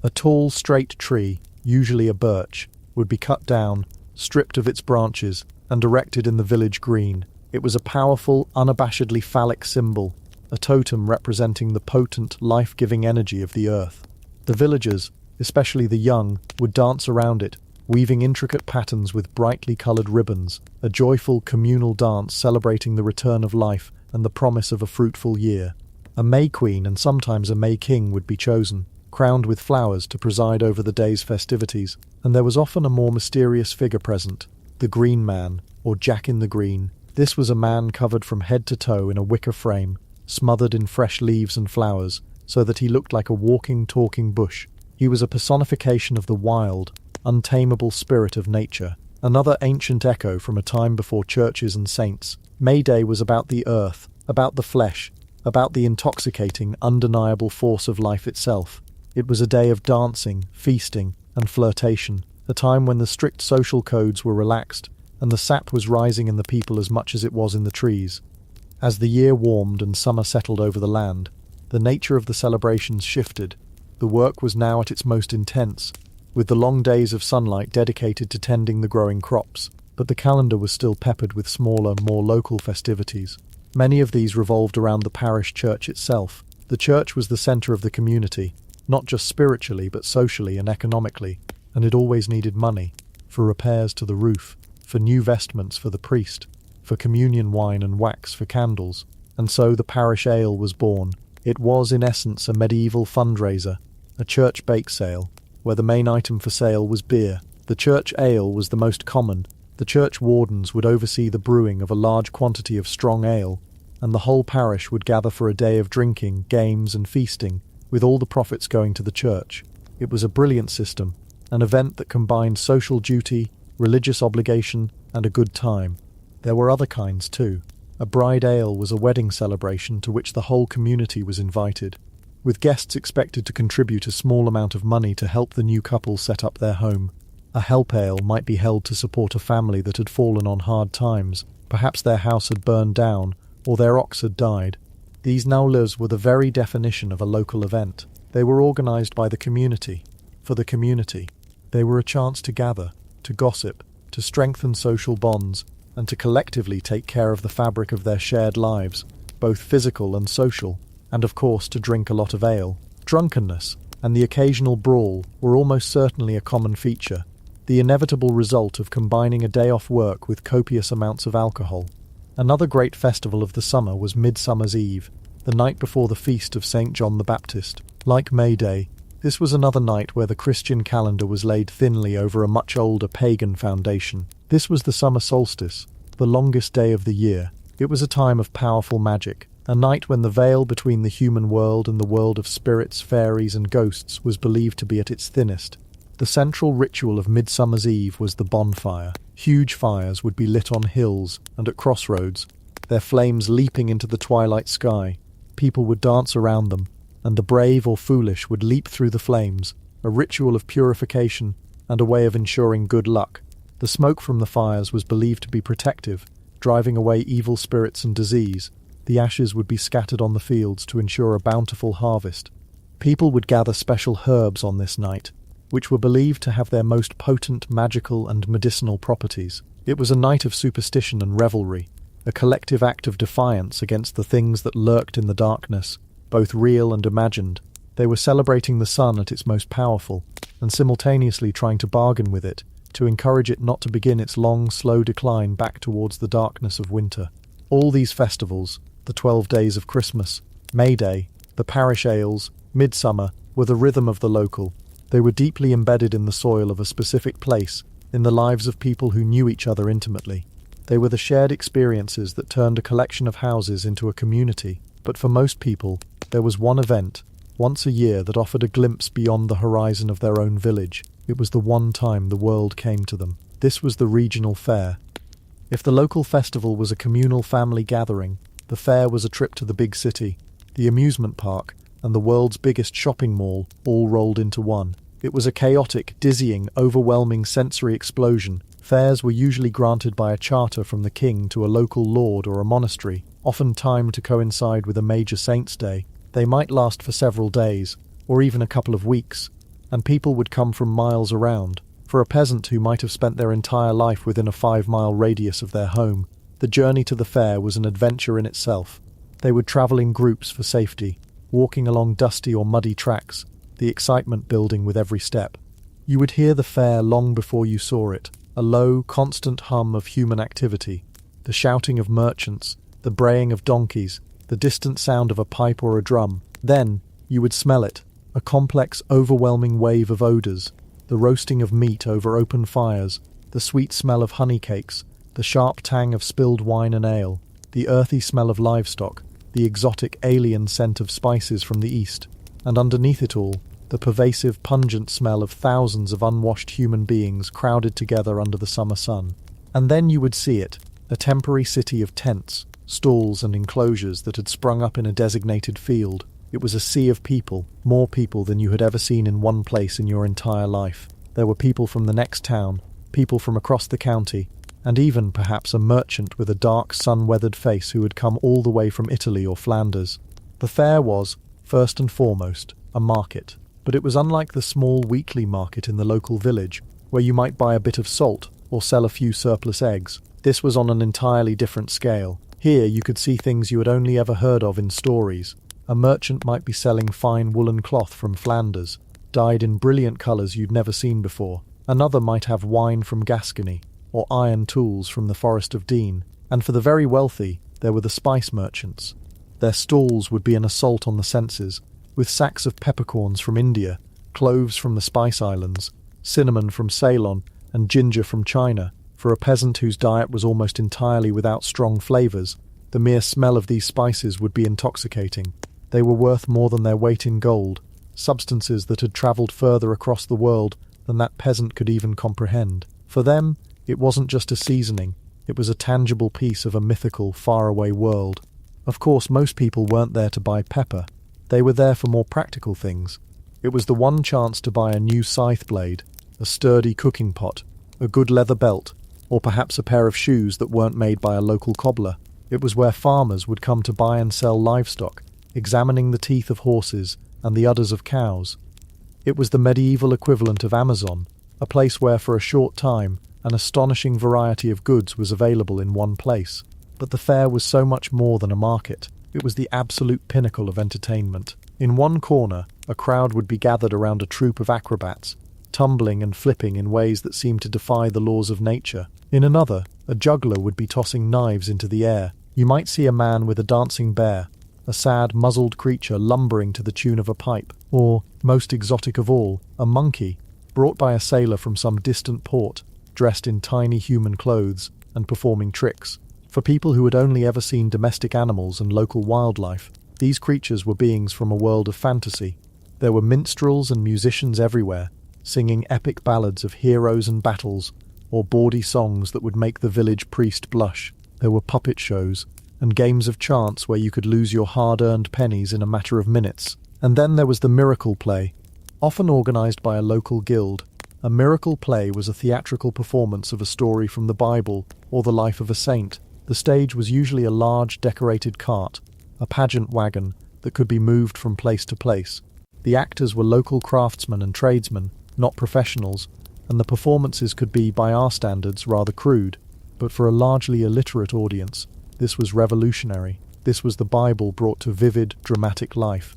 A tall, straight tree, usually a birch, would be cut down, stripped of its branches, and erected in the village green. It was a powerful, unabashedly phallic symbol, a totem representing the potent, life-giving energy of the earth. The villagers, especially the young, would dance around it, weaving intricate patterns with brightly colored ribbons, a joyful communal dance celebrating the return of life and the promise of a fruitful year. A May Queen and sometimes a May King would be chosen, crowned with flowers to preside over the day's festivities, and there was often a more mysterious figure present, the Green Man, or Jack in the Green. This was a man covered from head to toe in a wicker frame, smothered in fresh leaves and flowers, so that he looked like a walking, talking bush. He was a personification of the wild, untamable spirit of nature, another ancient echo from a time before churches and saints. May Day was about the earth, about the flesh, about the intoxicating, undeniable force of life itself. It was a day of dancing, feasting, and flirtation, a time when the strict social codes were relaxed, and the sap was rising in the people as much as it was in the trees. As the year warmed and summer settled over the land, the nature of the celebrations shifted. The work was now at its most intense, with the long days of sunlight dedicated to tending the growing crops, but the calendar was still peppered with smaller, more local festivities. Many of these revolved around the parish church itself. The church was the centre of the community, not just spiritually but socially and economically, and it always needed money, for repairs to the roof, for new vestments for the priest, for communion wine and wax for candles, and so the parish ale was born. It was, in essence, a medieval fundraiser, a church bake sale, where the main item for sale was beer. The church ale was the most common. The church wardens would oversee the brewing of a large quantity of strong ale, and the whole parish would gather for a day of drinking, games and feasting, with all the profits going to the church. It was a brilliant system, an event that combined social duty, religious obligation, and a good time. There were other kinds too. A bride ale was a wedding celebration to which the whole community was invited, with guests expected to contribute a small amount of money to help the new couple set up their home. A help ale might be held to support a family that had fallen on hard times. Perhaps their house had burned down, or their ox had died. These naules were the very definition of a local event. They were organised by the community, for the community. They were a chance to gather, to gossip, to strengthen social bonds, and to collectively take care of the fabric of their shared lives, both physical and social, and of course to drink a lot of ale. Drunkenness, and the occasional brawl, were almost certainly a common feature, the inevitable result of combining a day off work with copious amounts of alcohol. Another great festival of the summer was Midsummer's Eve, the night before the feast of St. John the Baptist. Like May Day, this was another night where the Christian calendar was laid thinly over a much older pagan foundation. This was the summer solstice, the longest day of the year. It was a time of powerful magic, a night when the veil between the human world and the world of spirits, fairies and ghosts was believed to be at its thinnest. The central ritual of Midsummer's Eve was the bonfire. Huge fires would be lit on hills and at crossroads, their flames leaping into the twilight sky. People would dance around them, and the brave or foolish would leap through the flames, a ritual of purification and a way of ensuring good luck. The smoke from the fires was believed to be protective, driving away evil spirits and disease. The ashes would be scattered on the fields to ensure a bountiful harvest. People would gather special herbs on this night, which were believed to have their most potent magical and medicinal properties. It was a night of superstition and revelry, a collective act of defiance against the things that lurked in the darkness, both real and imagined. They were celebrating the sun at its most powerful, and simultaneously trying to bargain with it, to encourage it not to begin its long, slow decline back towards the darkness of winter. All these festivals, the 12 days of Christmas, May Day, the parish ales, Midsummer, were the rhythm of the local. They were deeply embedded in the soil of a specific place, in the lives of people who knew each other intimately. They were the shared experiences that turned a collection of houses into a community. But for most people, there was one event, once a year, that offered a glimpse beyond the horizon of their own village. It was the one time the world came to them. This was the regional fair. If the local festival was a communal family gathering, the fair was a trip to the big city, the amusement park, and the world's biggest shopping mall, all rolled into one. It was a chaotic, dizzying, overwhelming sensory explosion. Fairs were usually granted by a charter from the king to a local lord or a monastery, often timed to coincide with a major saint's day. They might last for several days, or even a couple of weeks, and people would come from miles around. For a peasant who might have spent their entire life within a 5-mile radius of their home, the journey to the fair was an adventure in itself. They would travel in groups for safety, walking along dusty or muddy tracks, the excitement building with every step. You would hear the fair long before you saw it, a low, constant hum of human activity, the shouting of merchants, the braying of donkeys, the distant sound of a pipe or a drum. Then you would smell it, a complex, overwhelming wave of odours, the roasting of meat over open fires, the sweet smell of honey cakes, the sharp tang of spilled wine and ale, the earthy smell of livestock, the exotic alien scent of spices from the east, and underneath it all, the pervasive, pungent smell of thousands of unwashed human beings crowded together under the summer sun. And then you would see it, a temporary city of tents, stalls and enclosures that had sprung up in a designated field. It was a sea of people, more people than you had ever seen in one place in your entire life. There were people from the next town, people from across the county, and even, perhaps, a merchant with a dark, sun-weathered face who had come all the way from Italy or Flanders. The fair was, first and foremost, a market. But it was unlike the small weekly market in the local village, where you might buy a bit of salt or sell a few surplus eggs. This was on an entirely different scale. Here you could see things you had only ever heard of in stories. A merchant might be selling fine woolen cloth from Flanders, dyed in brilliant colours you'd never seen before. Another might have wine from Gascony, or iron tools from the Forest of Dean. And for the very wealthy, there were the spice merchants. Their stalls would be an assault on the senses, with sacks of peppercorns from India, cloves from the Spice Islands, cinnamon from Ceylon, and ginger from China. For a peasant whose diet was almost entirely without strong flavours, the mere smell of these spices would be intoxicating. They were worth more than their weight in gold, substances that had travelled further across the world than that peasant could even comprehend. For them, it wasn't just a seasoning, it was a tangible piece of a mythical, faraway world. Of course, most people weren't there to buy pepper. They were there for more practical things. It was the one chance to buy a new scythe blade, a sturdy cooking pot, a good leather belt, or perhaps a pair of shoes that weren't made by a local cobbler. It was where farmers would come to buy and sell livestock, examining the teeth of horses and the udders of cows. It was the medieval equivalent of Amazon, a place where for a short time an astonishing variety of goods was available in one place. But the fair was so much more than a market. It was the absolute pinnacle of entertainment. In one corner, a crowd would be gathered around a troupe of acrobats, tumbling and flipping in ways that seemed to defy the laws of nature. In another, a juggler would be tossing knives into the air. You might see a man with a dancing bear, a sad, muzzled creature lumbering to the tune of a pipe, or, most exotic of all, a monkey, brought by a sailor from some distant port, dressed in tiny human clothes and performing tricks. For people who had only ever seen domestic animals and local wildlife, these creatures were beings from a world of fantasy. There were minstrels and musicians everywhere, singing epic ballads of heroes and battles, or bawdy songs that would make the village priest blush. There were puppet shows, and games of chance where you could lose your hard-earned pennies in a matter of minutes. And then there was the miracle play, often organised by a local guild. A miracle play was a theatrical performance of a story from the Bible or the life of a saint. The stage was usually a large decorated cart, a pageant wagon that could be moved from place to place. The actors were local craftsmen and tradesmen, not professionals, and the performances could be, by our standards, rather crude. But for a largely illiterate audience, this was revolutionary. This was the Bible brought to vivid, dramatic life.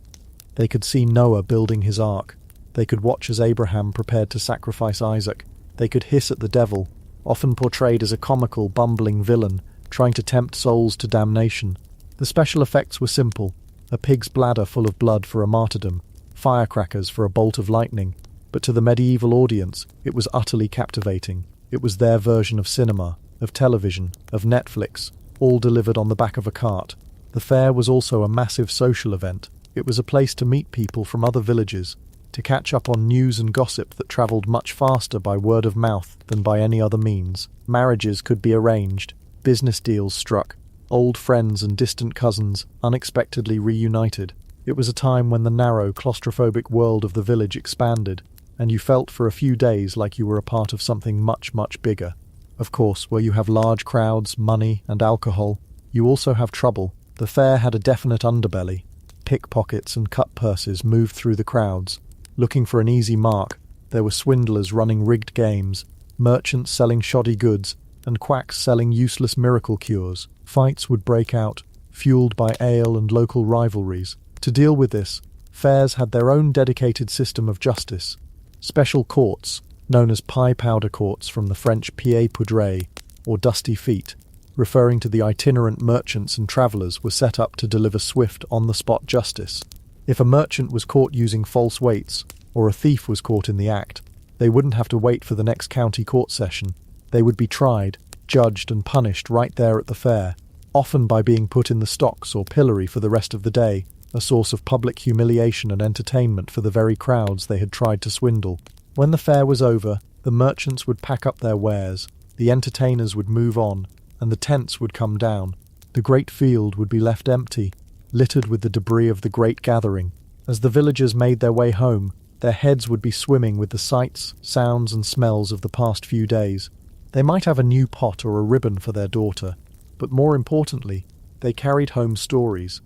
They could see Noah building his ark. They could watch as Abraham prepared to sacrifice Isaac. They could hiss at the devil, often portrayed as a comical, bumbling villain, trying to tempt souls to damnation. The special effects were simple: a pig's bladder full of blood for a martyrdom, firecrackers for a bolt of lightning. But to the medieval audience, it was utterly captivating. It was their version of cinema, of television, of Netflix, all delivered on the back of a cart. The fair was also a massive social event. It was a place to meet people from other villages, to catch up on news and gossip that travelled much faster by word of mouth than by any other means. Marriages could be arranged, business deals struck, old friends and distant cousins unexpectedly reunited. It was a time when the narrow, claustrophobic world of the village expanded, and you felt for a few days like you were a part of something much, much bigger. Of course, where you have large crowds, money, and alcohol, you also have trouble. The fair had a definite underbelly. Pickpockets and cut purses moved through the crowds. Looking for an easy mark, there were swindlers running rigged games, merchants selling shoddy goods, and quacks selling useless miracle cures. Fights would break out, fueled by ale and local rivalries. To deal with this, fairs had their own dedicated system of justice. Special courts, known as pie powder courts from the French pieds poudrés, or dusty feet, referring to the itinerant merchants and travellers, were set up to deliver swift, on-the-spot justice. If a merchant was caught using false weights, or a thief was caught in the act, they wouldn't have to wait for the next county court session. They would be tried, judged and punished right there at the fair, often by being put in the stocks or pillory for the rest of the day, a source of public humiliation and entertainment for the very crowds they had tried to swindle. When the fair was over, the merchants would pack up their wares, the entertainers would move on, and the tents would come down. The great field would be left empty, littered with the debris of the great gathering. As the villagers made their way home, their heads would be swimming with the sights, sounds and smells of the past few days. They might have a new pot or a ribbon for their daughter, but more importantly, they carried home stories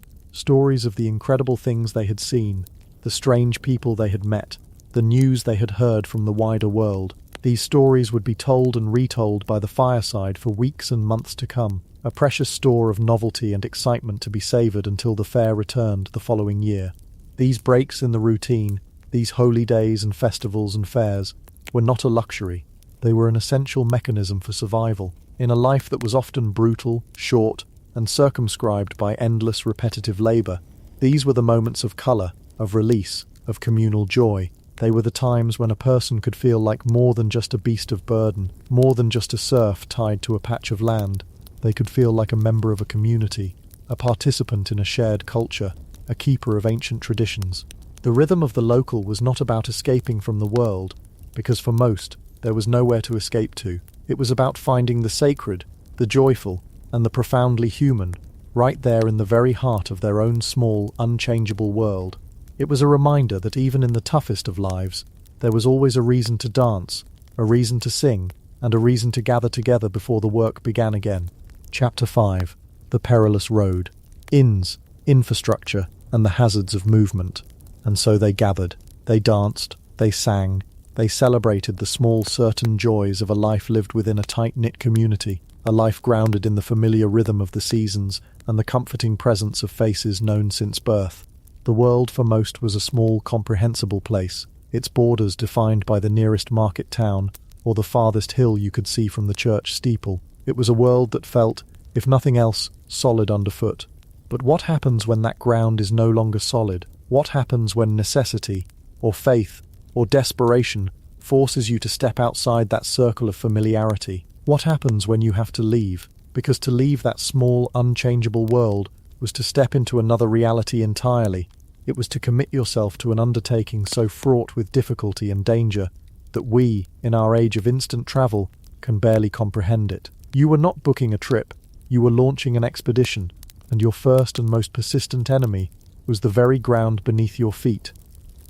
of the incredible things they had seen, the strange people they had met, the news they had heard from the wider world. These stories would be told and retold by the fireside for weeks and months to come, a precious store of novelty and excitement to be savoured until the fair returned the following year. These breaks in the routine, these holy days and festivals and fairs, were not a luxury. They were an essential mechanism for survival. In a life that was often brutal, short, and circumscribed by endless repetitive labour, these were the moments of colour, of release, of communal joy. They were the times when a person could feel like more than just a beast of burden, more than just a serf tied to a patch of land. They could feel like a member of a community, a participant in a shared culture, a keeper of ancient traditions. The rhythm of the local was not about escaping from the world, because for most, there was nowhere to escape to. It was about finding the sacred, the joyful, and the profoundly human, right there in the very heart of their own small, unchangeable world. It was a reminder that even in the toughest of lives, there was always a reason to dance, a reason to sing, and a reason to gather together before the work began again. Chapter 5. The Perilous Road. Inns, infrastructure, and the hazards of movement. And so they gathered, they danced, they sang, they celebrated the small certain joys of a life lived within a tight-knit community, a life grounded in the familiar rhythm of the seasons and the comforting presence of faces known since birth. The world for most was a small, comprehensible place, its borders defined by the nearest market town or the farthest hill you could see from the church steeple. It was a world that felt, if nothing else, solid underfoot. But what happens when that ground is no longer solid? What happens when necessity, or faith, or desperation forces you to step outside that circle of familiarity? What happens when you have to leave? Because to leave that small, unchangeable world was to step into another reality entirely. It was to commit yourself to an undertaking so fraught with difficulty and danger that we, in our age of instant travel, can barely comprehend it. You were not booking a trip, you were launching an expedition, and your first and most persistent enemy was the very ground beneath your feet.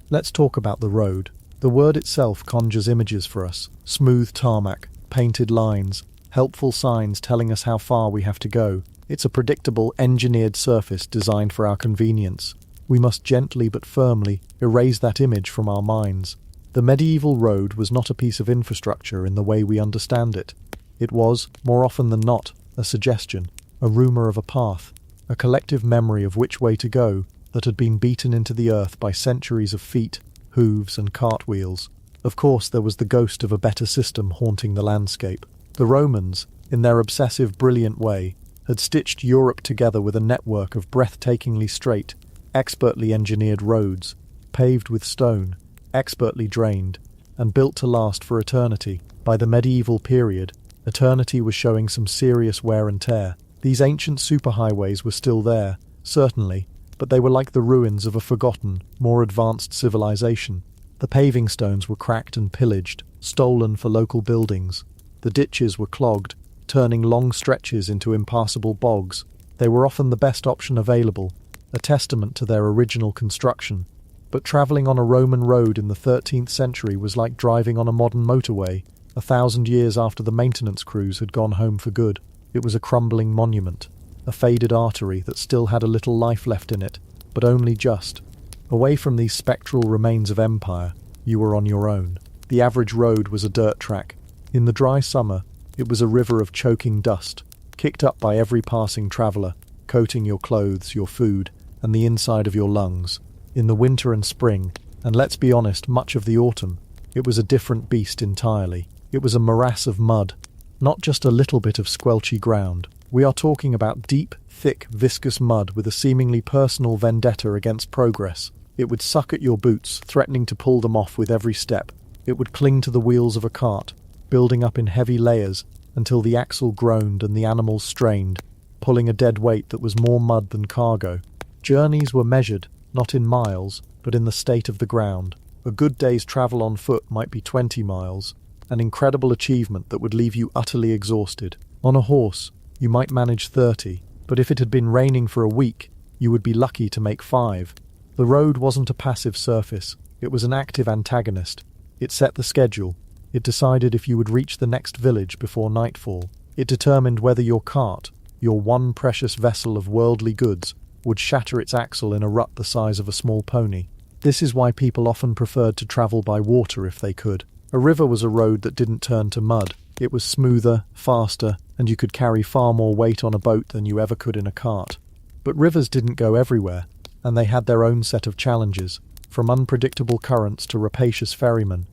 Let's talk about the road. The word itself conjures images for us: smooth tarmac, painted lines, helpful signs telling us how far we have to go. It's a predictable, engineered surface designed for our convenience. We must gently but firmly erase that image from our minds. The medieval road was not a piece of infrastructure in the way we understand it. It was, more often than not, a suggestion, a rumour of a path, a collective memory of which way to go that had been beaten into the earth by centuries of feet, hooves and cartwheels. Of course, there was the ghost of a better system haunting the landscape. The Romans, in their obsessive, brilliant way, had stitched Europe together with a network of breathtakingly straight, expertly engineered roads, paved with stone, expertly drained, and built to last for eternity. By the medieval period, eternity was showing some serious wear and tear. These ancient superhighways were still there, certainly, but they were like the ruins of a forgotten, more advanced civilization. The paving stones were cracked and pillaged, stolen for local buildings. The ditches were clogged, turning long stretches into impassable bogs. They were often the best option available, a testament to their original construction. But travelling on a Roman road in the 13th century was like driving on a modern motorway, 1,000 years after the maintenance crews had gone home for good. It was a crumbling monument, a faded artery that still had a little life left in it, but only just. Away from these spectral remains of empire, you were on your own. The average road was a dirt track. In the dry summer, it was a river of choking dust, kicked up by every passing traveller, coating your clothes, your food, and the inside of your lungs. In the winter and spring, and let's be honest, much of the autumn, it was a different beast entirely. It was a morass of mud, not just a little bit of squelchy ground. We are talking about deep, thick, viscous mud with a seemingly personal vendetta against progress. It would suck at your boots, threatening to pull them off with every step. It would cling to the wheels of a cart, building up in heavy layers until the axle groaned and the animals strained, pulling a dead weight that was more mud than cargo. Journeys were measured, not in miles, but in the state of the ground. A good day's travel on foot might be 20 miles, an incredible achievement that would leave you utterly exhausted. On a horse, you might manage 30, but if it had been raining for a week, you would be lucky to make 5. The road wasn't a passive surface, it was an active antagonist. It set the schedule. It decided if you would reach the next village before nightfall. It determined whether your cart, your one precious vessel of worldly goods, would shatter its axle in a rut the size of a small pony. This is why people often preferred to travel by water if they could. A river was a road that didn't turn to mud. It was smoother, faster, and you could carry far more weight on a boat than you ever could in a cart. But rivers didn't go everywhere, and they had their own set of challenges, from unpredictable currents to rapacious ferrymen.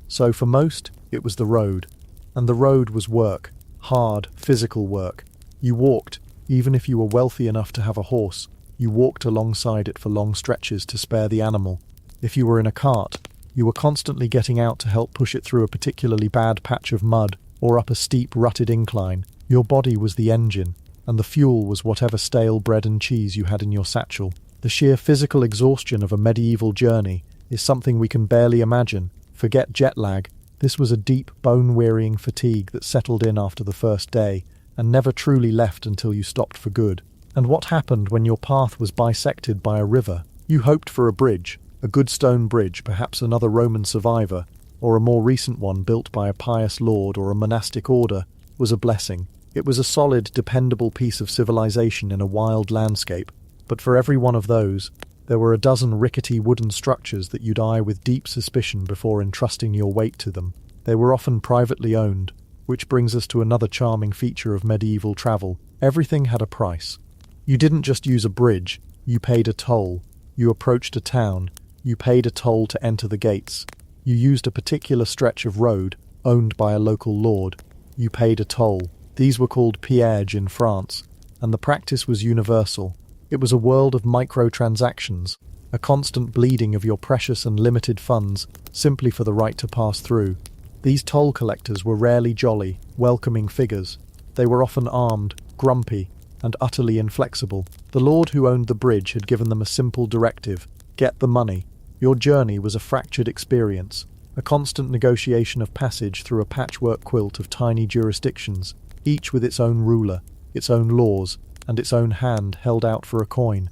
So for most, it was the road. And the road was work, hard, physical work. You walked, even if you were wealthy enough to have a horse, you walked alongside it for long stretches to spare the animal. If you were in a cart, you were constantly getting out to help push it through a particularly bad patch of mud or up a steep, rutted incline. Your body was the engine, and the fuel was whatever stale bread and cheese you had in your satchel. The sheer physical exhaustion of a medieval journey is something we can barely imagine. Forget jet lag. This was a deep, bone-wearying fatigue that settled in after the first day and never truly left until you stopped for good. And what happened when your path was bisected by a river? You hoped for a bridge, a good stone bridge, perhaps another Roman survivor, or a more recent one built by a pious lord or a monastic order, was a blessing. It was a solid, dependable piece of civilization in a wild landscape. But for every one of those, there were a dozen rickety wooden structures that you'd eye with deep suspicion before entrusting your weight to them. They were often privately owned, which brings us to another charming feature of medieval travel. Everything had a price. You didn't just use a bridge, you paid a toll. You approached a town, you paid a toll to enter the gates. You used a particular stretch of road, owned by a local lord. You paid a toll. These were called pièges in France, and the practice was universal. It was a world of microtransactions, a constant bleeding of your precious and limited funds simply for the right to pass through. These toll collectors were rarely jolly, welcoming figures. They were often armed, grumpy, and utterly inflexible. The lord who owned the bridge had given them a simple directive: get the money. Your journey was a fractured experience, a constant negotiation of passage through a patchwork quilt of tiny jurisdictions, each with its own ruler, its own laws, and its own hand held out for a coin.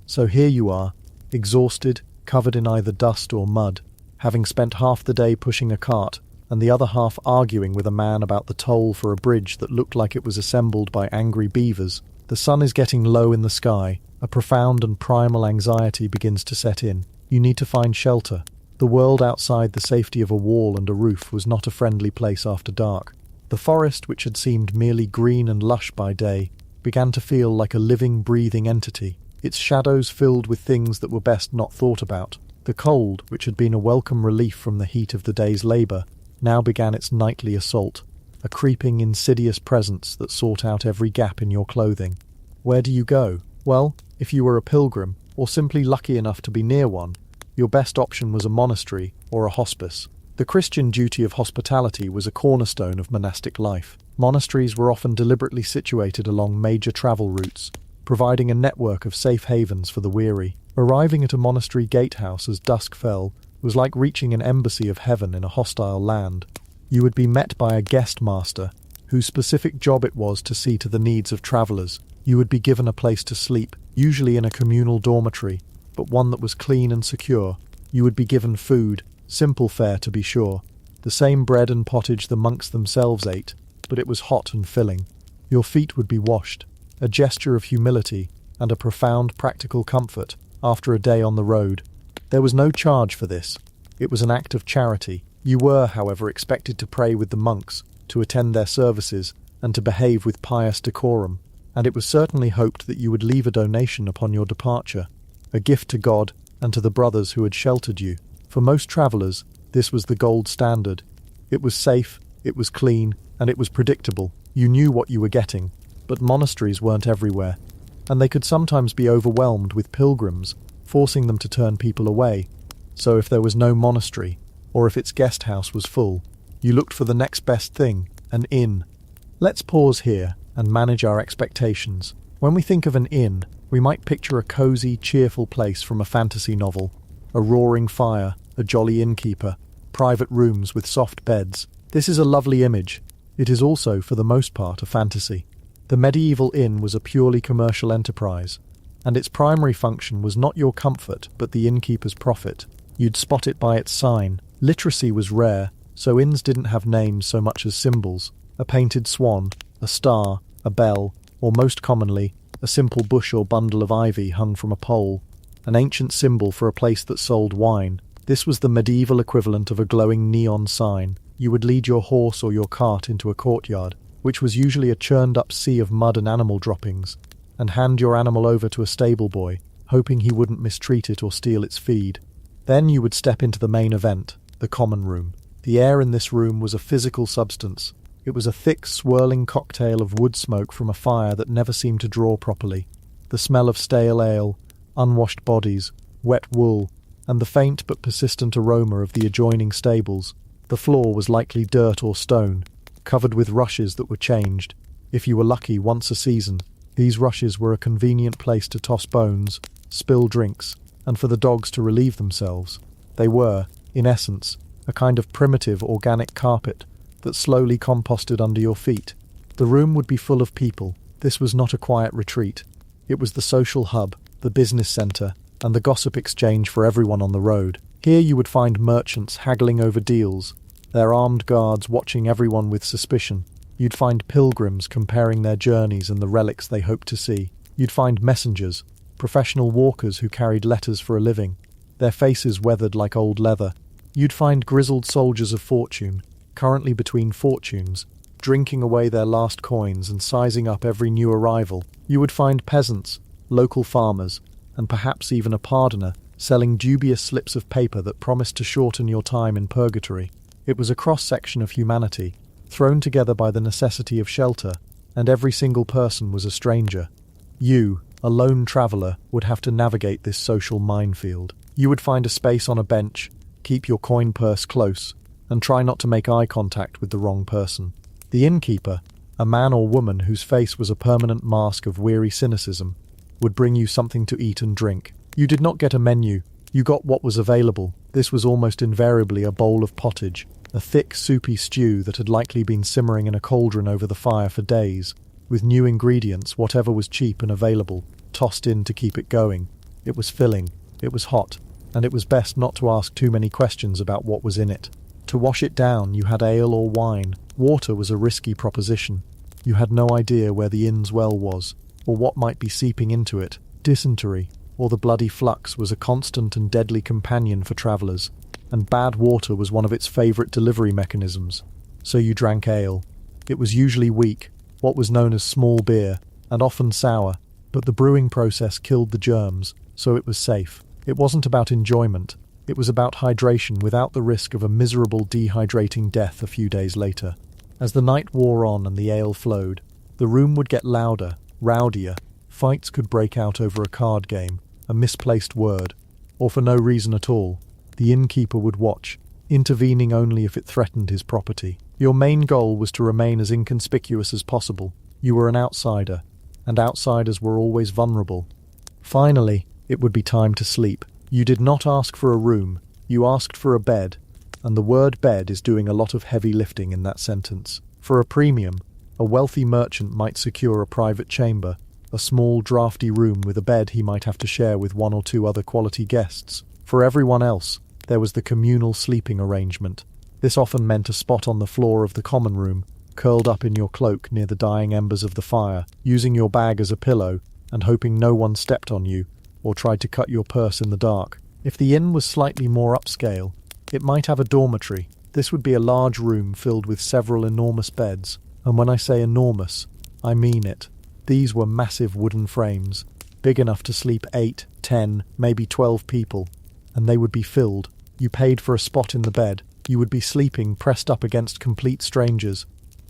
So here you are, exhausted, covered in either dust or mud, having spent half the day pushing a cart, and the other half arguing with a man about the toll for a bridge that looked like it was assembled by angry beavers. The sun is getting low in the sky. A profound and primal anxiety begins to set in. You need to find shelter. The world outside the safety of a wall and a roof was not a friendly place after dark. The forest, which had seemed merely green and lush by day, began to feel like a living, breathing entity, its shadows filled with things that were best not thought about. The cold, which had been a welcome relief from the heat of the day's labour, now began its nightly assault, a creeping, insidious presence that sought out every gap in your clothing. Where do you go? Well, if you were a pilgrim, or simply lucky enough to be near one, your best option was a monastery or a hospice. The Christian duty of hospitality was a cornerstone of monastic life. Monasteries were often deliberately situated along major travel routes, providing a network of safe havens for the weary. Arriving at a monastery gatehouse as dusk fell was like reaching an embassy of heaven in a hostile land. You would be met by a guest master, whose specific job it was to see to the needs of travellers. You would be given a place to sleep, usually in a communal dormitory, but one that was clean and secure. You would be given food, simple fare to be sure, the same bread and pottage the monks themselves ate, but it was hot and filling. Your feet would be washed, a gesture of humility and a profound practical comfort. after a day on the road. There was no charge for this. It was an act of charity. You were, however, expected to pray with the monks, to attend their services, and to behave with pious decorum, and it was certainly hoped that you would leave a donation upon your departure, a gift to God and to the brothers who had sheltered you. For most travellers, this was the gold standard. It was safe, it was clean, and it was predictable. You knew what you were getting. But monasteries weren't everywhere, and they could sometimes be overwhelmed with pilgrims, forcing them to turn people away. So if there was no monastery, or if its guest house was full, you looked for the next best thing, an inn. Let's pause here and manage our expectations. When we think of an inn, we might picture a cosy, cheerful place from a fantasy novel. A roaring fire, a jolly innkeeper, private rooms with soft beds. This is a lovely image. It is also, for the most part, a fantasy. The medieval inn was a purely commercial enterprise, and its primary function was not your comfort but the innkeeper's profit. You'd spot it by its sign. Literacy was rare, so inns didn't have names so much as symbols. A painted swan, a star, a bell, or most commonly, a simple bush or bundle of ivy hung from a pole, an ancient symbol for a place that sold wine. This was the medieval equivalent of a glowing neon sign. You would lead your horse or your cart into a courtyard, which was usually a churned-up sea of mud and animal droppings, and hand your animal over to a stable boy, hoping he wouldn't mistreat it or steal its feed. Then you would step into the main event, the common room. The air in this room was a physical substance. It was a thick, swirling cocktail of wood smoke from a fire that never seemed to draw properly. The smell of stale ale, unwashed bodies, wet wool, and the faint but persistent aroma of the adjoining stables. The floor was likely dirt or stone, covered with rushes that were changed. If you were lucky, once a season. These rushes were a convenient place to toss bones, spill drinks, and for the dogs to relieve themselves. They were, in essence, a kind of primitive organic carpet that slowly composted under your feet. The room would be full of people. This was not a quiet retreat. It was the social hub, the business centre, and the gossip exchange for everyone on the road. Here you would find merchants haggling over deals, their armed guards watching everyone with suspicion. You'd find pilgrims comparing their journeys and the relics they hoped to see. You'd find messengers, professional walkers who carried letters for a living, their faces weathered like old leather. You'd find grizzled soldiers of fortune, currently between fortunes, drinking away their last coins and sizing up every new arrival. You would find peasants, local farmers, and perhaps even a pardoner, selling dubious slips of paper that promised to shorten your time in purgatory. It was a cross-section of humanity, thrown together by the necessity of shelter, and every single person was a stranger. You, a lone traveller, would have to navigate this social minefield. You would find a space on a bench, keep your coin purse close, and try not to make eye contact with the wrong person. The innkeeper, a man or woman whose face was a permanent mask of weary cynicism, would bring you something to eat and drink. You did not get a menu, you got what was available. This was almost invariably a bowl of pottage, a thick, soupy stew that had likely been simmering in a cauldron over the fire for days, with new ingredients, whatever was cheap and available, tossed in to keep it going. It was filling, it was hot, and it was best not to ask too many questions about what was in it. To wash it down, you had ale or wine. Water was a risky proposition. You had no idea where the inn's well was, or what might be seeping into it. Dysentery, or the bloody flux, was a constant and deadly companion for travellers, and bad water was one of its favourite delivery mechanisms. So you drank ale. It was usually weak, what was known as small beer, and often sour, but the brewing process killed the germs, so it was safe. It wasn't about enjoyment. It was about hydration without the risk of a miserable dehydrating death a few days later. As the night wore on and the ale flowed, the room would get louder, rowdier. Fights could break out over a card game, a misplaced word, or for no reason at all. The innkeeper would watch, intervening only if it threatened his property. Your main goal was to remain as inconspicuous as possible. You were an outsider, and outsiders were always vulnerable. Finally, it would be time to sleep. You did not ask for a room, you asked for a bed, and the word bed is doing a lot of heavy lifting in that sentence. For a premium, a wealthy merchant might secure a private chamber, a small drafty room with a bed he might have to share with one or two other quality guests. For everyone else, there was the communal sleeping arrangement. This often meant a spot on the floor of the common room, curled up in your cloak near the dying embers of the fire, using your bag as a pillow, and hoping no one stepped on you, or tried to cut your purse in the dark. If the inn was slightly more upscale, it might have a dormitory. This would be a large room filled with several enormous beds. And when I say enormous, I mean it. These were massive wooden frames, big enough to sleep 8, 10, maybe 12 people, and they would be filled. You paid for a spot in the bed. You would be sleeping pressed up against complete strangers.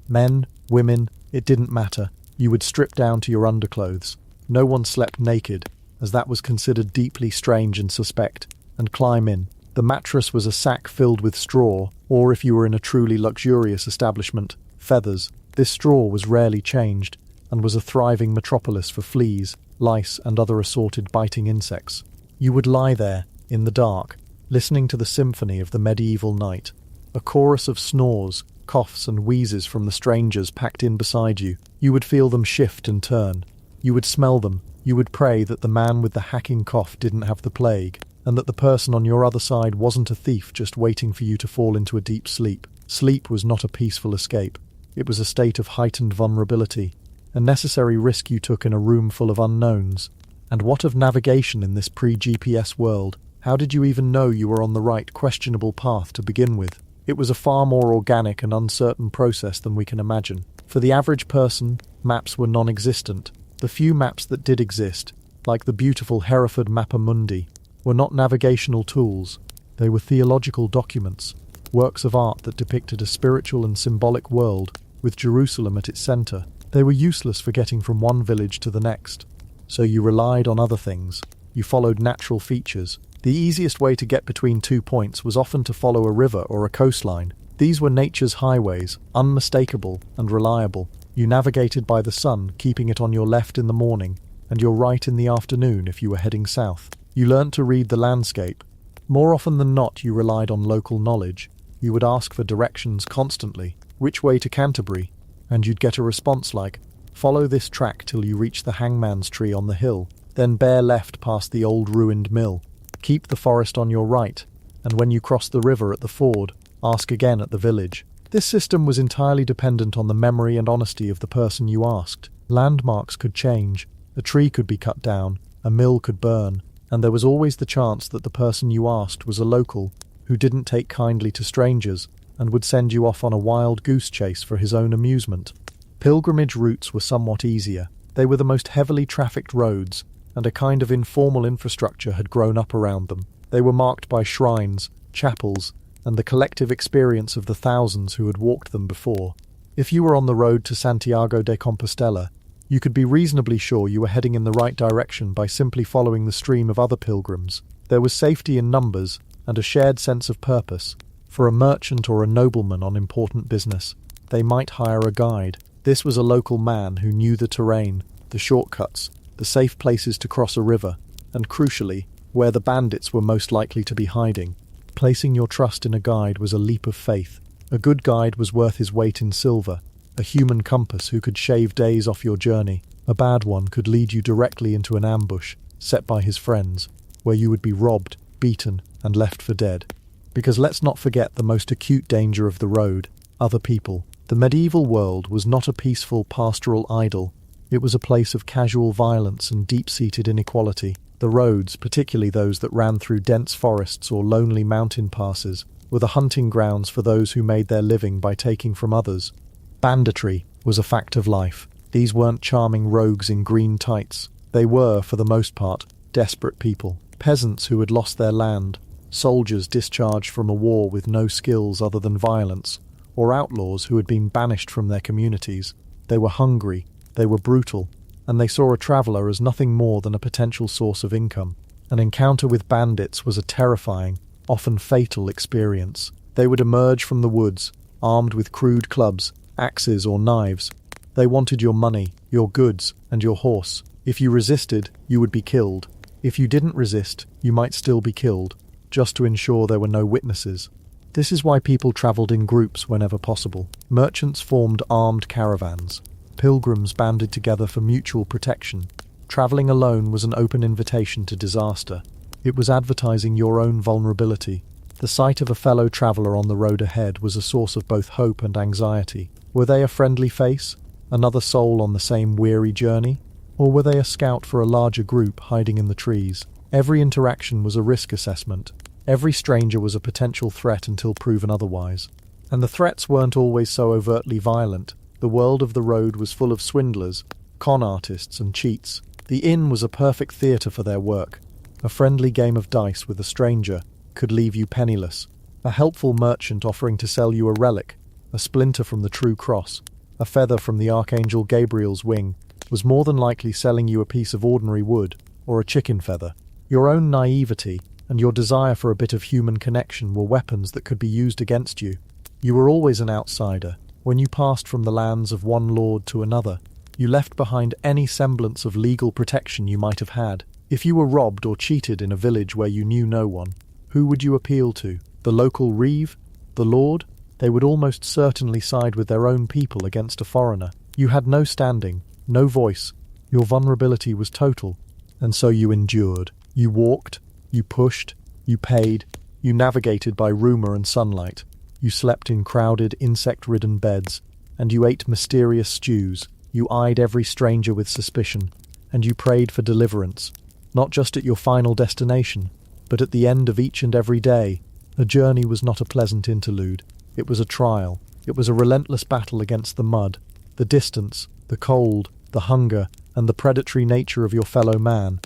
Men, women, it didn't matter. You would strip down to your underclothes. No one slept naked, as that was considered deeply strange and suspect, and climb in. The mattress was a sack filled with straw, or if you were in a truly luxurious establishment, feathers. This straw was rarely changed, and was a thriving metropolis for fleas, lice, and other assorted biting insects. You would lie there, in the dark, listening to the symphony of the medieval night. A chorus of snores, coughs, and wheezes from the strangers packed in beside you. You would feel them shift and turn. You would smell them. You would pray that the man with the hacking cough didn't have the plague, and that the person on your other side wasn't a thief just waiting for you to fall into a deep sleep. Sleep was not a peaceful escape. It was a state of heightened vulnerability, a necessary risk you took in a room full of unknowns. And what of navigation in this pre-GPS world? How did you even know you were on the right, questionable path to begin with? It was a far more organic and uncertain process than we can imagine. For the average person, maps were non-existent. The few maps that did exist, like the beautiful Hereford Mappa Mundi, were not navigational tools. They were theological documents, works of art that depicted a spiritual and symbolic world, with Jerusalem at its centre. They were useless for getting from one village to the next. So you relied on other things. You followed natural features. The easiest way to get between 2 points was often to follow a river or a coastline. These were nature's highways, unmistakable and reliable. You navigated by the sun, keeping it on your left in the morning, and your right in the afternoon if you were heading south. You learnt to read the landscape. More often than not, you relied on local knowledge. You would ask for directions constantly. Which way to Canterbury? And you'd get a response like, follow this track till you reach the hangman's tree on the hill, then bear left past the old ruined mill. Keep the forest on your right, and when you cross the river at the ford, ask again at the village. This system was entirely dependent on the memory and honesty of the person you asked. Landmarks could change, a tree could be cut down, a mill could burn, and there was always the chance that the person you asked was a local who didn't take kindly to strangers and would send you off on a wild goose chase for his own amusement. Pilgrimage routes were somewhat easier. They were the most heavily trafficked roads, and a kind of informal infrastructure had grown up around them. They were marked by shrines, chapels, and the collective experience of the thousands who had walked them before. If you were on the road to Santiago de Compostela, you could be reasonably sure you were heading in the right direction by simply following the stream of other pilgrims. There was safety in numbers and a shared sense of purpose. For a merchant or a nobleman on important business, they might hire a guide. This was a local man who knew the terrain, the shortcuts, the safe places to cross a river, and crucially, where the bandits were most likely to be hiding. Placing your trust in a guide was a leap of faith. A good guide was worth his weight in silver, a human compass who could shave days off your journey. A bad one could lead you directly into an ambush, set by his friends, where you would be robbed, beaten, and left for dead. Because let's not forget the most acute danger of the road, other people. The medieval world was not a peaceful pastoral idyll. It was a place of casual violence and deep-seated inequality. The roads, particularly those that ran through dense forests or lonely mountain passes, were the hunting grounds for those who made their living by taking from others. Banditry was a fact of life. These weren't charming rogues in green tights. They were, for the most part, desperate people. Peasants who had lost their land, soldiers discharged from a war with no skills other than violence, or outlaws who had been banished from their communities. They were hungry, they were brutal, and they saw a traveller as nothing more than a potential source of income. An encounter with bandits was a terrifying, often fatal experience. They would emerge from the woods, armed with crude clubs, axes or knives. They wanted your money, your goods, and your horse. If you resisted, you would be killed. If you didn't resist, you might still be killed, just to ensure there were no witnesses. This is why people travelled in groups whenever possible. Merchants formed armed caravans. Pilgrims banded together for mutual protection. Travelling alone was an open invitation to disaster. It was advertising your own vulnerability. The sight of a fellow traveller on the road ahead was a source of both hope and anxiety. Were they a friendly face? Another soul on the same weary journey? Or were they a scout for a larger group hiding in the trees? Every interaction was a risk assessment. Every stranger was a potential threat until proven otherwise. And the threats weren't always so overtly violent. The world of the road was full of swindlers, con artists and cheats. The inn was a perfect theatre for their work. A friendly game of dice with a stranger could leave you penniless. A helpful merchant offering to sell you a relic, a splinter from the true cross, a feather from the Archangel Gabriel's wing, was more than likely selling you a piece of ordinary wood or a chicken feather. Your own naivety and your desire for a bit of human connection were weapons that could be used against you. You were always an outsider. When you passed from the lands of one lord to another, you left behind any semblance of legal protection you might have had. If you were robbed or cheated in a village where you knew no one, who would you appeal to? The local reeve? The lord? They would almost certainly side with their own people against a foreigner. You had no standing, no voice. Your vulnerability was total. And so you endured. You walked, you pushed, you paid, you navigated by rumour and sunlight. You slept in crowded, insect-ridden beds, and you ate mysterious stews. You eyed every stranger with suspicion, and you prayed for deliverance, not just at your final destination, but at the end of each and every day. A journey was not a pleasant interlude. It was a trial. It was a relentless battle against the mud, the distance, the cold, the hunger, and the predatory nature of your fellow man.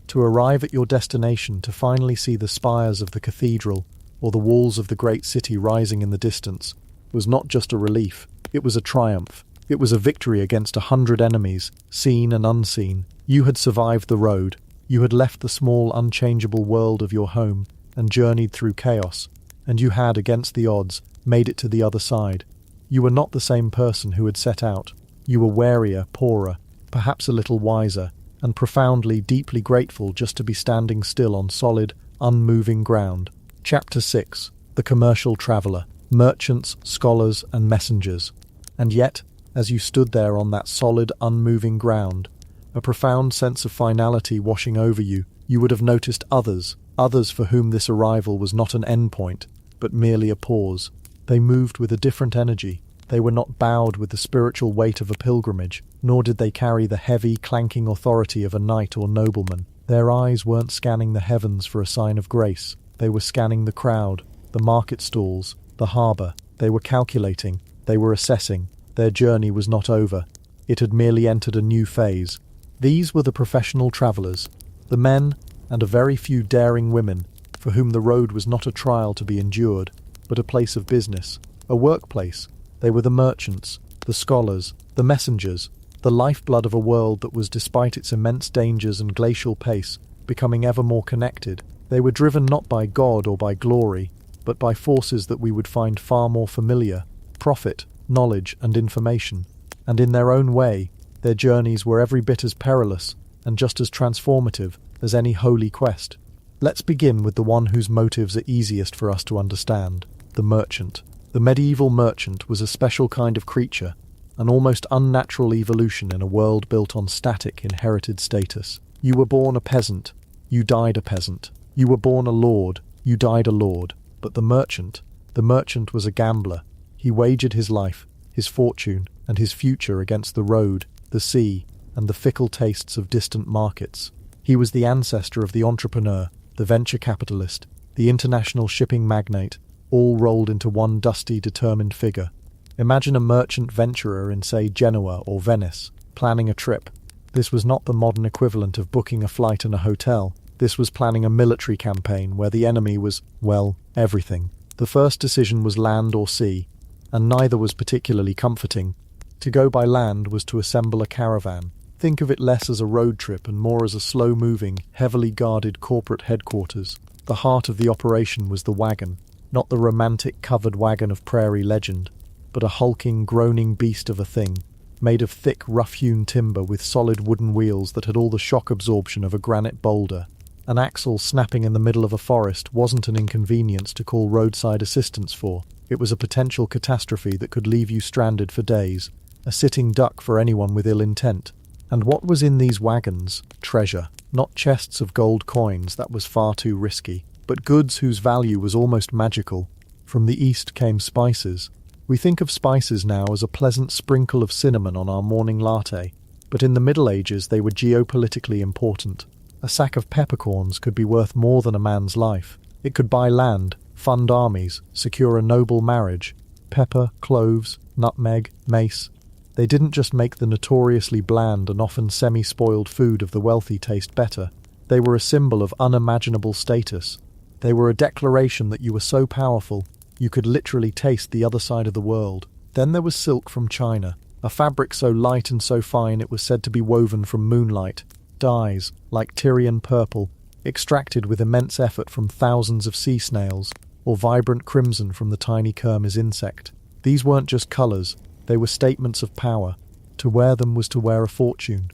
To arrive at your destination, to finally see the spires of the cathedral or the walls of the great city rising in the distance, was not just a relief, it was a triumph. It was a victory against 100 enemies, seen and unseen. You had survived the road. You had left the small, unchangeable world of your home and journeyed through chaos, and you had, against the odds, made it to the other side. You were not the same person who had set out. You were warier, poorer, perhaps a little wiser, and profoundly, deeply grateful just to be standing still on solid, unmoving ground. Chapter 6. The Commercial Traveller. Merchants, scholars, and messengers. And yet, as you stood there on that solid, unmoving ground, a profound sense of finality washing over you, you would have noticed others for whom this arrival was not an endpoint, but merely a pause. They moved with a different energy. They were not bowed with the spiritual weight of a pilgrimage, nor did they carry the heavy, clanking authority of a knight or nobleman. Their eyes weren't scanning the heavens for a sign of grace. They were scanning the crowd, the market stalls, the harbour. They were calculating. They were assessing. Their journey was not over. It had merely entered a new phase. These were the professional travellers, the men, and a very few daring women, for whom the road was not a trial to be endured, but a place of business, a workplace. They were the merchants, the scholars, the messengers, the lifeblood of a world that was, despite its immense dangers and glacial pace, becoming ever more connected. They were driven not by God or by glory, but by forces that we would find far more familiar: profit, knowledge, and information. And in their own way, their journeys were every bit as perilous and just as transformative as any holy quest. Let's begin with the one whose motives are easiest for us to understand: the merchant. The medieval merchant was a special kind of creature, an almost unnatural evolution in a world built on static, inherited status. You were born a peasant, you died a peasant. You were born a lord, you died a lord. But the merchant was a gambler. He wagered his life, his fortune, and his future against the road, the sea, and the fickle tastes of distant markets. He was the ancestor of the entrepreneur, the venture capitalist, the international shipping magnate, all rolled into one dusty, determined figure. Imagine a merchant venturer in, say, Genoa or Venice, planning a trip. This was not the modern equivalent of booking a flight and a hotel. This was planning a military campaign where the enemy was, well, everything. The first decision was land or sea, and neither was particularly comforting. To go by land was to assemble a caravan. Think of it less as a road trip and more as a slow-moving, heavily guarded corporate headquarters. The heart of the operation was the wagon, not the romantic covered wagon of prairie legend, but a hulking, groaning beast of a thing, made of thick, rough-hewn timber with solid wooden wheels that had all the shock absorption of a granite boulder. An axle snapping in the middle of a forest wasn't an inconvenience to call roadside assistance for. It was a potential catastrophe that could leave you stranded for days, a sitting duck for anyone with ill intent. And what was in these wagons? Treasure. Not chests of gold coins, that was far too risky, but goods whose value was almost magical. From the east came spices. We think of spices now as a pleasant sprinkle of cinnamon on our morning latte. but in the Middle Ages they were geopolitically important. A sack of peppercorns could be worth more than a man's life. It could buy land, fund armies, secure a noble marriage. Pepper, cloves, nutmeg, mace. They didn't just make the notoriously bland and often semi-spoiled food of the wealthy taste better. They were a symbol of unimaginable status. They were a declaration that you were so powerful, you could literally taste the other side of the world. Then there was silk from China, a fabric so light and so fine it was said to be woven from moonlight. Dyes, like Tyrian purple, extracted with immense effort from thousands of sea snails, or vibrant crimson from the tiny Kermes insect. These weren't just colours, they were statements of power. To wear them was to wear a fortune.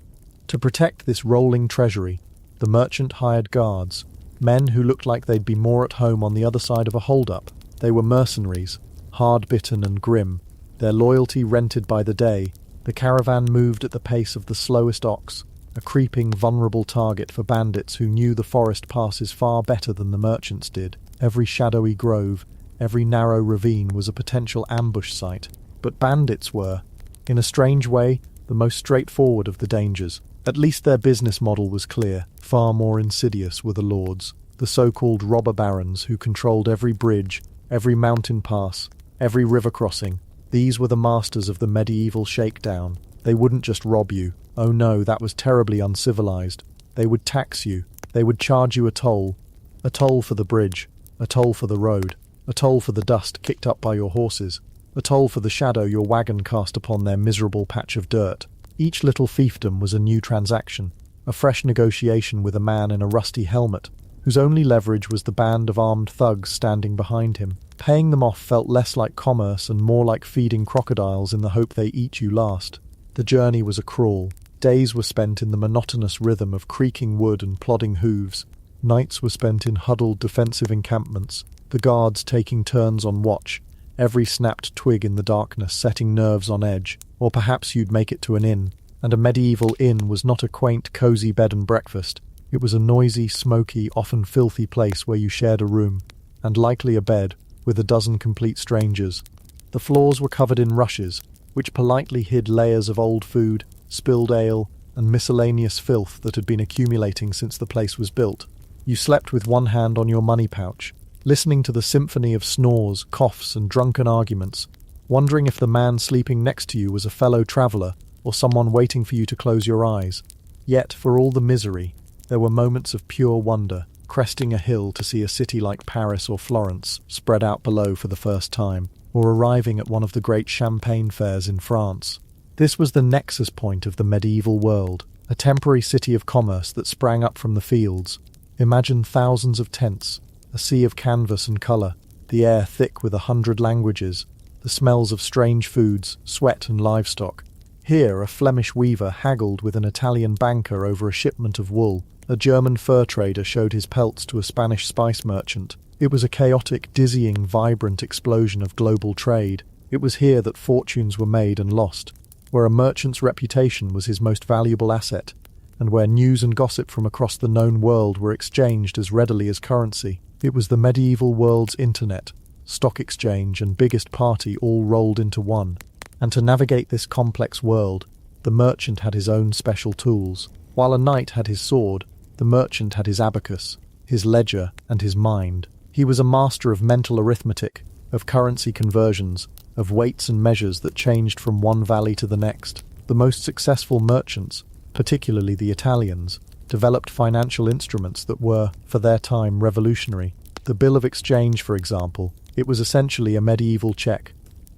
To protect this rolling treasury, the merchant hired guards, men who looked like they'd be more at home on the other side of a hold-up. They were mercenaries, hard-bitten and grim, their loyalty rented by the day. The caravan moved at the pace of the slowest ox, a creeping, vulnerable target for bandits who knew the forest passes far better than the merchants did. Every shadowy grove, every narrow ravine was a potential ambush site. But bandits were, in a strange way, the most straightforward of the dangers. At least their business model was clear. Far more insidious were the lords, the so-called robber barons who controlled every bridge, every mountain pass, every river crossing. These were the masters of the medieval shakedown. They wouldn't just rob you. Oh no, that was terribly uncivilized. They would tax you. They would charge you a toll for the bridge, a toll for the road, a toll for the dust kicked up by your horses, a toll for the shadow your wagon cast upon their miserable patch of dirt. Each little fiefdom was a new transaction, a fresh negotiation with a man in a rusty helmet, whose only leverage was the band of armed thugs standing behind him. Paying them off felt less like commerce and more like feeding crocodiles in the hope they eat you last. The journey was a crawl. Days were spent in the monotonous rhythm of creaking wood and plodding hooves. Nights were spent in huddled defensive encampments, the guards taking turns on watch, every snapped twig in the darkness setting nerves on edge. Or perhaps you'd make it to an inn, and a medieval inn was not a quaint, cosy bed and breakfast. It was a noisy, smoky, often filthy place where you shared a room, and likely a bed, with a dozen complete strangers. The floors were covered in rushes, which politely hid layers of old food, spilled ale, and miscellaneous filth that had been accumulating since the place was built. You slept with one hand on your money pouch, listening to the symphony of snores, coughs, and drunken arguments, wondering if the man sleeping next to you was a fellow traveller or someone waiting for you to close your eyes. Yet, for all the misery, there were moments of pure wonder, cresting a hill to see a city like Paris or Florence spread out below for the first time, or arriving at one of the great champagne fairs in France. This was the nexus point of the medieval world, a temporary city of commerce that sprang up from the fields. Imagine thousands of tents, a sea of canvas and colour, the air thick with 100 languages, the smells of strange foods, sweat and livestock. Here a Flemish weaver haggled with an Italian banker over a shipment of wool. A German fur trader showed his pelts to a Spanish spice merchant. It was a chaotic, dizzying, vibrant explosion of global trade. It was here that fortunes were made and lost, where a merchant's reputation was his most valuable asset, and where news and gossip from across the known world were exchanged as readily as currency. It was the medieval world's internet, stock exchange, and biggest party all rolled into one. And to navigate this complex world, the merchant had his own special tools. While a knight had his sword, the merchant had his abacus, his ledger, and his mind. He was a master of mental arithmetic, of currency conversions, of weights and measures that changed from one valley to the next. The most successful merchants, particularly the Italians, developed financial instruments that were, for their time, revolutionary. The bill of exchange, for example, it was essentially a medieval check.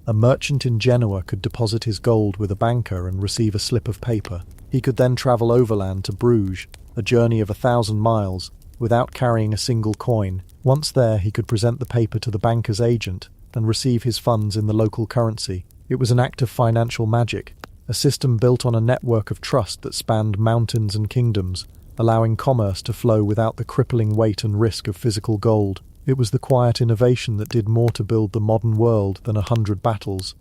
A merchant in Genoa could deposit his gold with a banker and receive a slip of paper. He could then travel overland to Bruges, a journey of 1,000 miles, without carrying a single coin. Once there, he could present the paper to the banker's agent and receive his funds in the local currency. It was an act of financial magic, a system built on a network of trust that spanned mountains and kingdoms, allowing commerce to flow without the crippling weight and risk of physical gold. It was the quiet innovation that did more to build the modern world than 100 battles.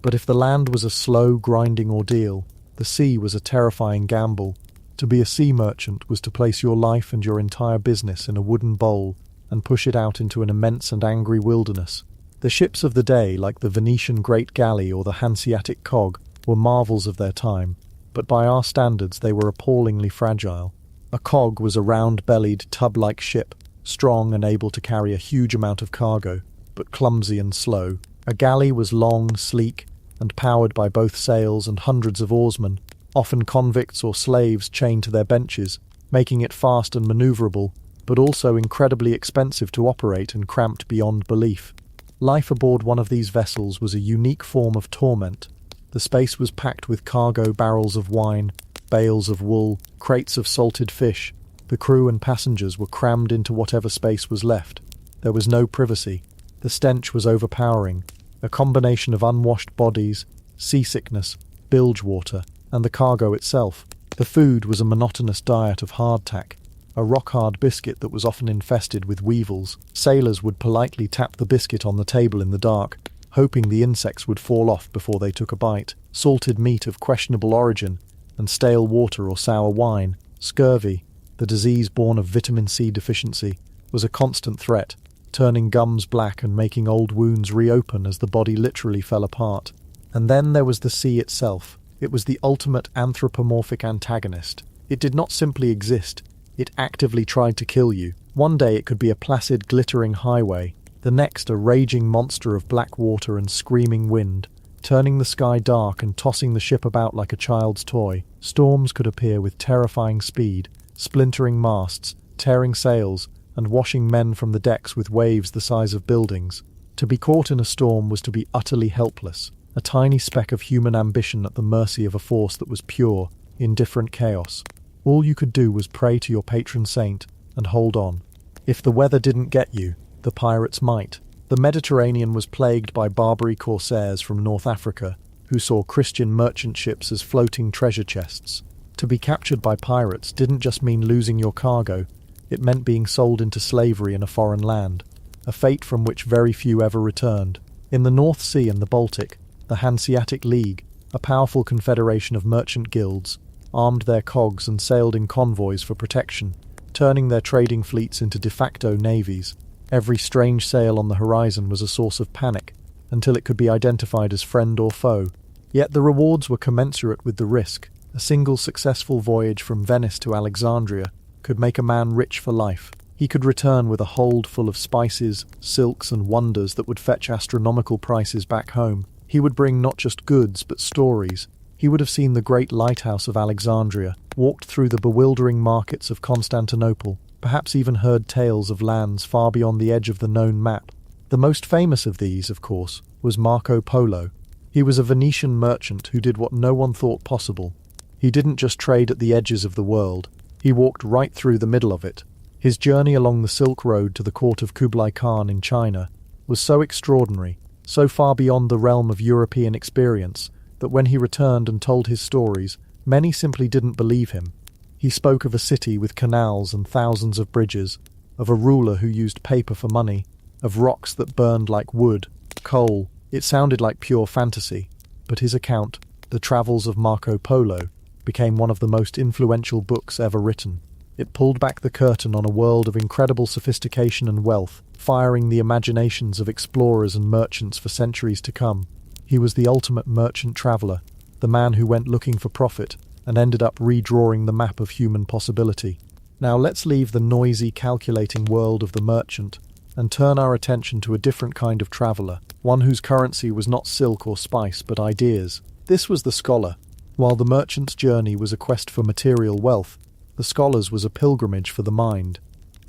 But if the land was a slow, grinding ordeal, the sea was a terrifying gamble. To be a sea merchant was to place your life and your entire business in a wooden bowl and push it out into an immense and angry wilderness. The ships of the day, like the Venetian Great Galley or the Hanseatic Cog, were marvels of their time. but by our standards they were appallingly fragile. A cog was a round-bellied, tub-like ship, strong and able to carry a huge amount of cargo, but clumsy and slow. A galley was long, sleek, and powered by both sails and hundreds of oarsmen, often convicts or slaves chained to their benches, making it fast and maneuverable, but also incredibly expensive to operate and cramped beyond belief. Life aboard one of these vessels was a unique form of torment. The space was packed with cargo barrels of wine, bales of wool, crates of salted fish. The crew and passengers were crammed into whatever space was left. There was no privacy. The stench was overpowering, a combination of unwashed bodies, seasickness, bilge water, and the cargo itself. The food was a monotonous diet of hardtack, a rock-hard biscuit that was often infested with weevils. Sailors would politely tap the biscuit on the table in the dark, hoping the insects would fall off before they took a bite. Salted meat of questionable origin, and stale water or sour wine. Scurvy, the disease born of vitamin C deficiency, was a constant threat, turning gums black and making old wounds reopen as the body literally fell apart. And then there was the sea itself. It was the ultimate anthropomorphic antagonist. It did not simply exist, it actively tried to kill you. One day it could be a placid, glittering highway, the next a raging monster of black water and screaming wind, turning the sky dark and tossing the ship about like a child's toy. Storms could appear with terrifying speed, splintering masts, tearing sails, and washing men from the decks with waves the size of buildings. To be caught in a storm was to be utterly helpless, a tiny speck of human ambition at the mercy of a force that was pure, indifferent chaos. All you could do was pray to your patron saint and hold on. If the weather didn't get you, the pirates might. The Mediterranean was plagued by Barbary corsairs from North Africa, who saw Christian merchant ships as floating treasure chests. To be captured by pirates didn't just mean losing your cargo, it meant being sold into slavery in a foreign land, a fate from which very few ever returned. In the North Sea and the Baltic, the Hanseatic League, a powerful confederation of merchant guilds, armed their cogs and sailed in convoys for protection, turning their trading fleets into de facto navies. Every strange sail on the horizon was a source of panic, until it could be identified as friend or foe. Yet the rewards were commensurate with the risk. A single successful voyage from Venice to Alexandria could make a man rich for life. He could return with a hold full of spices, silks, and wonders that would fetch astronomical prices back home. He would bring not just goods, but stories. He would have seen the great lighthouse of Alexandria, walked through the bewildering markets of Constantinople, perhaps even heard tales of lands far beyond the edge of the known map. The most famous of these, of course, was Marco Polo. He was a Venetian merchant who did what no one thought possible. He didn't just trade at the edges of the world, he walked right through the middle of it. His journey along the Silk Road to the court of Kublai Khan in China was so extraordinary, so far beyond the realm of European experience, that when he returned and told his stories, many simply didn't believe him. He spoke of a city with canals and thousands of bridges, of a ruler who used paper for money, of rocks that burned like wood, coal. It sounded like pure fantasy, but his account, The Travels of Marco Polo, became one of the most influential books ever written. It pulled back the curtain on a world of incredible sophistication and wealth, firing the imaginations of explorers and merchants for centuries to come. He was the ultimate merchant traveller, the man who went looking for profit and ended up redrawing the map of human possibility. Now let's leave the noisy, calculating world of the merchant and turn our attention to a different kind of traveller, one whose currency was not silk or spice but ideas. This was the scholar. While the merchant's journey was a quest for material wealth, the scholar's was a pilgrimage for the mind.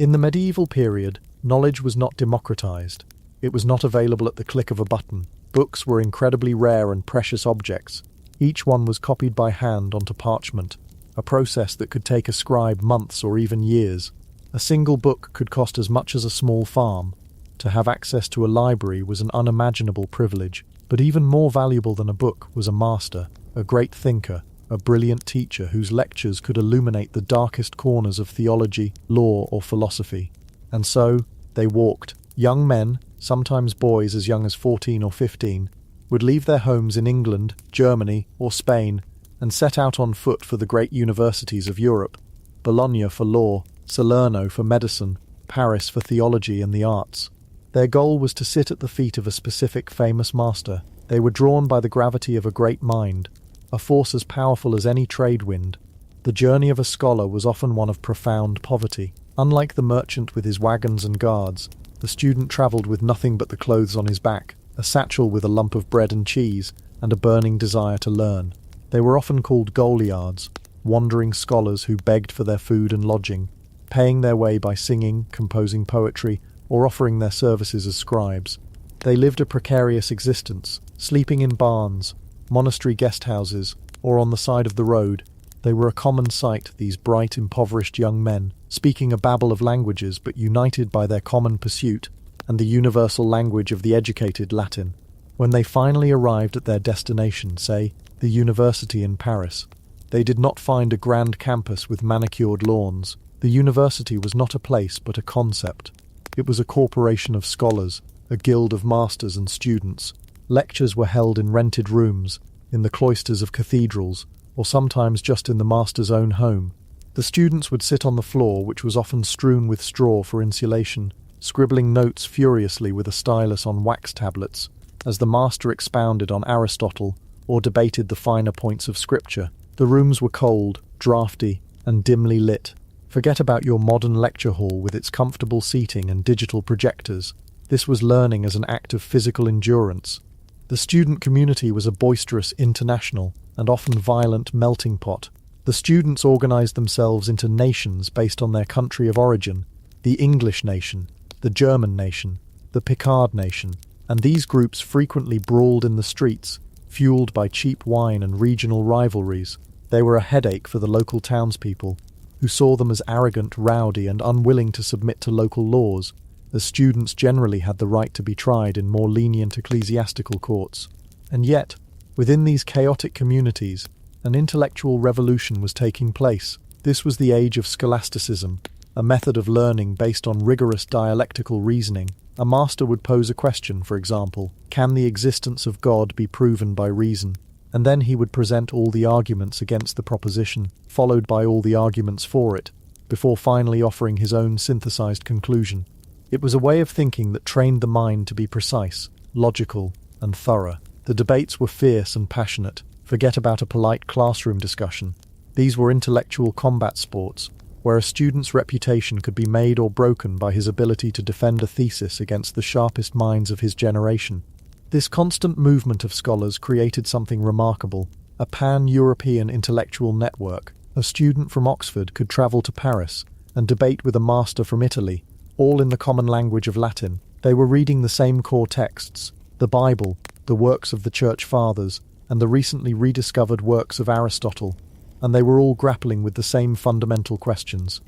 In the medieval period, knowledge was not democratized. It was not available at the click of a button. Books were incredibly rare and precious objects. Each one was copied by hand onto parchment, a process that could take a scribe months or even years. A single book could cost as much as a small farm. To have access to a library was an unimaginable privilege, but even more valuable than a book was a master, a great thinker, a brilliant teacher whose lectures could illuminate the darkest corners of theology, law, or philosophy. And so, they walked. Young men, sometimes boys as young as 14 or 15, would leave their homes in England, Germany, or Spain, and set out on foot for the great universities of Europe. Bologna for law, Salerno for medicine, Paris for theology and the arts. Their goal was to sit at the feet of a specific famous master. They were drawn by the gravity of a great mind, a force as powerful as any trade wind. The journey of a scholar was often one of profound poverty. Unlike the merchant with his wagons and guards, the student travelled with nothing but the clothes on his back, a satchel with a lump of bread and cheese, and a burning desire to learn. They were often called Goliards, wandering scholars who begged for their food and lodging, paying their way by singing, composing poetry, or offering their services as scribes. They lived a precarious existence, sleeping in barns, monastery guest houses, or on the side of the road. They were a common sight, these bright, impoverished young men, speaking a babel of languages but united by their common pursuit and the universal language of the educated, Latin. When they finally arrived at their destination, say, the university in Paris, they did not find a grand campus with manicured lawns. The university was not a place but a concept. It was a corporation of scholars, a guild of masters and students. Lectures were held in rented rooms, in the cloisters of cathedrals, or sometimes just in the master's own home. The students would sit on the floor, which was often strewn with straw for insulation, scribbling notes furiously with a stylus on wax tablets, as the master expounded on Aristotle or debated the finer points of scripture. The rooms were cold, draughty, and dimly lit. Forget about your modern lecture hall with its comfortable seating and digital projectors. This was learning as an act of physical endurance. The student community was a boisterous, international, and often violent melting pot. The students organized themselves into nations based on their country of origin: the English nation, the German nation, the Picard nation, and these groups frequently brawled in the streets, fueled by cheap wine and regional rivalries. They were a headache for the local townspeople, who saw them as arrogant, rowdy, and unwilling to submit to local laws, as students generally had the right to be tried in more lenient ecclesiastical courts. And yet, within these chaotic communities, an intellectual revolution was taking place. This was the age of scholasticism, a method of learning based on rigorous dialectical reasoning. A master would pose a question, for example, can the existence of God be proven by reason? And then he would present all the arguments against the proposition, followed by all the arguments for it, before finally offering his own synthesized conclusion. It was a way of thinking that trained the mind to be precise, logical, and thorough. The debates were fierce and passionate. Forget about a polite classroom discussion. These were intellectual combat sports, where a student's reputation could be made or broken by his ability to defend a thesis against the sharpest minds of his generation. This constant movement of scholars created something remarkable, a pan-European intellectual network. A student from Oxford could travel to Paris and debate with a master from Italy, all in the common language of Latin. They were reading the same core texts, the Bible, the works of the Church Fathers, and the recently rediscovered works of Aristotle, and they were all grappling with the same fundamental questions.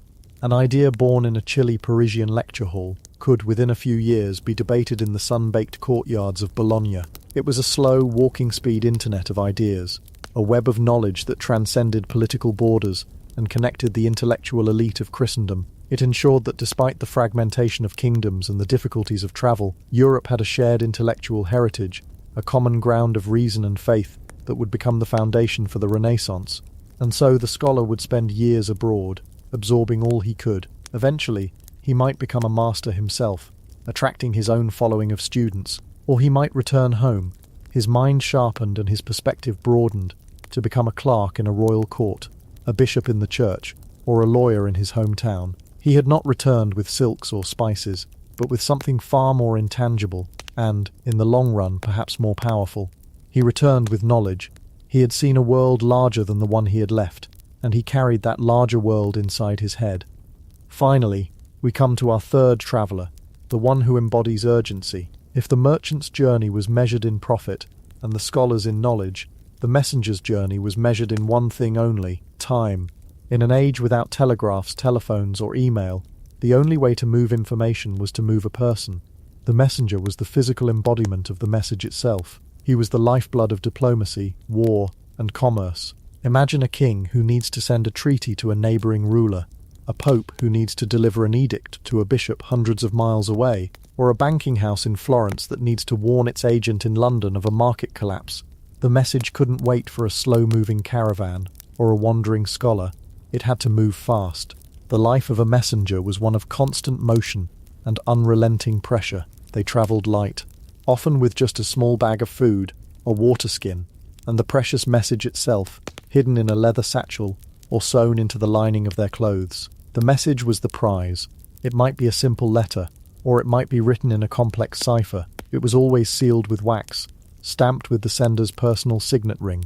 An idea born in a chilly Parisian lecture hall could, within a few years, be debated in the sun-baked courtyards of Bologna. It was a slow, walking-speed internet of ideas, a web of knowledge that transcended political borders and connected the intellectual elite of Christendom. It ensured that despite the fragmentation of kingdoms and the difficulties of travel, Europe had a shared intellectual heritage, a common ground of reason and faith that would become the foundation for the Renaissance. And so the scholar would spend years abroad, absorbing all he could. Eventually, he might become a master himself, attracting his own following of students, or he might return home, his mind sharpened and his perspective broadened, to become a clerk in a royal court, a bishop in the church, or a lawyer in his hometown. He had not returned with silks or spices, but with something far more intangible and, in the long run, perhaps more powerful. He returned with knowledge. He had seen a world larger than the one he had left, and he carried that larger world inside his head. Finally, we come to our third traveller, the one who embodies urgency. If the merchant's journey was measured in profit, and the scholar's in knowledge, the messenger's journey was measured in one thing only: time. In an age without telegraphs, telephones, or email, the only way to move information was to move a person. The messenger was the physical embodiment of the message itself. He was the lifeblood of diplomacy, war, and commerce. Imagine a king who needs to send a treaty to a neighbouring ruler, a pope who needs to deliver an edict to a bishop hundreds of miles away, or a banking house in Florence that needs to warn its agent in London of a market collapse. The message couldn't wait for a slow-moving caravan or a wandering scholar. It had to move fast. The life of a messenger was one of constant motion and unrelenting pressure. They travelled light, often with just a small bag of food, a water skin, and the precious message itself, hidden in a leather satchel or sewn into the lining of their clothes. The message was the prize. It might be a simple letter, or it might be written in a complex cipher. It was always sealed with wax, stamped with the sender's personal signet ring.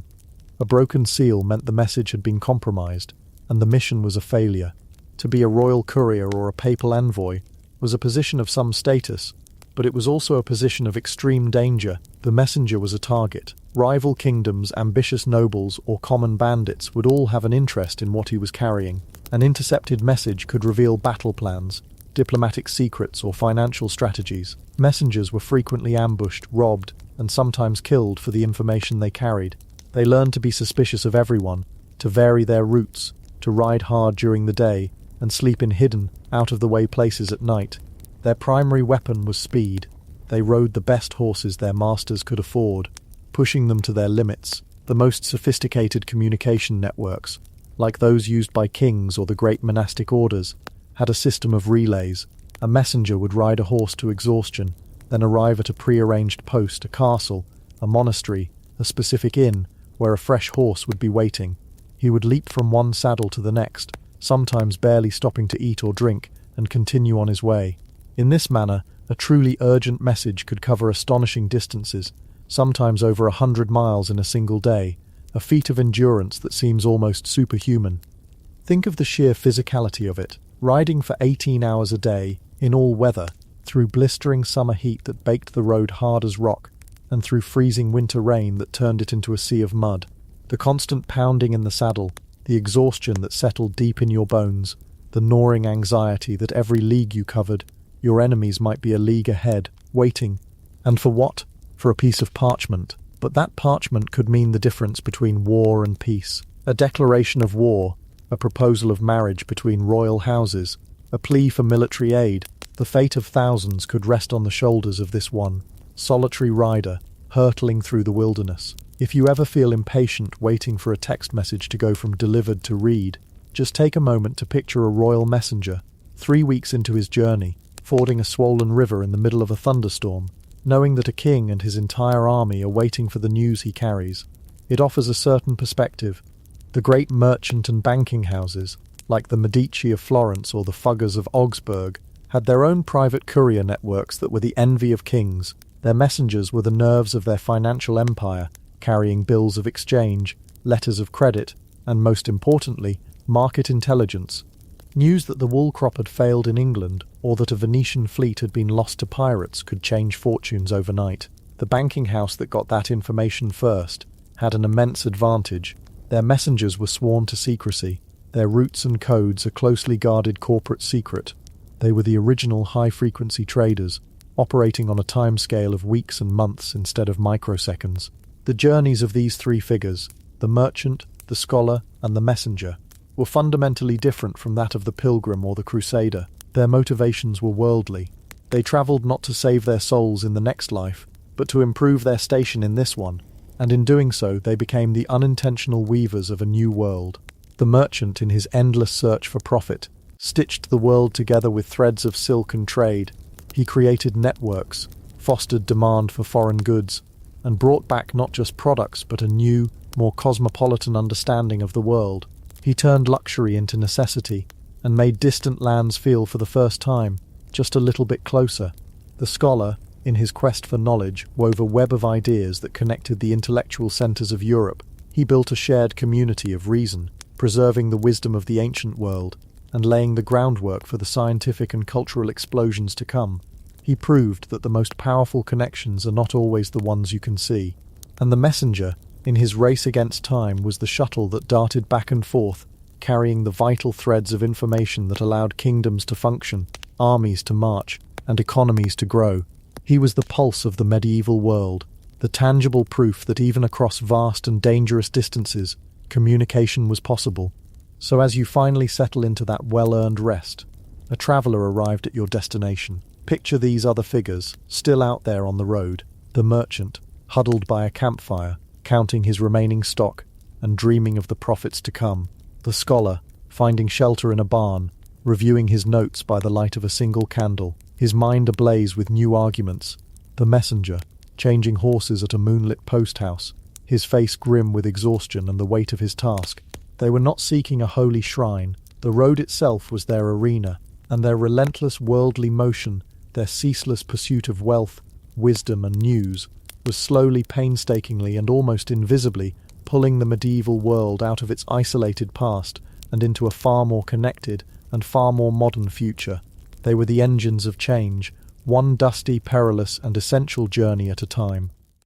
A broken seal meant the message had been compromised, and the mission was a failure. To be a royal courier or a papal envoy was a position of some status, but it was also a position of extreme danger. The messenger was a target. Rival kingdoms, ambitious nobles, or common bandits would all have an interest in what he was carrying. An intercepted message could reveal battle plans, diplomatic secrets, or financial strategies. Messengers were frequently ambushed, robbed, and sometimes killed for the information they carried. They learned to be suspicious of everyone, to vary their routes, to ride hard during the day, and sleep in hidden, out-of-the-way places at night. Their primary weapon was speed. They rode the best horses their masters could afford, pushing them to their limits. The most sophisticated communication networks, like those used by kings or the great monastic orders, had a system of relays. A messenger would ride a horse to exhaustion, then arrive at a pre-arranged post, a castle, a monastery, a specific inn, where a fresh horse would be waiting. He would leap from one saddle to the next, sometimes barely stopping to eat or drink, and continue on his way. In this manner, a truly urgent message could cover astonishing distances, sometimes over 100 miles in a single day, a feat of endurance that seems almost superhuman. Think of the sheer physicality of it, riding for 18 hours a day, in all weather, through blistering summer heat that baked the road hard as rock, and through freezing winter rain that turned it into a sea of mud. The constant pounding in the saddle, the exhaustion that settled deep in your bones, the gnawing anxiety that every league you covered, your enemies might be a league ahead, waiting. And for what? For a piece of parchment. But that parchment could mean the difference between war and peace. A declaration of war, a proposal of marriage between royal houses, a plea for military aid. The fate of thousands could rest on the shoulders of this one solitary rider, hurtling through the wilderness. If you ever feel impatient waiting for a text message to go from delivered to read, just take a moment to picture a royal messenger, 3 weeks into his journey, fording a swollen river in the middle of a thunderstorm, knowing that a king and his entire army are waiting for the news he carries. It offers a certain perspective. The great merchant and banking houses, like the Medici of Florence or the Fuggers of Augsburg, had their own private courier networks that were the envy of kings. Their messengers were the nerves of their financial empire, carrying bills of exchange, letters of credit, and most importantly, market intelligence. News that the wool crop had failed in England or that a Venetian fleet had been lost to pirates could change fortunes overnight. The banking house that got that information first had an immense advantage. Their messengers were sworn to secrecy, their routes and codes a closely guarded corporate secret. They were the original high-frequency traders, operating on a timescale of weeks and months instead of microseconds. The journeys of these three figures, the merchant, the scholar, and the messenger, were fundamentally different from that of the pilgrim or the crusader. Their motivations were worldly. They travelled not to save their souls in the next life, but to improve their station in this one, and in doing so they became the unintentional weavers of a new world. The merchant, in his endless search for profit, stitched the world together with threads of silk and trade. He created networks, fostered demand for foreign goods, and brought back not just products but a new, more cosmopolitan understanding of the world. He turned luxury into necessity, and made distant lands feel for the first time just a little bit closer. The scholar, in his quest for knowledge, wove a web of ideas that connected the intellectual centres of Europe. He built a shared community of reason, preserving the wisdom of the ancient world, and laying the groundwork for the scientific and cultural explosions to come. He proved that the most powerful connections are not always the ones you can see. And the messenger, in his race against time, was the shuttle that darted back and forth, carrying the vital threads of information that allowed kingdoms to function, armies to march, and economies to grow. He was the pulse of the medieval world, the tangible proof that even across vast and dangerous distances, communication was possible. So as you finally settle into that well-earned rest, a traveller arrived at your destination. Picture these other figures, still out there on the road. The merchant, huddled by a campfire, counting his remaining stock and dreaming of the profits to come. The scholar, finding shelter in a barn, reviewing his notes by the light of a single candle, his mind ablaze with new arguments. The messenger, changing horses at a moonlit post house, his face grim with exhaustion and the weight of his task. They were not seeking a holy shrine. The road itself was their arena, and their relentless worldly motion, their ceaseless pursuit of wealth, wisdom, and news, was slowly, painstakingly, and almost invisibly pulling the medieval world out of its isolated past and into a far more connected and far more modern future. They were the engines of change, one dusty, perilous, and essential journey at a time.